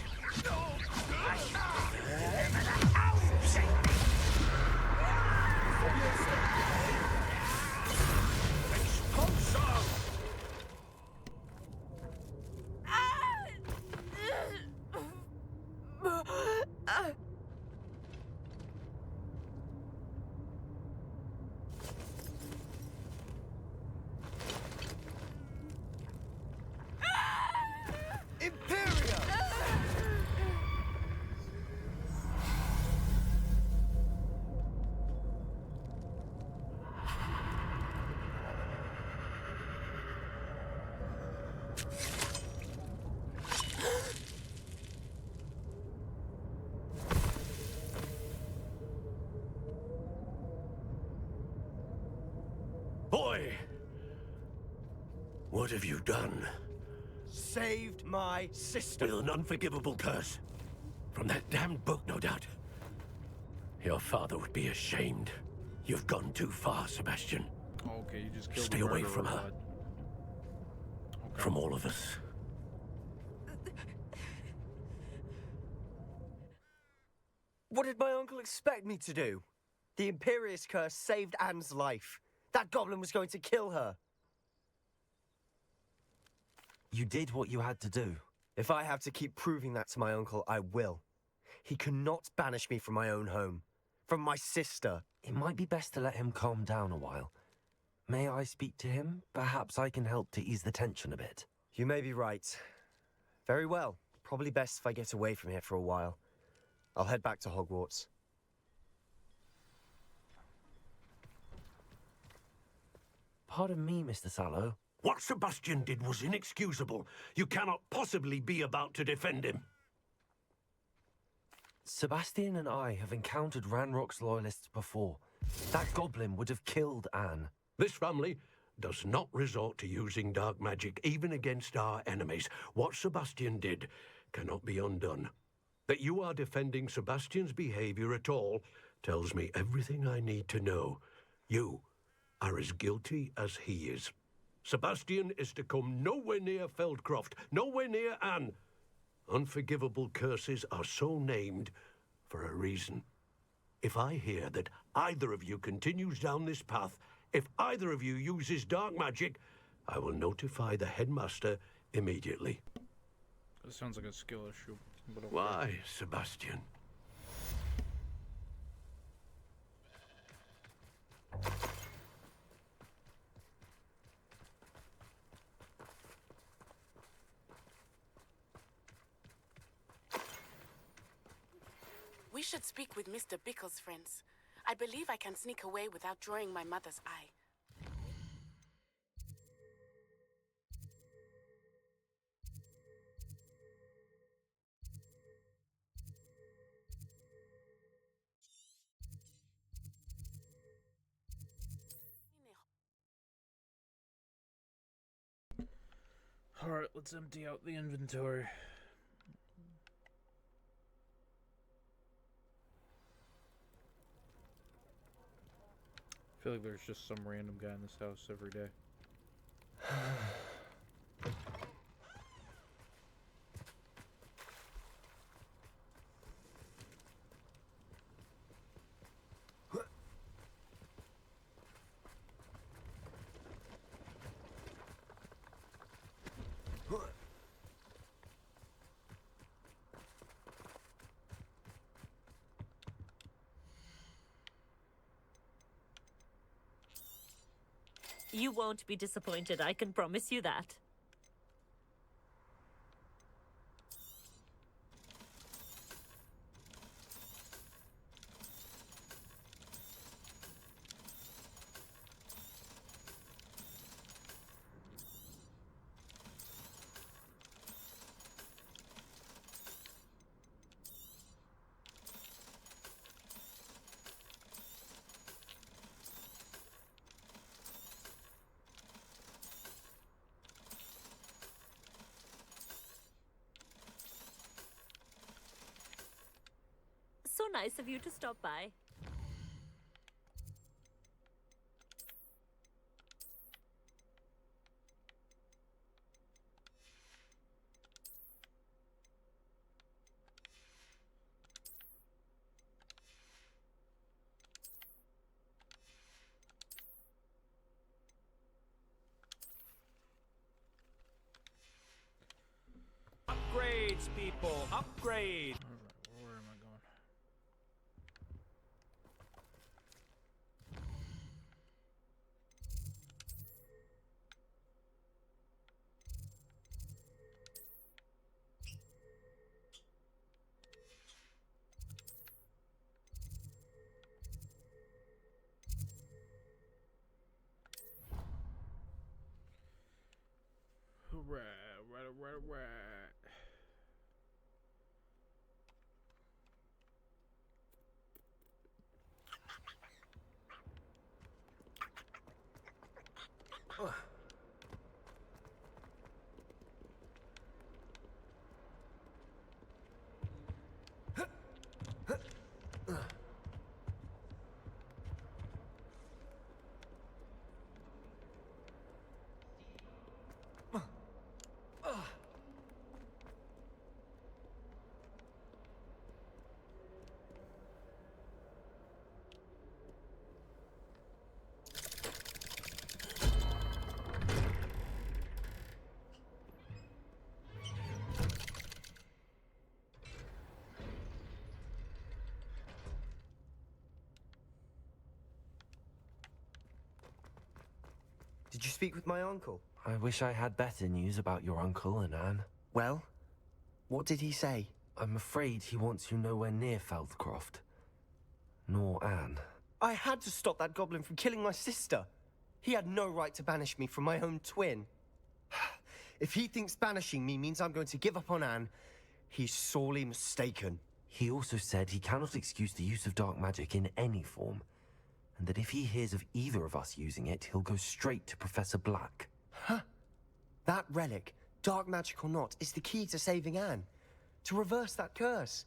Boy! What have you done? Saved my sister. With an unforgivable curse. From that damned book, no doubt. Your father would be ashamed. You've gone too far, Sebastian. Okay, you just killed Stay the away murderer, from her. bud. Okay. From all of us. What did my uncle expect me to do? The Imperious curse saved Anne's life. That goblin was going to kill her. You did what you had to do. If I have to keep proving that to my uncle, I will. He cannot banish me from my own home. From my sister. It might be best to let him calm down a while. May I speak to him? Perhaps I can help to ease the tension a bit. You may be right. Very well. Probably best if I get away from here for a while. I'll head back to Hogwarts. Pardon me, Mr. Sallow. What Sebastian did was inexcusable. You cannot possibly be about to defend him. Sebastian and I have encountered Ranrock's loyalists before. That goblin would have killed Anne. This family does not resort to using dark magic even against our enemies. What Sebastian did cannot be undone. That you are defending Sebastian's behavior at all tells me everything I need to know. You are as guilty as he is. Sebastian is to come nowhere near Feldcroft, nowhere near Anne. Unforgivable curses are so named for a reason. If I hear that either of you continues down this path, if either of you uses dark magic, I will notify the headmaster immediately. That sounds like a skill issue. But okay. Why, Sebastian? We should speak with Mr. Bickle's friends. I believe I can sneak away without drawing my mother's eye. Alright, let's empty out the inventory. I feel like there's just some random guy in this house every day. You won't be disappointed, I can promise you that. So nice of you to stop by. Upgrades, people! Upgrade! Alright, where am I going? Right. Did you speak with my uncle? I wish I had better news about your uncle and Anne. Well, what did he say? I'm afraid he wants you nowhere near Feldcroft. Nor Anne. I had to stop that goblin from killing my sister. He had no right to banish me from my own twin. If he thinks banishing me means I'm going to give up on Anne, he's sorely mistaken. He also said he cannot excuse the use of dark magic in any form, and that if he hears of either of us using it, he'll go straight to Professor Black. Huh? That relic, dark magic or not, is the key to saving Anne. To reverse that curse.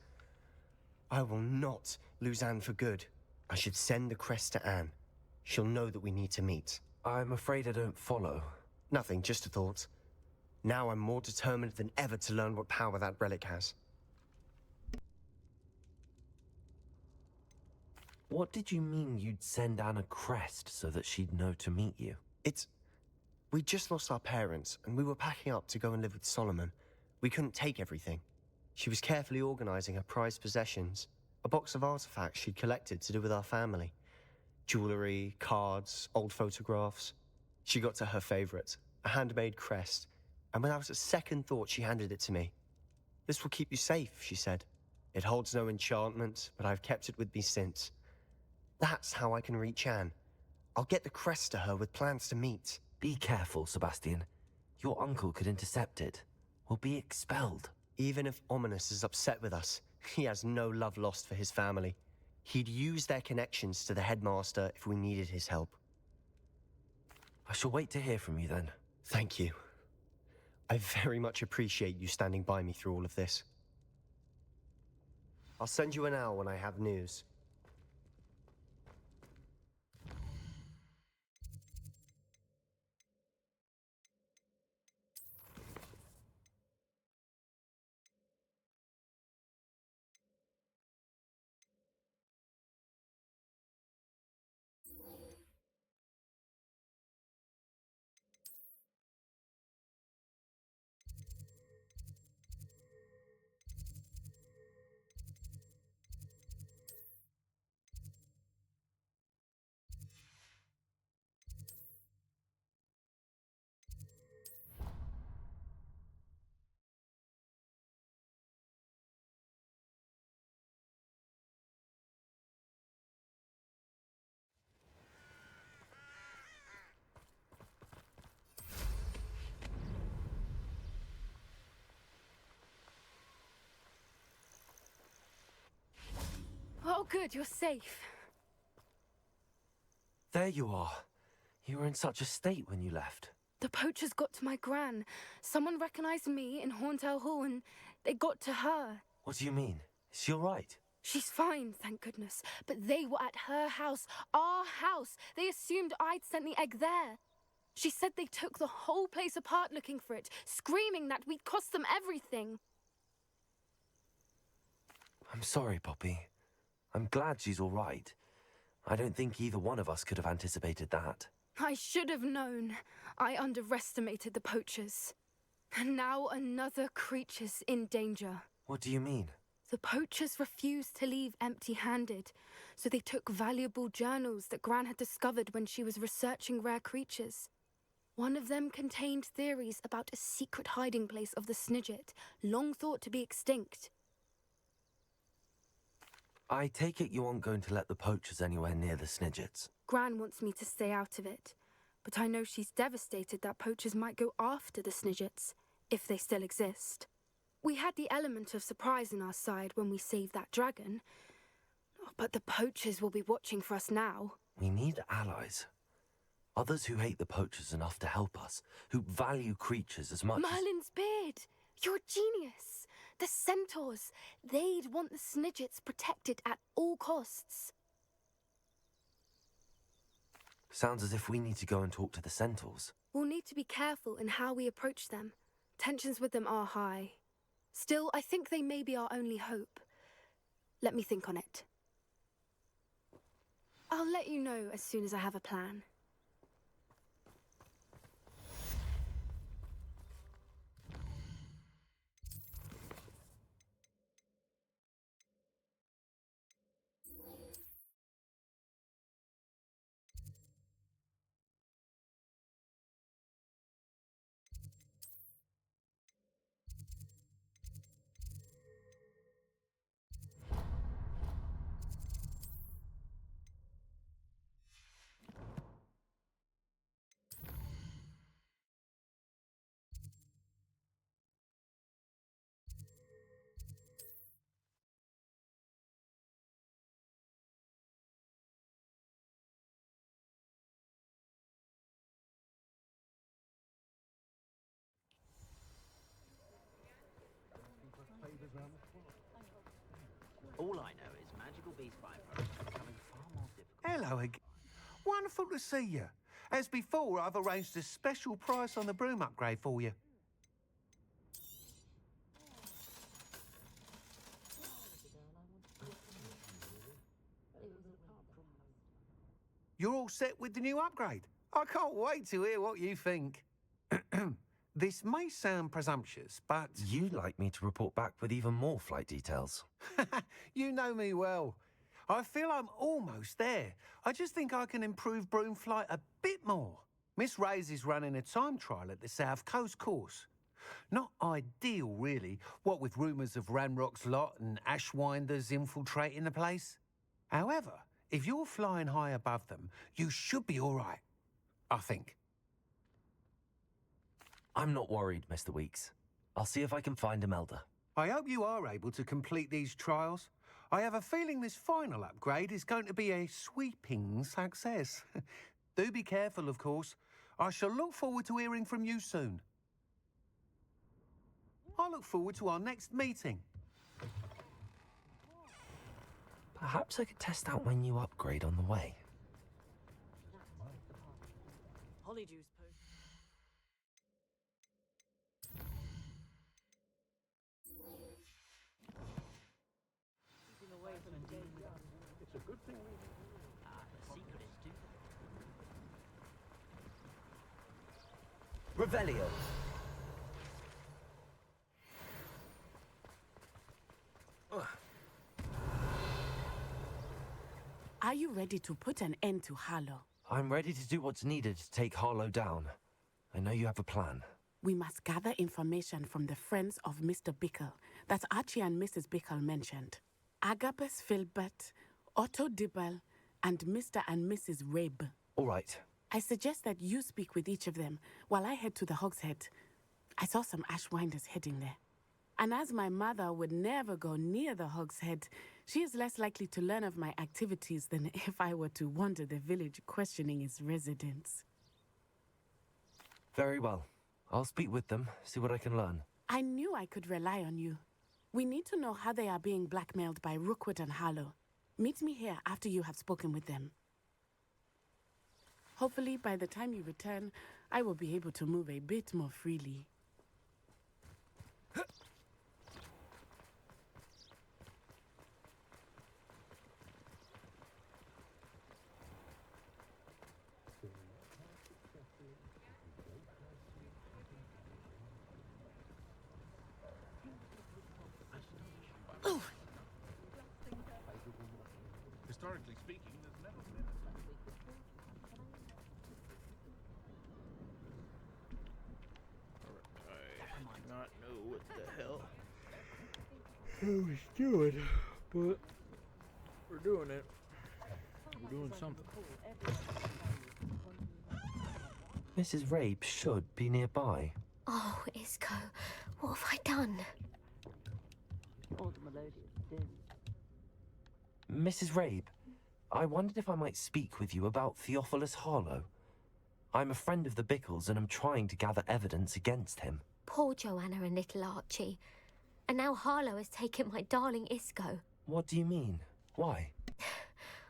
I will not lose Anne for good. I should send the crest to Anne. She'll know that we need to meet. I'm afraid I don't follow. Nothing, just a thought. Now I'm more determined than ever to learn what power that relic has. What did you mean you'd send Anne a crest so that she'd know to meet you? We just lost our parents, and we were packing up to go and live with Solomon. We couldn't take everything. She was carefully organizing her prized possessions, a box of artifacts she'd collected to do with our family. Jewelry, cards, old photographs. She got to her favorite, a handmade crest, and without a second thought she handed it to me. This will keep you safe, she said. It holds no enchantment, but I've kept it with me since. That's how I can reach Anne. I'll get the crest to her with plans to meet. Be careful, Sebastian. Your uncle could intercept it. We'll be expelled. Even if Ominous is upset with us, he has no love lost for his family. He'd use their connections to the headmaster if we needed his help. I shall wait to hear from you then. Thank you. I very much appreciate you standing by me through all of this. I'll send you an owl when I have news. Oh, good, you're safe. There you are. You were in such a state when you left. The poachers got to my gran. Someone recognized me in Horntail Hall and they got to her. What do you mean? Is she all right? She's fine, thank goodness. But they were at her house, our house. They assumed I'd sent the egg there. She said they took the whole place apart looking for it, screaming that we'd cost them everything. I'm sorry, Poppy. I'm glad she's all right. I don't think either one of us could have anticipated that. I should have known. I underestimated the poachers. And now another creature's in danger. What do you mean? The poachers refused to leave empty-handed, so they took valuable journals that Gran had discovered when she was researching rare creatures. One of them contained theories about a secret hiding place of the Snidget, long thought to be extinct. I take it you aren't going to let the poachers anywhere near the Snidgets. Gran wants me to stay out of it, but I know she's devastated that poachers might go after the Snidgets, if they still exist. We had the element of surprise on our side when we saved that dragon, but the poachers will be watching for us now. We need allies. Others who hate the poachers enough to help us, who value creatures as much Merlin's beard! You're a genius! The centaurs! They'd want the Snidgets protected at all costs. Sounds as if we need to go and talk to the centaurs. We'll need to be careful in how we approach them. Tensions with them are high. Still, I think they may be our only hope. Let me think on it. I'll let you know as soon as I have a plan. All I know is magical beast byproducts are becoming far more difficult. Hello again. Wonderful to see you. As before, I've arranged a special price on the broom upgrade for you. You're all set with the new upgrade. I can't wait to hear what you think. This may sound presumptuous, but... You'd like me to report back with even more flight details. You know me well. I feel I'm almost there. I just think I can improve broom flight a bit more. Miss Ray's is running a time trial at the South Coast course. Not ideal, really, what with rumours of Ranrock's lot and Ashwinders infiltrating the place. However, if you're flying high above them, you should be all right, I think. I'm not worried, Mr. Weeks. I'll see if I can find Imelda. I hope you are able to complete these trials. I have a feeling this final upgrade is going to be a sweeping success. Do be careful, of course. I shall look forward to hearing from you soon. I look forward to our next meeting. Perhaps I could test out my new upgrade on the way. Holydews post. Keeping away from danger. It's a good thing we... the secret is too... Revelio. Are you ready to put an end to Harlow? I'm ready to do what's needed to take Harlow down. I know you have a plan. We must gather information from the friends of Mr. Bickle that Archie and Mrs. Bickle mentioned. Agabus Filbert, Otto Dibble, and Mr. and Mrs. Rabe. All right. I suggest that you speak with each of them while I head to the Hogshead. I saw some Ashwinders heading there. And as my mother would never go near the Hogshead, she is less likely to learn of my activities than if I were to wander the village questioning its residents. Very well. I'll speak with them, see what I can learn. I knew I could rely on you. We need to know how they are being blackmailed by Rookwood and Harlow. Meet me here after you have spoken with them. Hopefully, by the time you return, I will be able to move a bit more freely. Historically speaking, there's never been I do not know what the hell I was doing, but we're doing it. We're doing something. Mrs. Rabe should be nearby. Oh, Isco, what have I done? Mrs. Rabe, I wondered if I might speak with you about Theophilus Harlow. I'm a friend of the Bickles and I'm trying to gather evidence against him. Poor Joanna and little Archie. And now Harlow has taken my darling Isco. What do you mean? Why?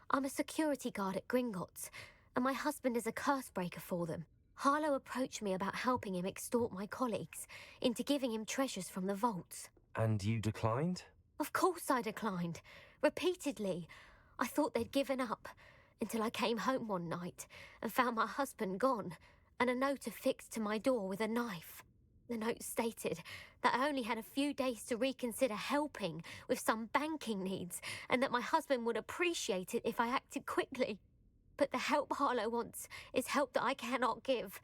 I'm a security guard at Gringotts, and my husband is a curse breaker for them. Harlow approached me about helping him extort my colleagues into giving him treasures from the vaults. And you declined? Of course I declined. Repeatedly. I thought they'd given up, until I came home one night and found my husband gone, and a note affixed to my door with a knife. The note stated that I only had a few days to reconsider helping with some banking needs, and that my husband would appreciate it if I acted quickly. But the help Harlow wants is help that I cannot give,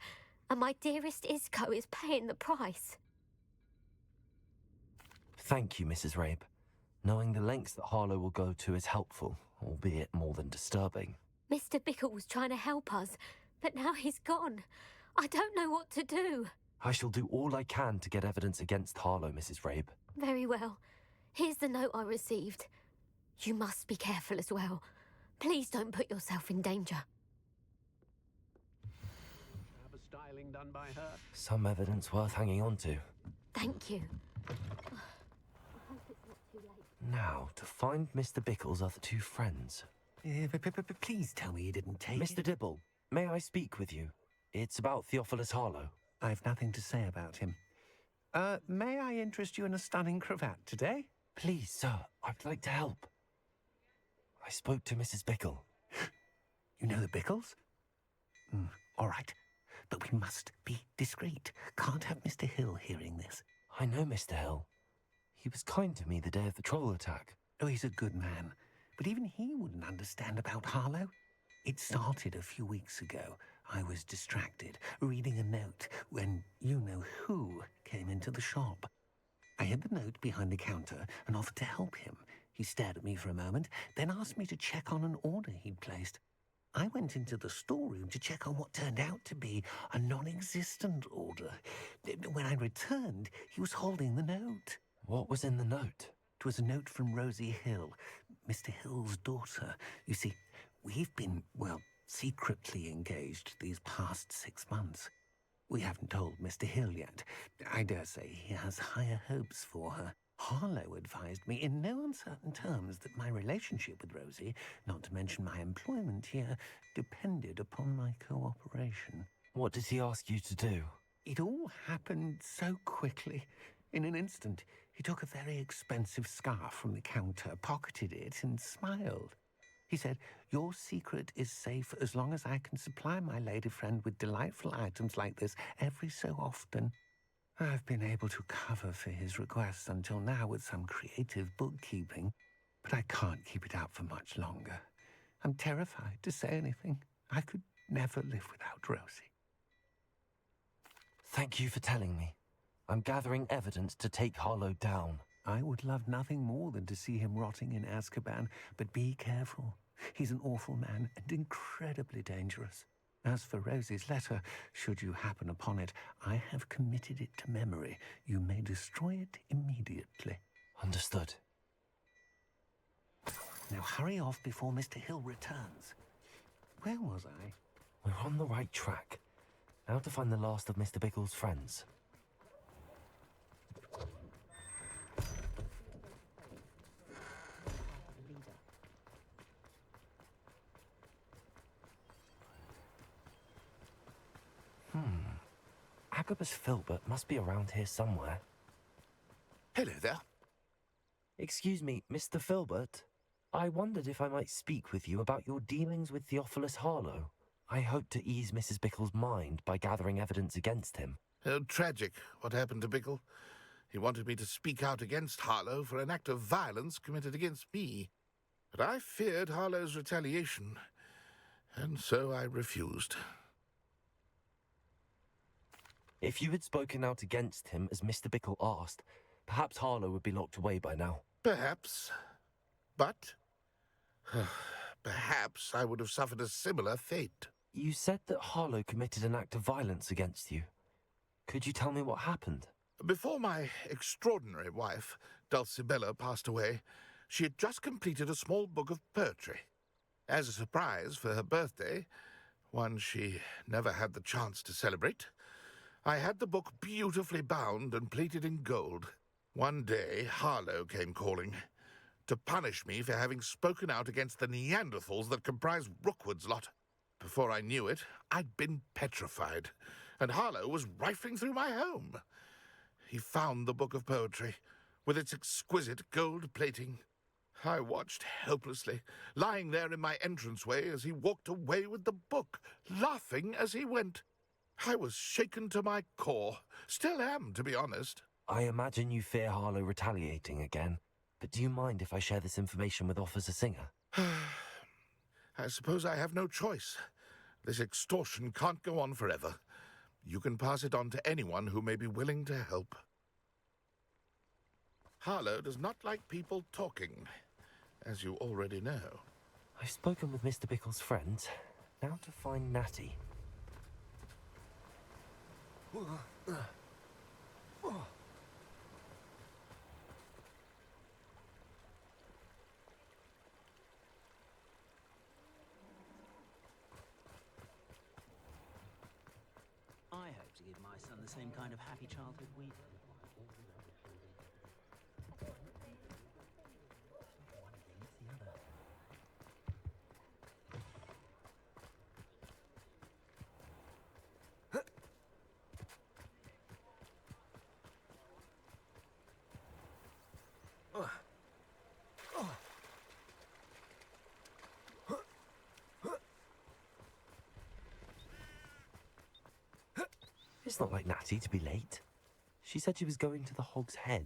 and my dearest Isco is paying the price. Thank you, Mrs. Rabe. Knowing the lengths that Harlow will go to is helpful, albeit more than disturbing. Mr. Bickle was trying to help us, but now he's gone. I don't know what to do. I shall do all I can to get evidence against Harlow, Mrs. Rabe. Very well. Here's the note I received. You must be careful as well. Please don't put yourself in danger. Have a styling done by her. Some evidence worth hanging on to. Thank you. Now, to find Mr. Bickle's other two friends. Please tell me you didn't take Mr. it. Dibble, may I speak with you? It's about Theophilus Harlow. I've nothing to say about him. May I interest you in a stunning cravat today? Please, sir, I'd like to help. I spoke to Mrs. Bickle. You know the Bickles? All right. But we must be discreet. Can't have Mr. Hill hearing this. I know Mr. Hill. He was kind to me the day of the troll attack. Oh, he's a good man. But even he wouldn't understand about Harlow. It started a few weeks ago. I was distracted, reading a note, when you-know-who came into the shop. I hid the note behind the counter and offered to help him. He stared at me for a moment, then asked me to check on an order he'd placed. I went into the storeroom to check on what turned out to be a non-existent order. When I returned, he was holding the note. What was in the note? It was a note from Rosie Hill, Mr. Hill's daughter. You see, we've been, secretly engaged these past 6 months. We haven't told Mr. Hill yet. I dare say he has higher hopes for her. Harlow advised me in no uncertain terms that my relationship with Rosie, not to mention my employment here, depended upon my cooperation. What did he ask you to do? It all happened so quickly. In an instant, he took a very expensive scarf from the counter, pocketed it, and smiled. He said, "Your secret is safe as long as I can supply my lady friend with delightful items like this every so often." I've been able to cover for his requests until now with some creative bookkeeping, but I can't keep it up for much longer. I'm terrified to say anything. I could never live without Rosie. Thank you for telling me. I'm gathering evidence to take Harlow down. I would love nothing more than to see him rotting in Azkaban, but be careful. He's an awful man and incredibly dangerous. As for Rosie's letter, should you happen upon it, I have committed it to memory. You may destroy it immediately. Understood. Now hurry off before Mr. Hill returns. Where was I? We're on the right track. Now to find the last of Mr. Bickle's friends. Agabus Filbert must be around here somewhere. Hello there. Excuse me, Mr. Filbert. I wondered if I might speak with you about your dealings with Theophilus Harlow. I hope to ease Mrs. Bickle's mind by gathering evidence against him. Tragic, what happened to Bickle. He wanted me to speak out against Harlow for an act of violence committed against me. But I feared Harlow's retaliation, and so I refused. If you had spoken out against him as Mr. Bickle asked, perhaps Harlow would be locked away by now. Perhaps. But perhaps I would have suffered a similar fate. You said that Harlow committed an act of violence against you. Could you tell me what happened? Before my extraordinary wife, Dulcibella, passed away, she had just completed a small book of poetry. As a surprise for her birthday, one she never had the chance to celebrate, I had the book beautifully bound and plated in gold. One day, Harlow came calling to punish me for having spoken out against the Neanderthals that comprise Rookwood's lot. Before I knew it, I'd been petrified, and Harlow was rifling through my home. He found the book of poetry, with its exquisite gold plating. I watched helplessly, lying there in my entranceway as he walked away with the book, laughing as he went. I was shaken to my core. Still am, to be honest. I imagine you fear Harlow retaliating again, but do you mind if I share this information with Officer Singer? I suppose I have no choice. This extortion can't go on forever. You can pass it on to anyone who may be willing to help. Harlow does not like people talking, as you already know. I've spoken with Mr. Bickle's friends. Now to find Natty. I hope to give my son the same kind of happy childhood we did. It's not like Natty to be late. She said she was going to the Hog's Head.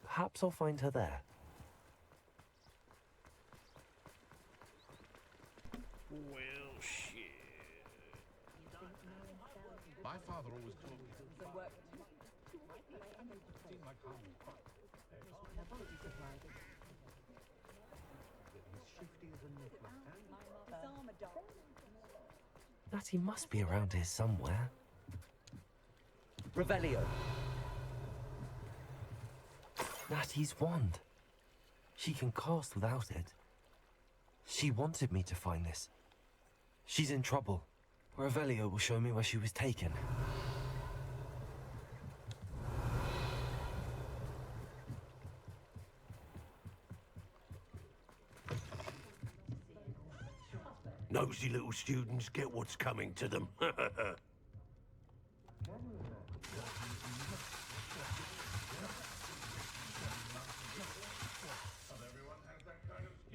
Perhaps I'll find her there. Well, shit. My father always told me. Natty must be around here somewhere. Revelio. Natty's wand. She can cast without it. She wanted me to find this. She's in trouble. Revelio will show me where she was taken. Nosy little students get what's coming to them.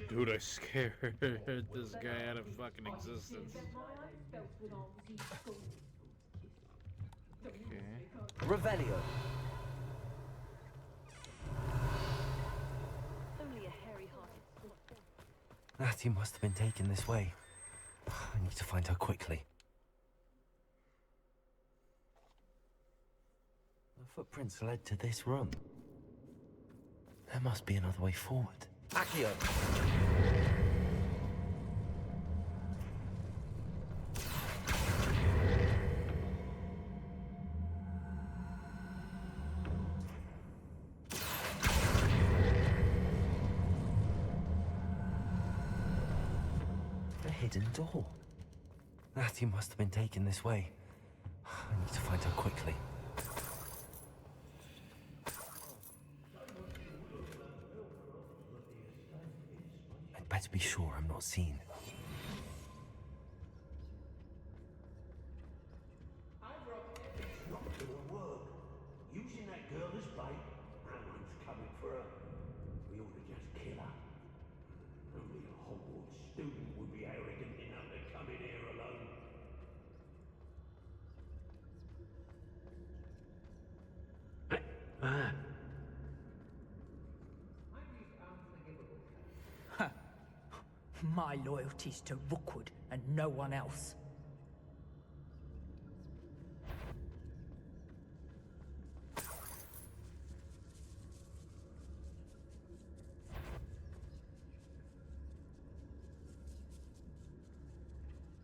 Dude, I scared this guy out of fucking existence. Okay. Revelio. Only a hairy-hearted sort. Natty must have been taken this way. I need to find her quickly. The footprints led to this room. There must be another way forward. Accio! A hidden door. Natty must have been taken this way. I need to find her quickly. I'd better be sure I'm not seen. Using that girl as bait, Aaron's coming for her. We ought to just kill her. Only a Hogwarts student would be arrogant enough to come in here alone. My loyalty's to Rookwood and no one else.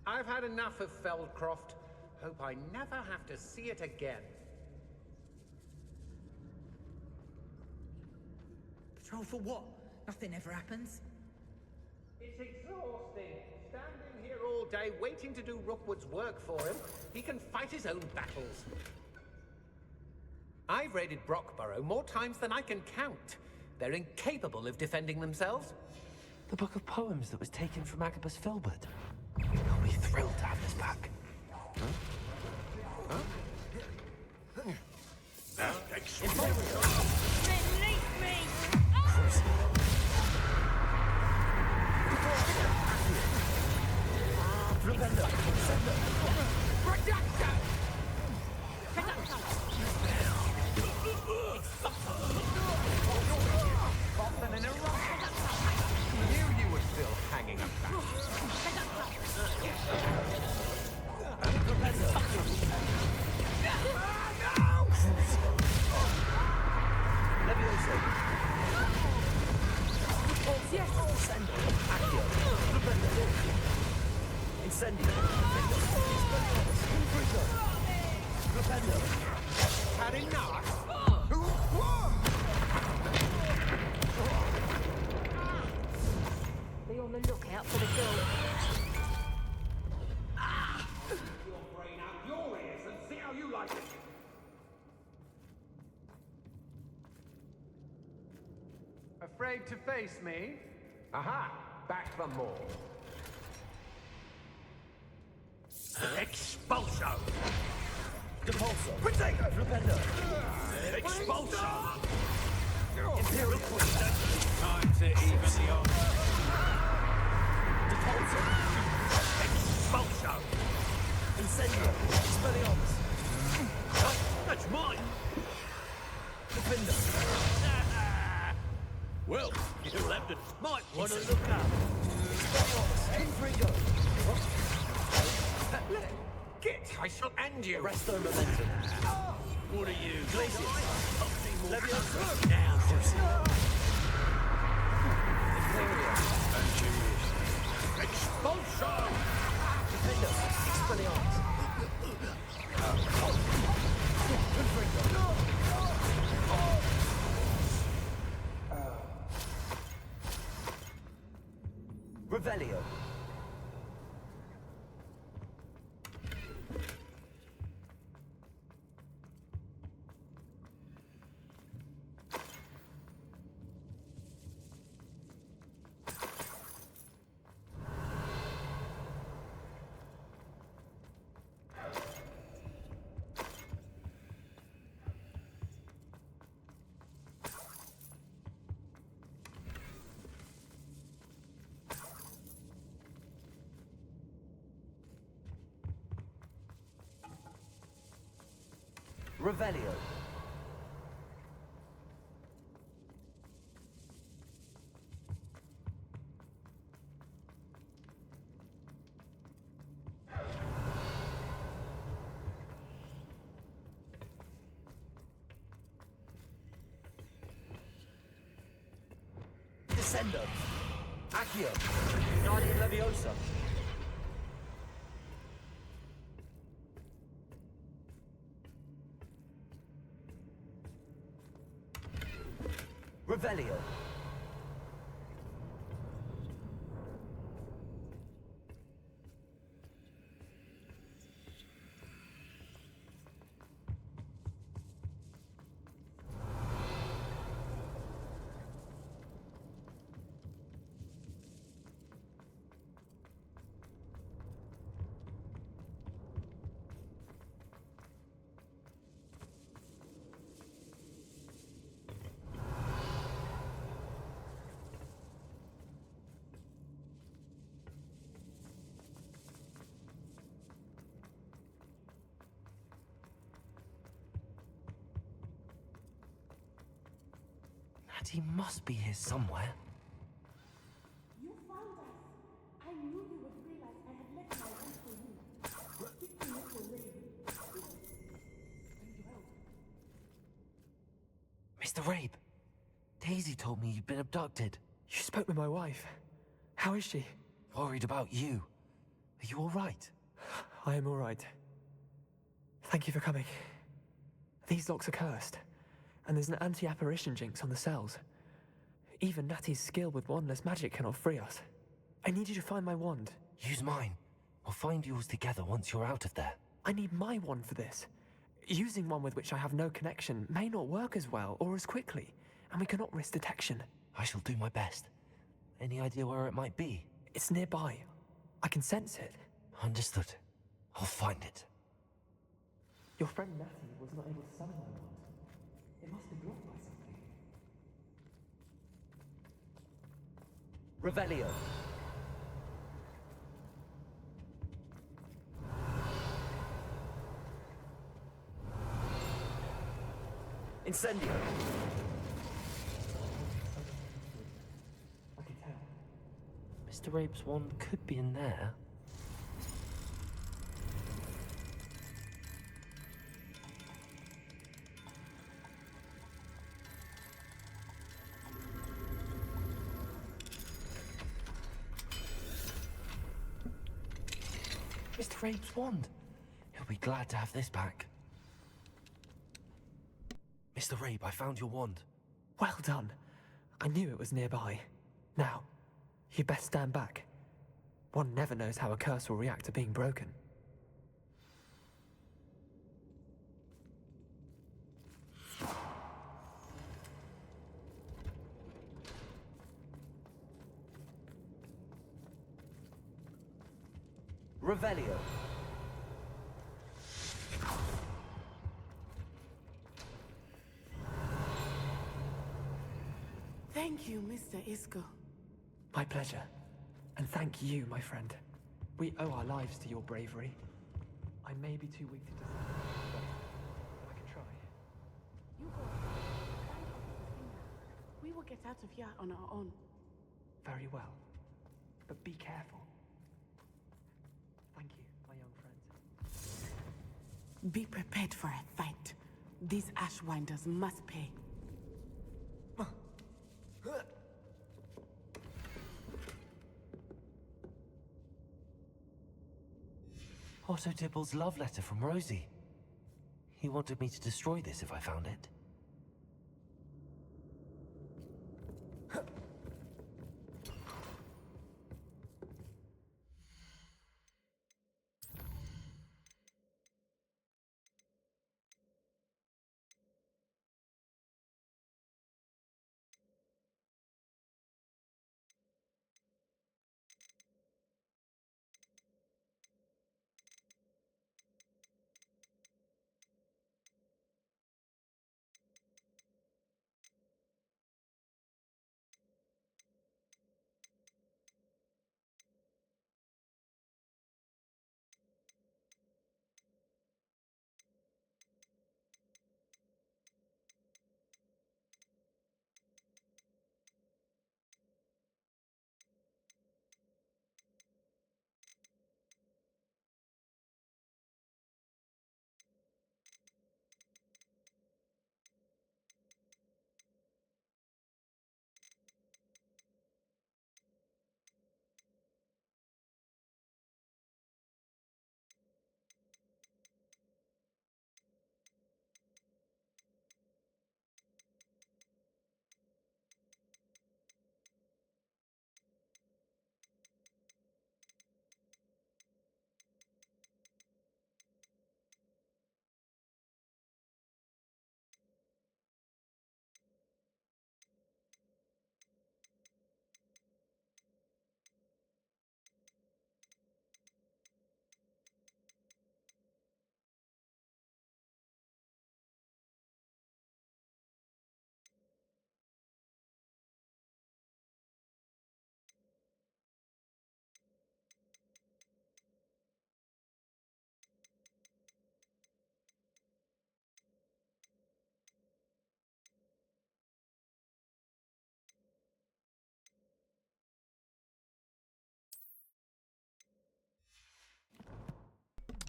I've had enough of Feldcroft. Hope I never have to see it again. Patrol for what? Nothing ever happens. It's exhausting. Standing here all day waiting to do Rookwood's work for him. He can fight his own battles. I've raided Brockborough more times than I can count. They're incapable of defending themselves. The book of poems that was taken from Agabus Filbert. I'll be thrilled to have this back. Release me! Knew you were still hanging about. Had enough? Be on the lookout for the girl. Your brain out your ears and see how you like it. Afraid to face me? Aha! Back for more. Expulso! Depulso! Protego! Flipendo! Expulso! Imperial Queen! Time to even the odds. Depulso! Expulso! Incendio! Expelliarmus! Captain. Might want to look up. Get! I shall end you. Resto momentum. What are you? Glacius. Leviosa. Now, Expulsion! Defender. Expelliarmus. Revelio. Revelio. Descendo. Accio. Guardian Leviosa. Revelio. He must be here somewhere. You found us. I knew you would realize I had left my wand for you. Speak to Mr. Raven. I need your help. Mr. Rabe, Daisy told me you'd been abducted. You spoke with my wife. How is she? Worried about you. Are you all right? I am all right. Thank you for coming. These locks are cursed, and there's an anti-apparition jinx on the cells. Even Natty's skill with wandless magic cannot free us. I need you to find my wand. Use mine. We'll find yours together once you're out of there. I need my wand for this. Using one with which I have no connection may not work as well or as quickly, and we cannot risk detection. I shall do my best. Any idea where it might be? It's nearby. I can sense it. Understood. I'll find it. Your friend Natty was not able to summon my wand. It must be blocked by something. Revelio. Incendio. I can tell. Mr. Rabe's wand could be in there. Mr. Rabe's wand. He'll be glad to have this back. Mr. Rabe, I found your wand. Well done. I knew it was nearby. Now, you best stand back. One never knows how a curse will react to being broken. Revelio. Thank you, Mr. Isco. My pleasure. And thank you, my friend. We owe our lives to your bravery. I may be too weak to decide, but I can try. You go. We will get out of here on our own. very well. But be careful. Thank you, my young friends. Be prepared for a fight. These Ashwinders must pay. Otto Dibble's love letter from Rosie. He wanted me to destroy this if I found it.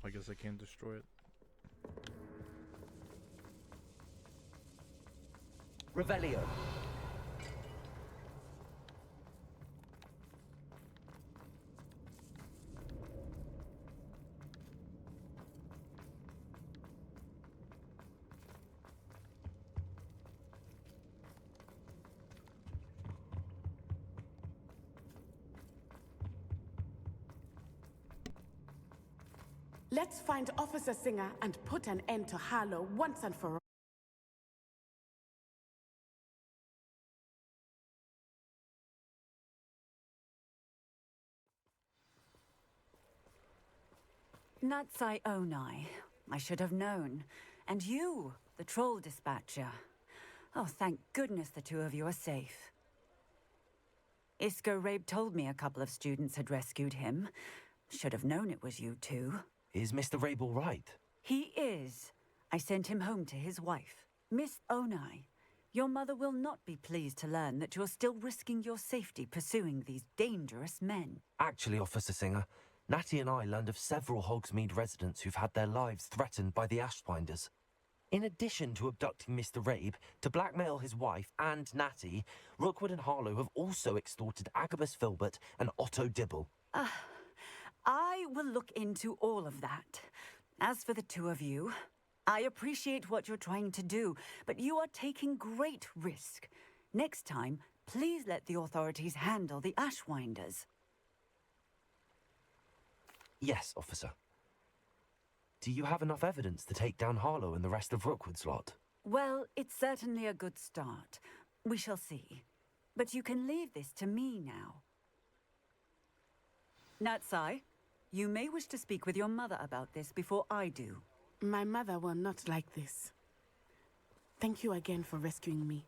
I guess I can't destroy it. Revelio. Let's find Officer Singer and put an end to Harlow once and for all. Natsai Onai. I should have known. And you, the troll dispatcher. Oh, thank goodness the two of you are safe. Isco Rabe told me a couple of students had rescued him. Should have known it was you two. Is Mr. Rabe all right? He is. I sent him home to his wife. Miss Onai, your mother will not be pleased to learn that you're still risking your safety pursuing these dangerous men. Actually, Officer Singer, Natty and I learned of several Hogsmeade residents who've had their lives threatened by the Ashwinders. In addition to abducting Mr. Rabe, to blackmail his wife and Natty, Rookwood and Harlow have also extorted Agabus Filbert and Otto Dibble. I will look into all of that. As for the two of you, I appreciate what you're trying to do, but you are taking great risk. Next time, please let the authorities handle the Ashwinders. Yes, officer. Do you have enough evidence to take down Harlow and the rest of Rookwood's lot? Well, it's certainly a good start. We shall see. But you can leave this to me now. Natsai, you may wish to speak with your mother about this before I do. My mother will not like this. Thank you again for rescuing me.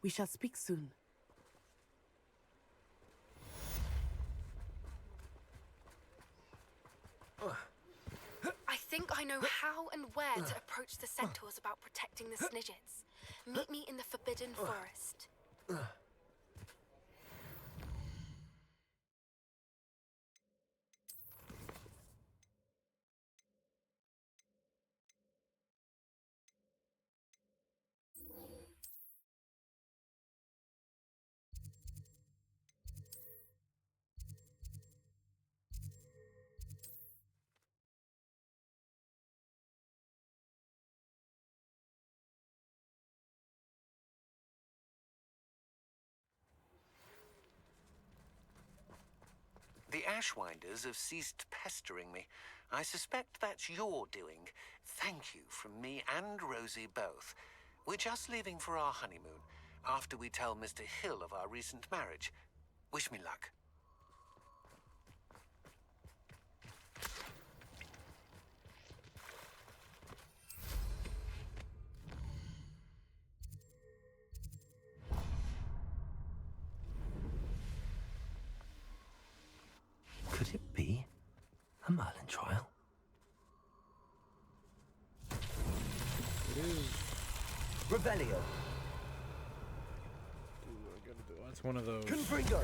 We shall speak soon. I think I know how and where to approach the centaurs about protecting the Snidgets. Meet me in the Forbidden Forest. Ashwinders have ceased pestering me. I suspect that's your doing. Thank you from me and Rosie both. We're just leaving for our honeymoon, after we tell Mr. Hill of our recent marriage. Wish me luck. Could it be a Merlin trial? It is. Revelio. That's one of those. Confringo.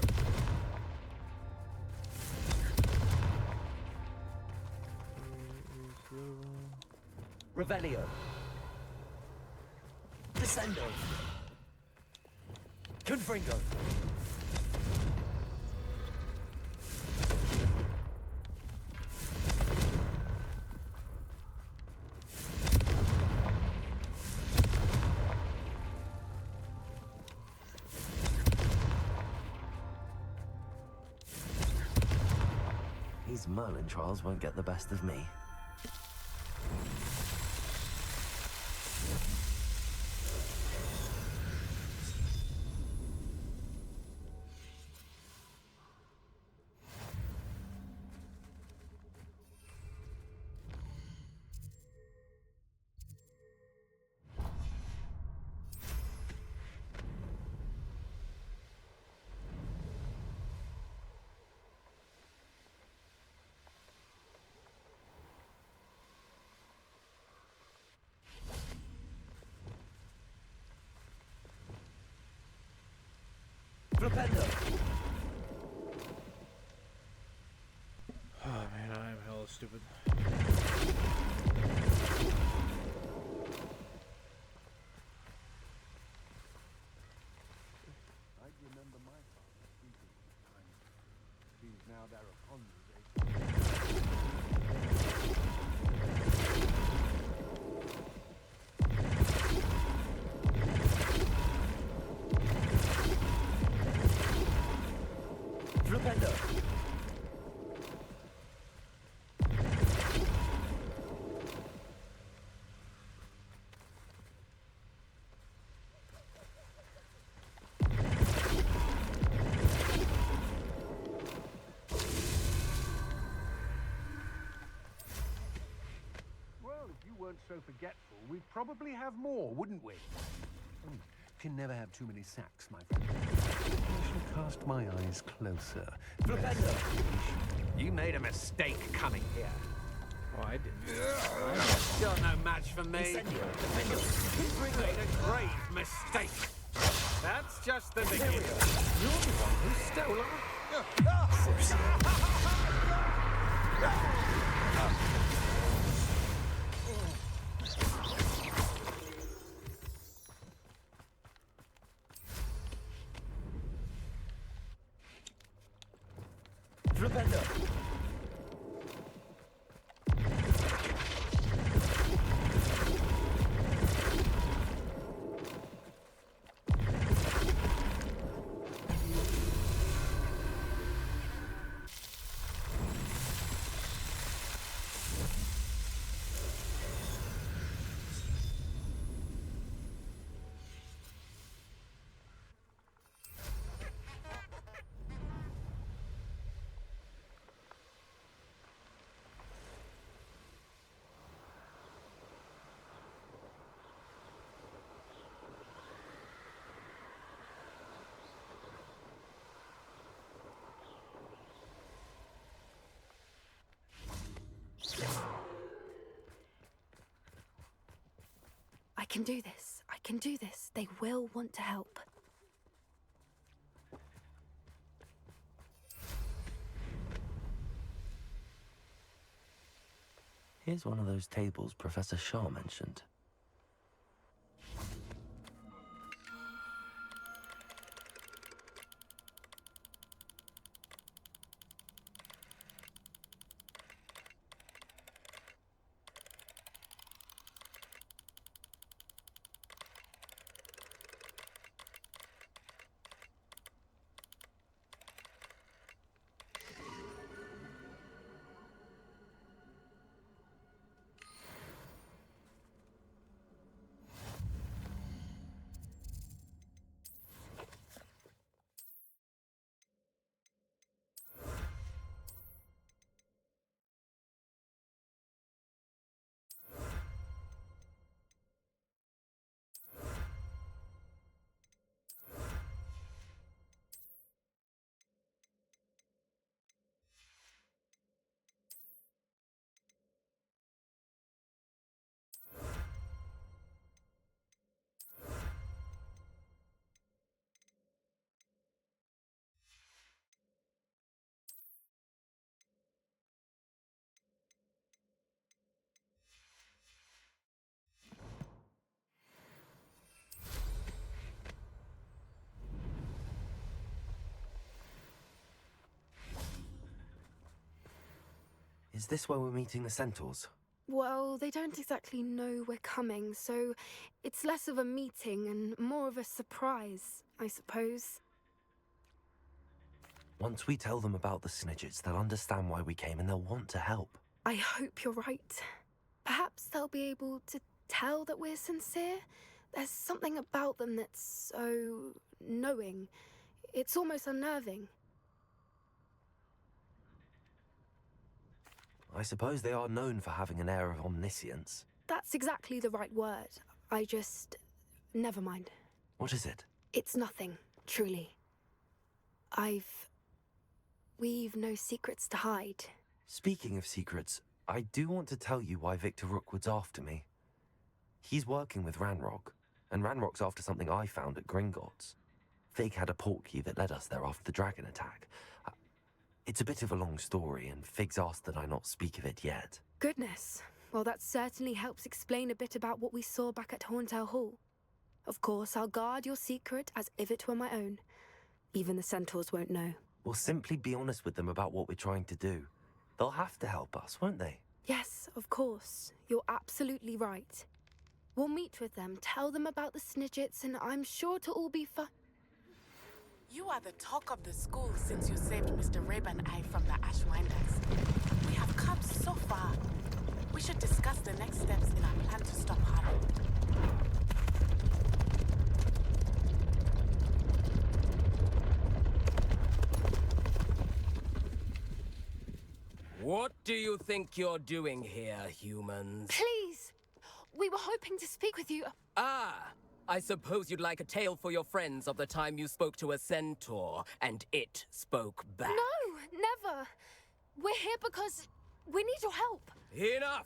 Revelio. Descendo. Confringo. These Merlin trials won't get the best of me. Flipendo. Oh man, I am hella stupid. I remember my father speaking at the time. Seems now they're upon me. Flipendo. Well, if you weren't so forgetful, we'd probably have more, wouldn't we? Can never have too many sacks, my friend. I shall cast my eyes closer. Flipendo. You made a mistake coming here. Oh, I didn't. You're no match for me. You made a grave mistake. That's just the beginning. You're the one who stole Flipendo. I can do this. I can do this. They will want to help. Here's one of those tables Professor Shaw mentioned. Is this where we're meeting the centaurs? Well, they don't exactly know we're coming, so it's less of a meeting and more of a surprise, I suppose. Once we tell them about the Snidgets, they'll understand why we came and they'll want to help. I hope you're right. Perhaps they'll be able to tell that we're sincere. There's something about them that's so knowing. It's almost unnerving. I suppose they are known for having an air of omniscience. That's exactly the right word. Never mind. What is it? It's nothing, truly. We've no secrets to hide. Speaking of secrets, I do want to tell you why Victor Rookwood's after me. He's working with Ranrock, and Ranrock's after something I found at Gringotts. Fig had a portkey that led us there after the dragon attack. It's a bit of a long story, and Fig's asked that I not speak of it yet. Goodness. Well, that certainly helps explain a bit about what we saw back at Horntail Hall. Of course, I'll guard your secret as if it were my own. Even the centaurs won't know. We'll simply be honest with them about what we're trying to do. They'll have to help us, won't they? Yes, of course. You're absolutely right. We'll meet with them, tell them about the Snidgets, and I'm sure to all be fine. You are the talk of the school since you saved Mr. Rabe and I from the Ashwinders. We have come so far. We should discuss the next steps in our plan to stop Harlow. What do you think you're doing here, humans? Please! We were hoping to speak with you. Ah! I suppose you'd like a tale for your friends of the time you spoke to a centaur, and it spoke back. No, never. We're here because we need your help. Enough!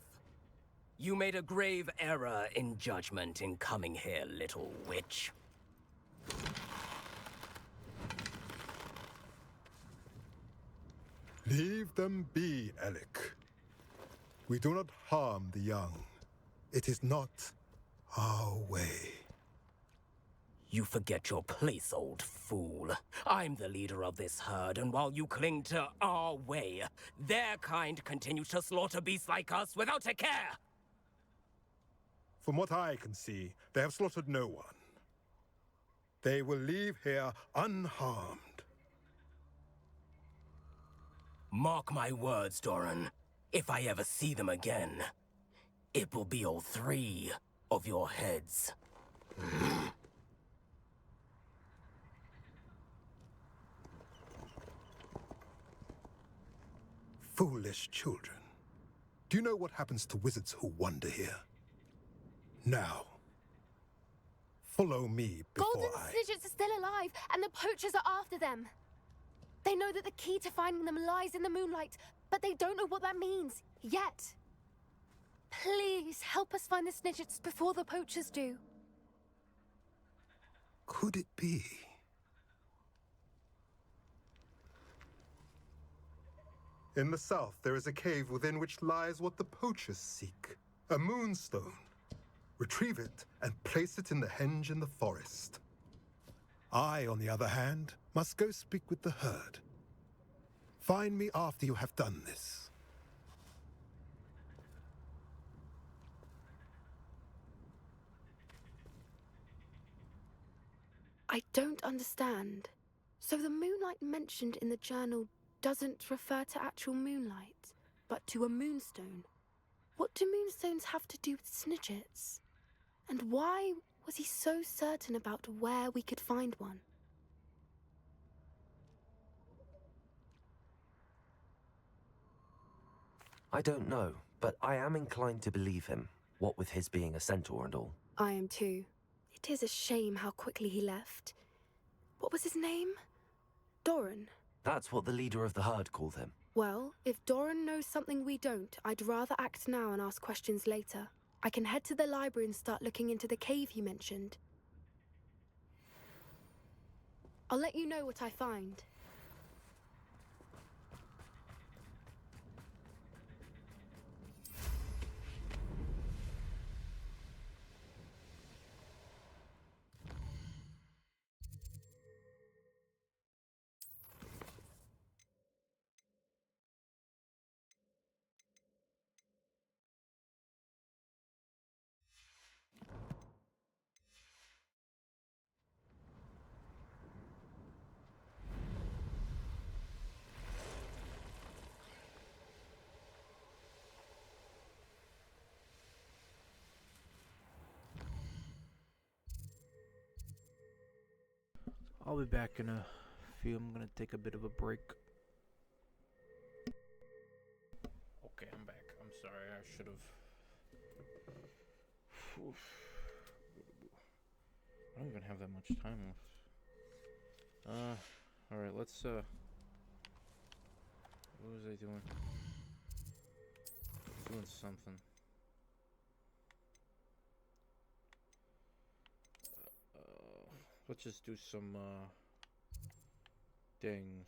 You made a grave error in judgment in coming here, little witch. Leave them be, Alec. We do not harm the young. It is not our way. You forget your place, old fool. I'm the leader of this herd, and while you cling to our way, their kind continue to slaughter beasts like us without a care! From what I can see, they have slaughtered no one. They will leave here unharmed. Mark my words, Doran. If I ever see them again, it will be all 3 of your heads. Foolish children. Do you know what happens to wizards who wander here? Now, follow me before Golden Snidgets are still alive, and the poachers are after them. They know that the key to finding them lies in the moonlight, but they don't know what that means, yet. Please, help us find the Snidgets before the poachers do. Could it be? In the south, there is a cave within which lies what the poachers seek. A moonstone. Retrieve it and place it in the henge in the forest. I, on the other hand, must go speak with the herd. Find me after you have done this. I don't understand. So the moonlight mentioned in the journal doesn't refer to actual moonlight, but to a moonstone. What do moonstones have to do with Snidgets? And why was he so certain about where we could find one? I don't know, but I am inclined to believe him, what with his being a centaur and all. I am too. It is a shame how quickly he left. What was his name? Doran. That's what the leader of the herd called him. Well, if Doran knows something we don't, I'd rather act now and ask questions later. I can head to the library and start looking into the cave he mentioned. I'll let you know what I find. I'll be back in a few. I'm gonna take a bit of a break. Okay, I'm back. I'm sorry. I should have. I don't even have that much time left. Alright, let's, what was I doing? Doing something. Let's just do some, things.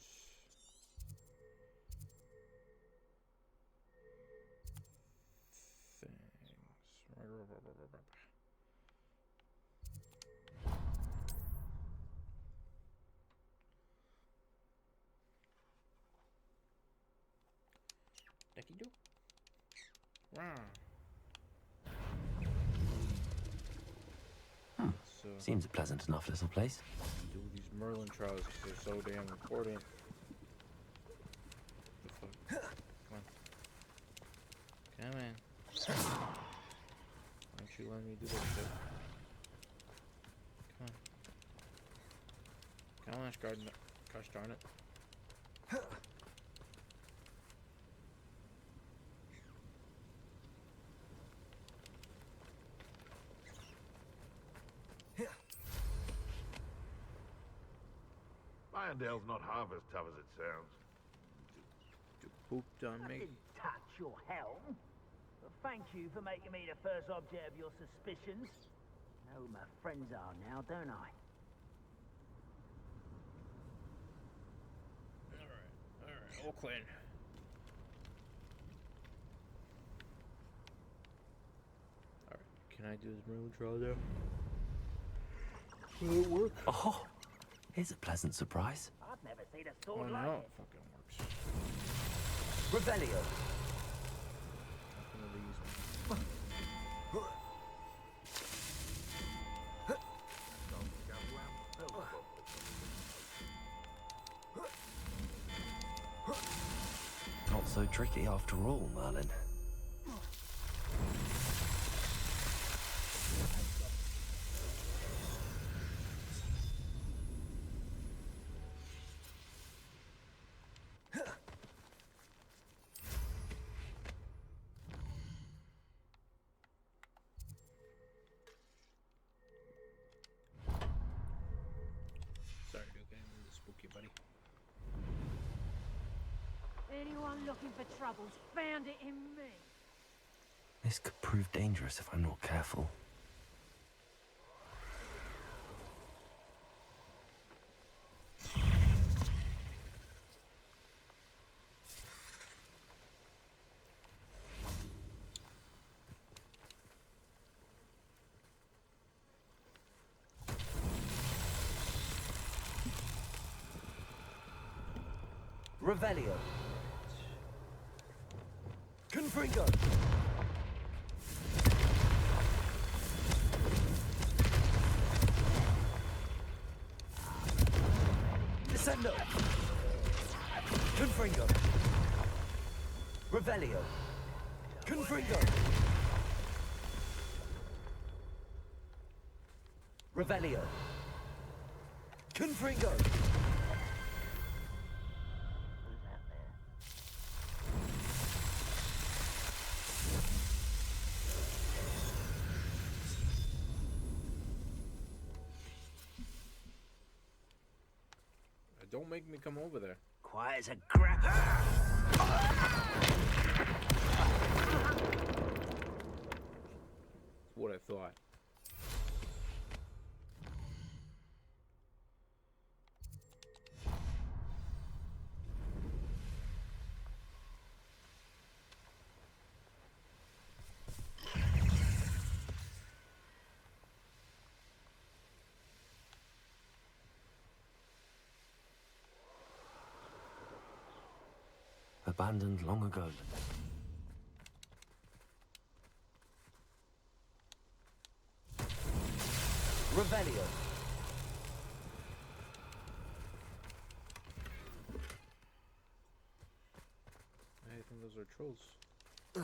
Ducky do? So, seems a pleasant enough little place. do these Merlin trials because they're so damn important. The fuck? Come on. Come on. Why don't you let me do this shit? Come on. Come on, gosh darn it. Irondale's not half as tough as it sounds. You pooped on I me. didn't touch your helm. But thank you for making me the first object of your suspicions. I know who my friends are now, don't I? Alright, all clean. Alright, can I do this Merlin trial now? Will it work? Oh, here's a pleasant surprise. I've never seen a Oh sword no, like it it. fucking works. Revelio. One of these. Not so tricky after all, Merlin. Sorry, okay, I'm a little spooky, buddy. Anyone looking for troubles found it in me. This could prove dangerous if I'm not careful. Revelio. Confringo. Descendo. Confringo. Revelio. Confringo. Revelio. Confringo. Don't make me come over there. Quiet as a grab. What I thought. Abandoned long ago. Revelio. I think those are trolls. Yeah.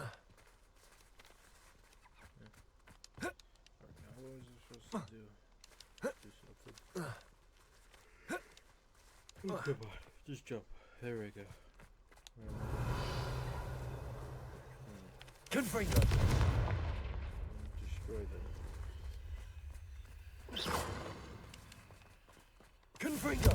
Alright, now what was I supposed to do? Do something. Come on, just jump. There we go. Confringo! Destroy them. Confringo!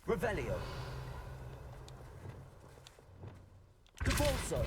Revelio. Debolso.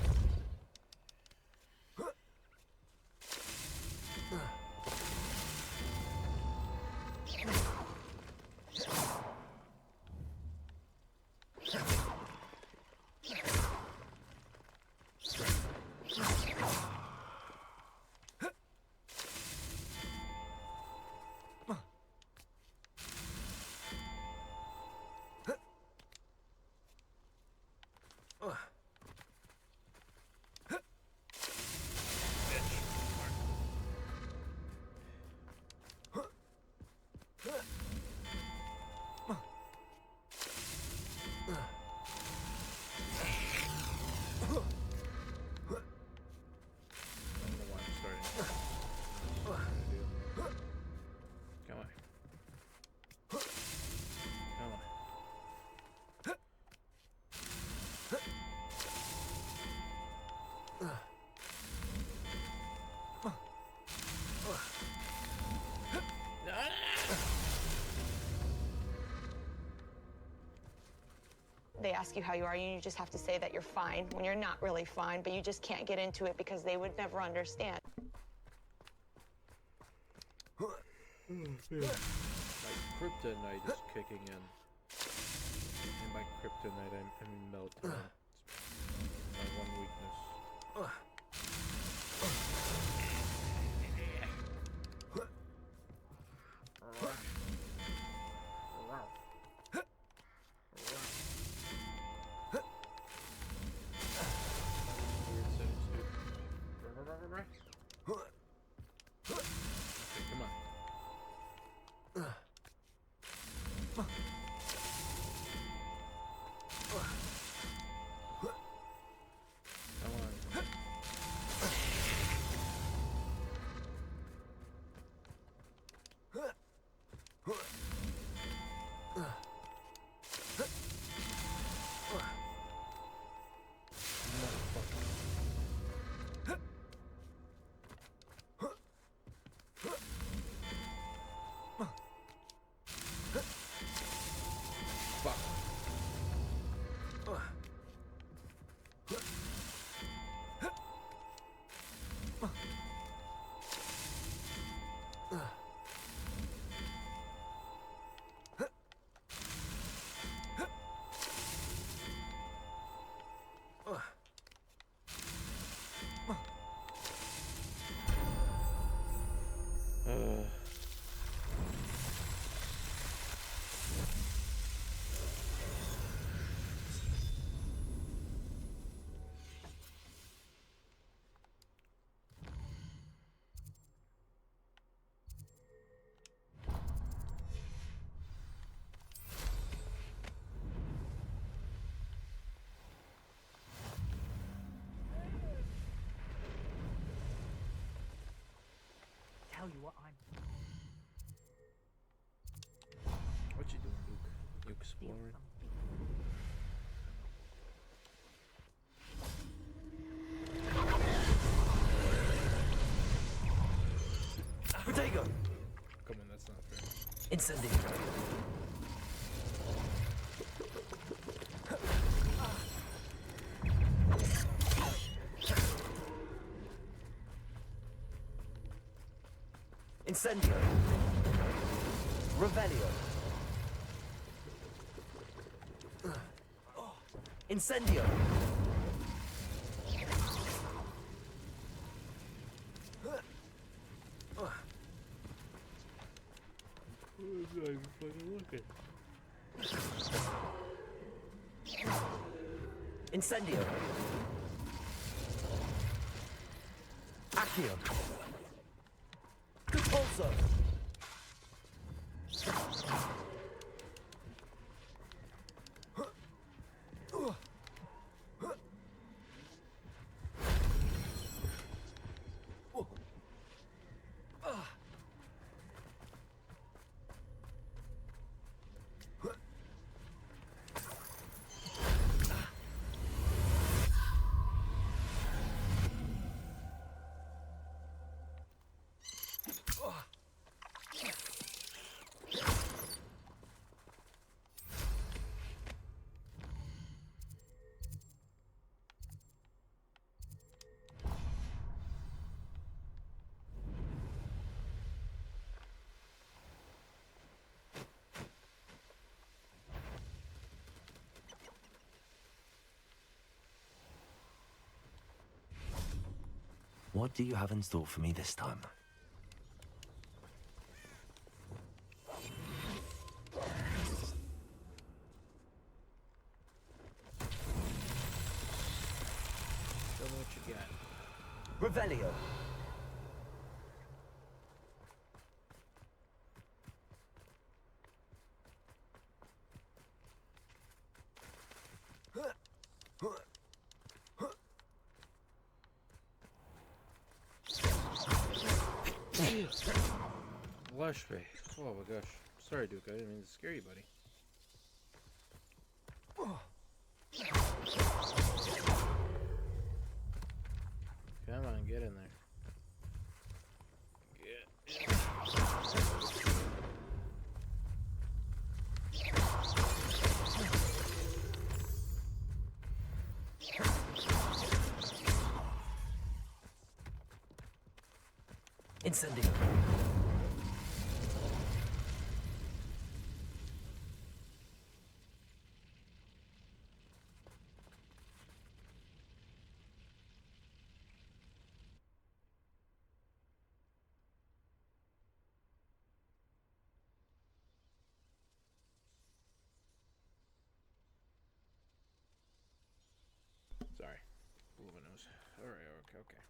They ask you how you are, and you just have to say that you're fine when you're not really fine, but you just can't get into it because they would never understand. My kryptonite is kicking in. And by kryptonite, I mean melatonin. It's my one weakness. Tell you what I'm... What you doing, Luke? You exploring? Fuego! Come on, that's not fair. Incendio. Incendio. Revelio. Incendio. I'm not even fucking looking. Incendio. Accio. Compulso. What do you have in store for me this time? Show me what you got. Revelio. Blush face. Oh my gosh. Sorry, Duke. I didn't mean to scare you, buddy. Come on, get in there. Get in. Incendio. Sorry. Blew my nose. Alright, okay.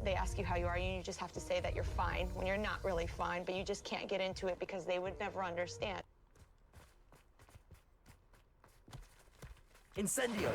They ask you how you are, and you just have to say that you're fine when you're not really fine, but you just can't get into it because they would never understand. Incendio.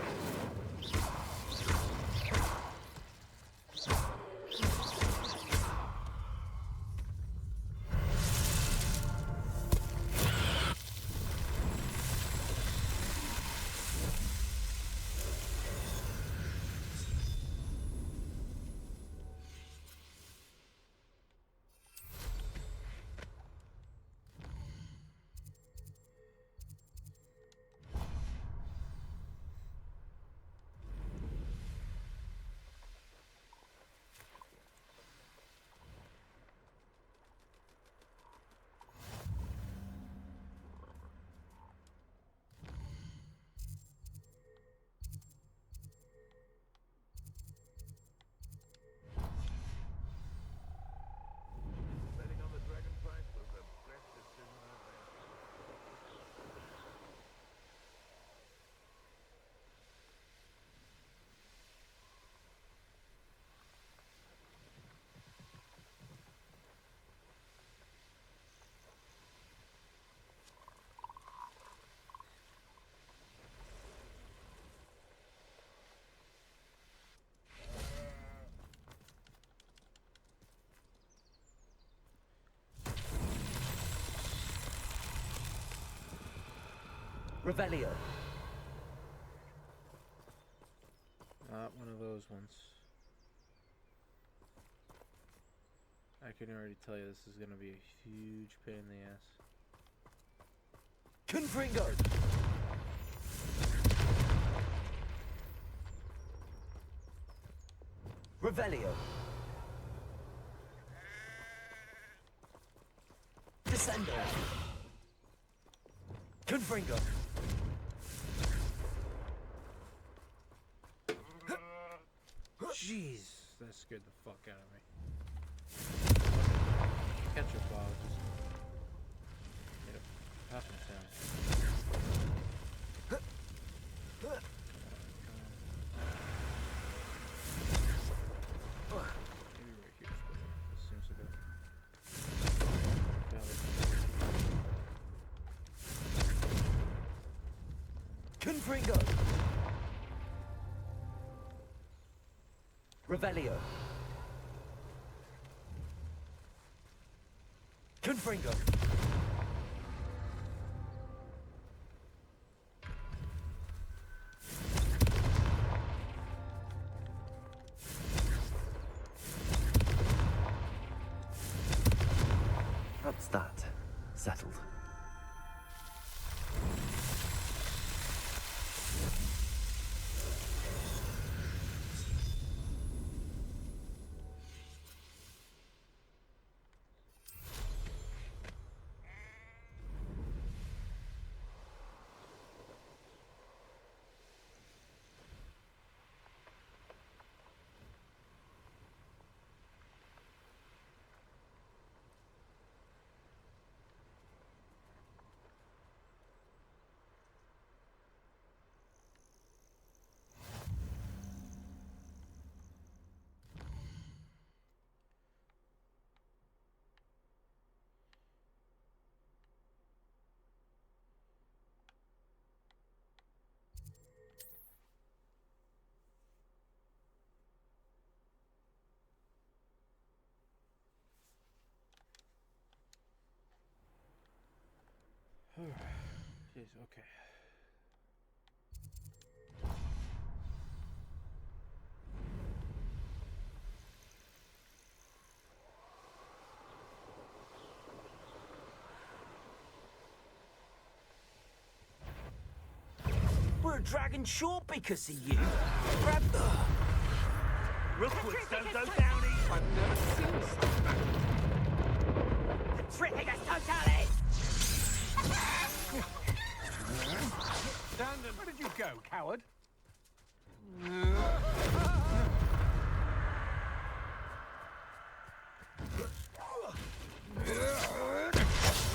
Betting on the dragon price was the best decision I've made. Revelio. not one of those ones. I can already tell you this is gonna be a huge pain in the ass. Confringo! Revelio. Descendo. Confringo. Jeez, that scared the fuck out of me. Catch a ball, just made a popping sound. Maybe right here is better. This seems like a Confringo. Revelio. Confringo. That's that. Settled. Jeez, okay. We're a dragon short because of you. Grab Rookwoods don't go down easy. I've never seen something. Tripping us totally! Dandon, where did you go, coward?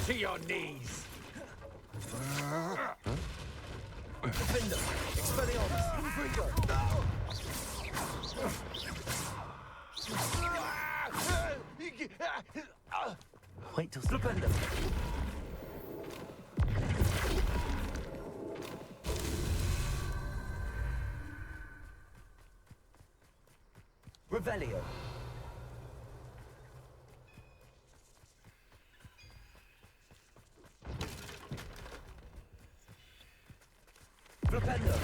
To your knees! Defender. Expelliarmus. Confringo. Wait till Defender. Revelio. Flipendo.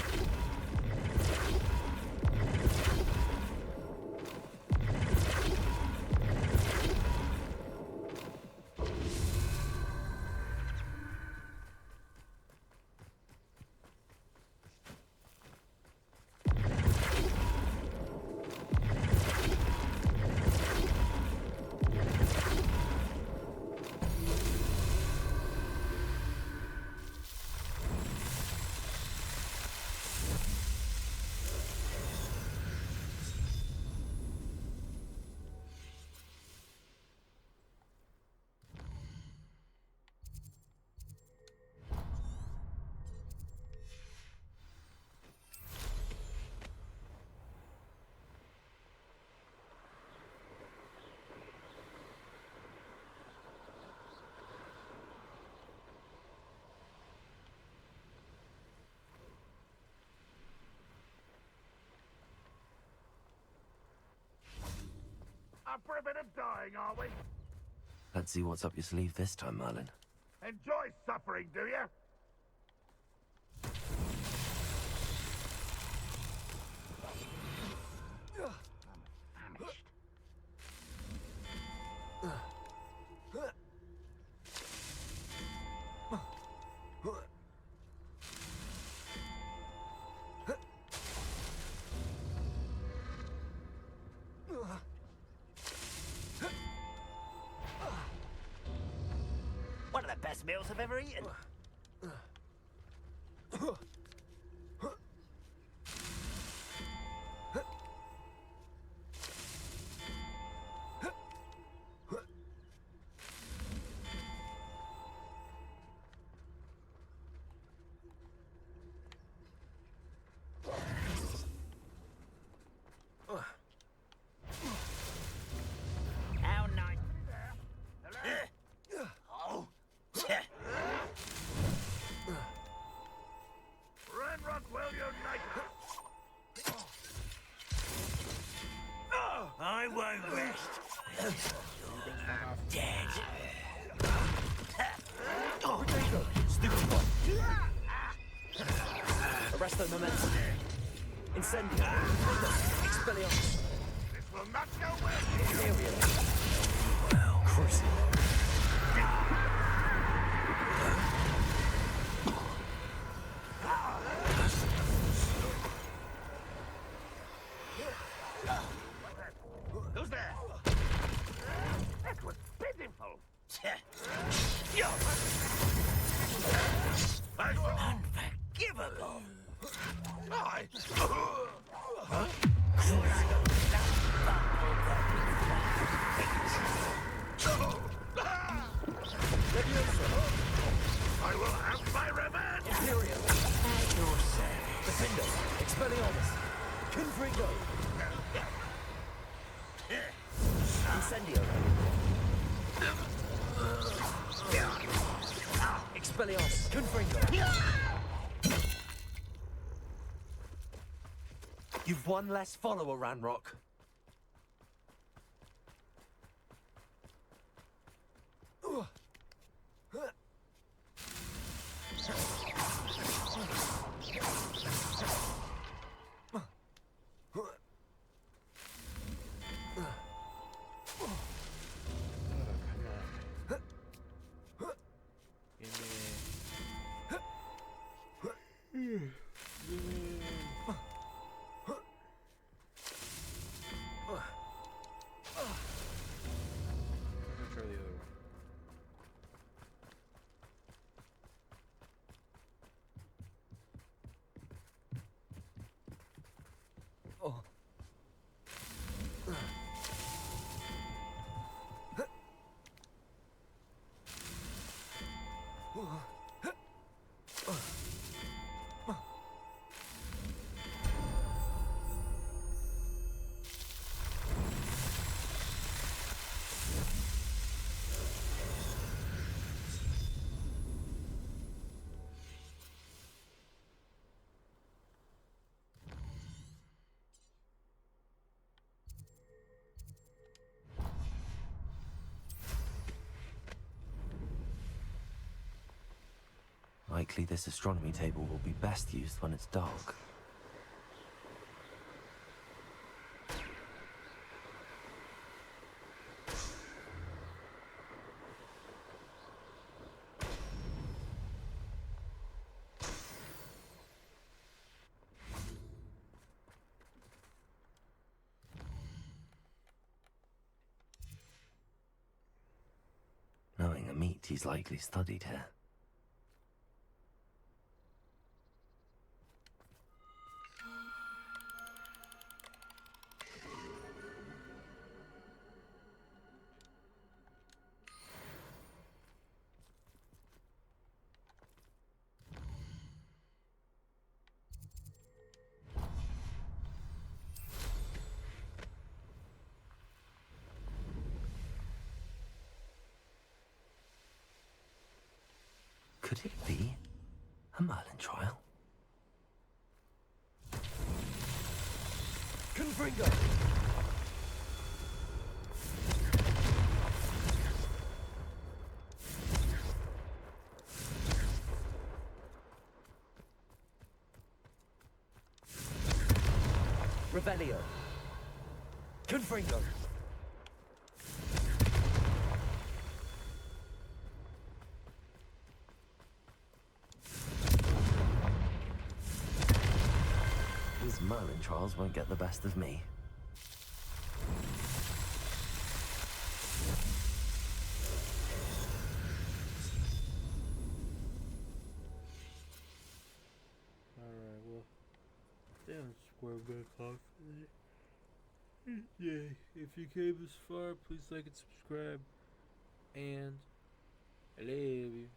Up for a bit of dying, are we? Let's see what's up your sleeve this time, Merlin. Enjoy suffering, do you? best meals I've ever eaten. How nice. Oh. Ranrock well united. I won't rest. Dead. Arresto momentum. Incendio. Expelliarmus. This will not go well. Period. Well, crucible. Who's there? That was pitiful. Unforgivable. I will have my revenge. Imperium. At your service. Defendo. Expelliarmus. Confringo. Incendio. Expelliarmus. Confringo. You've one less follower, Ranrock. Try the other one. Oh. Likely this astronomy table will be best used when it's dark. Knowing Amit, he's likely studied here. Could it be a Merlin trial? Confringo! Revelio. Confringo. These Merlin trials won't get the best of me. where I'm gonna call it for the day. Yeah, if you came this far, please like and subscribe. And I love you.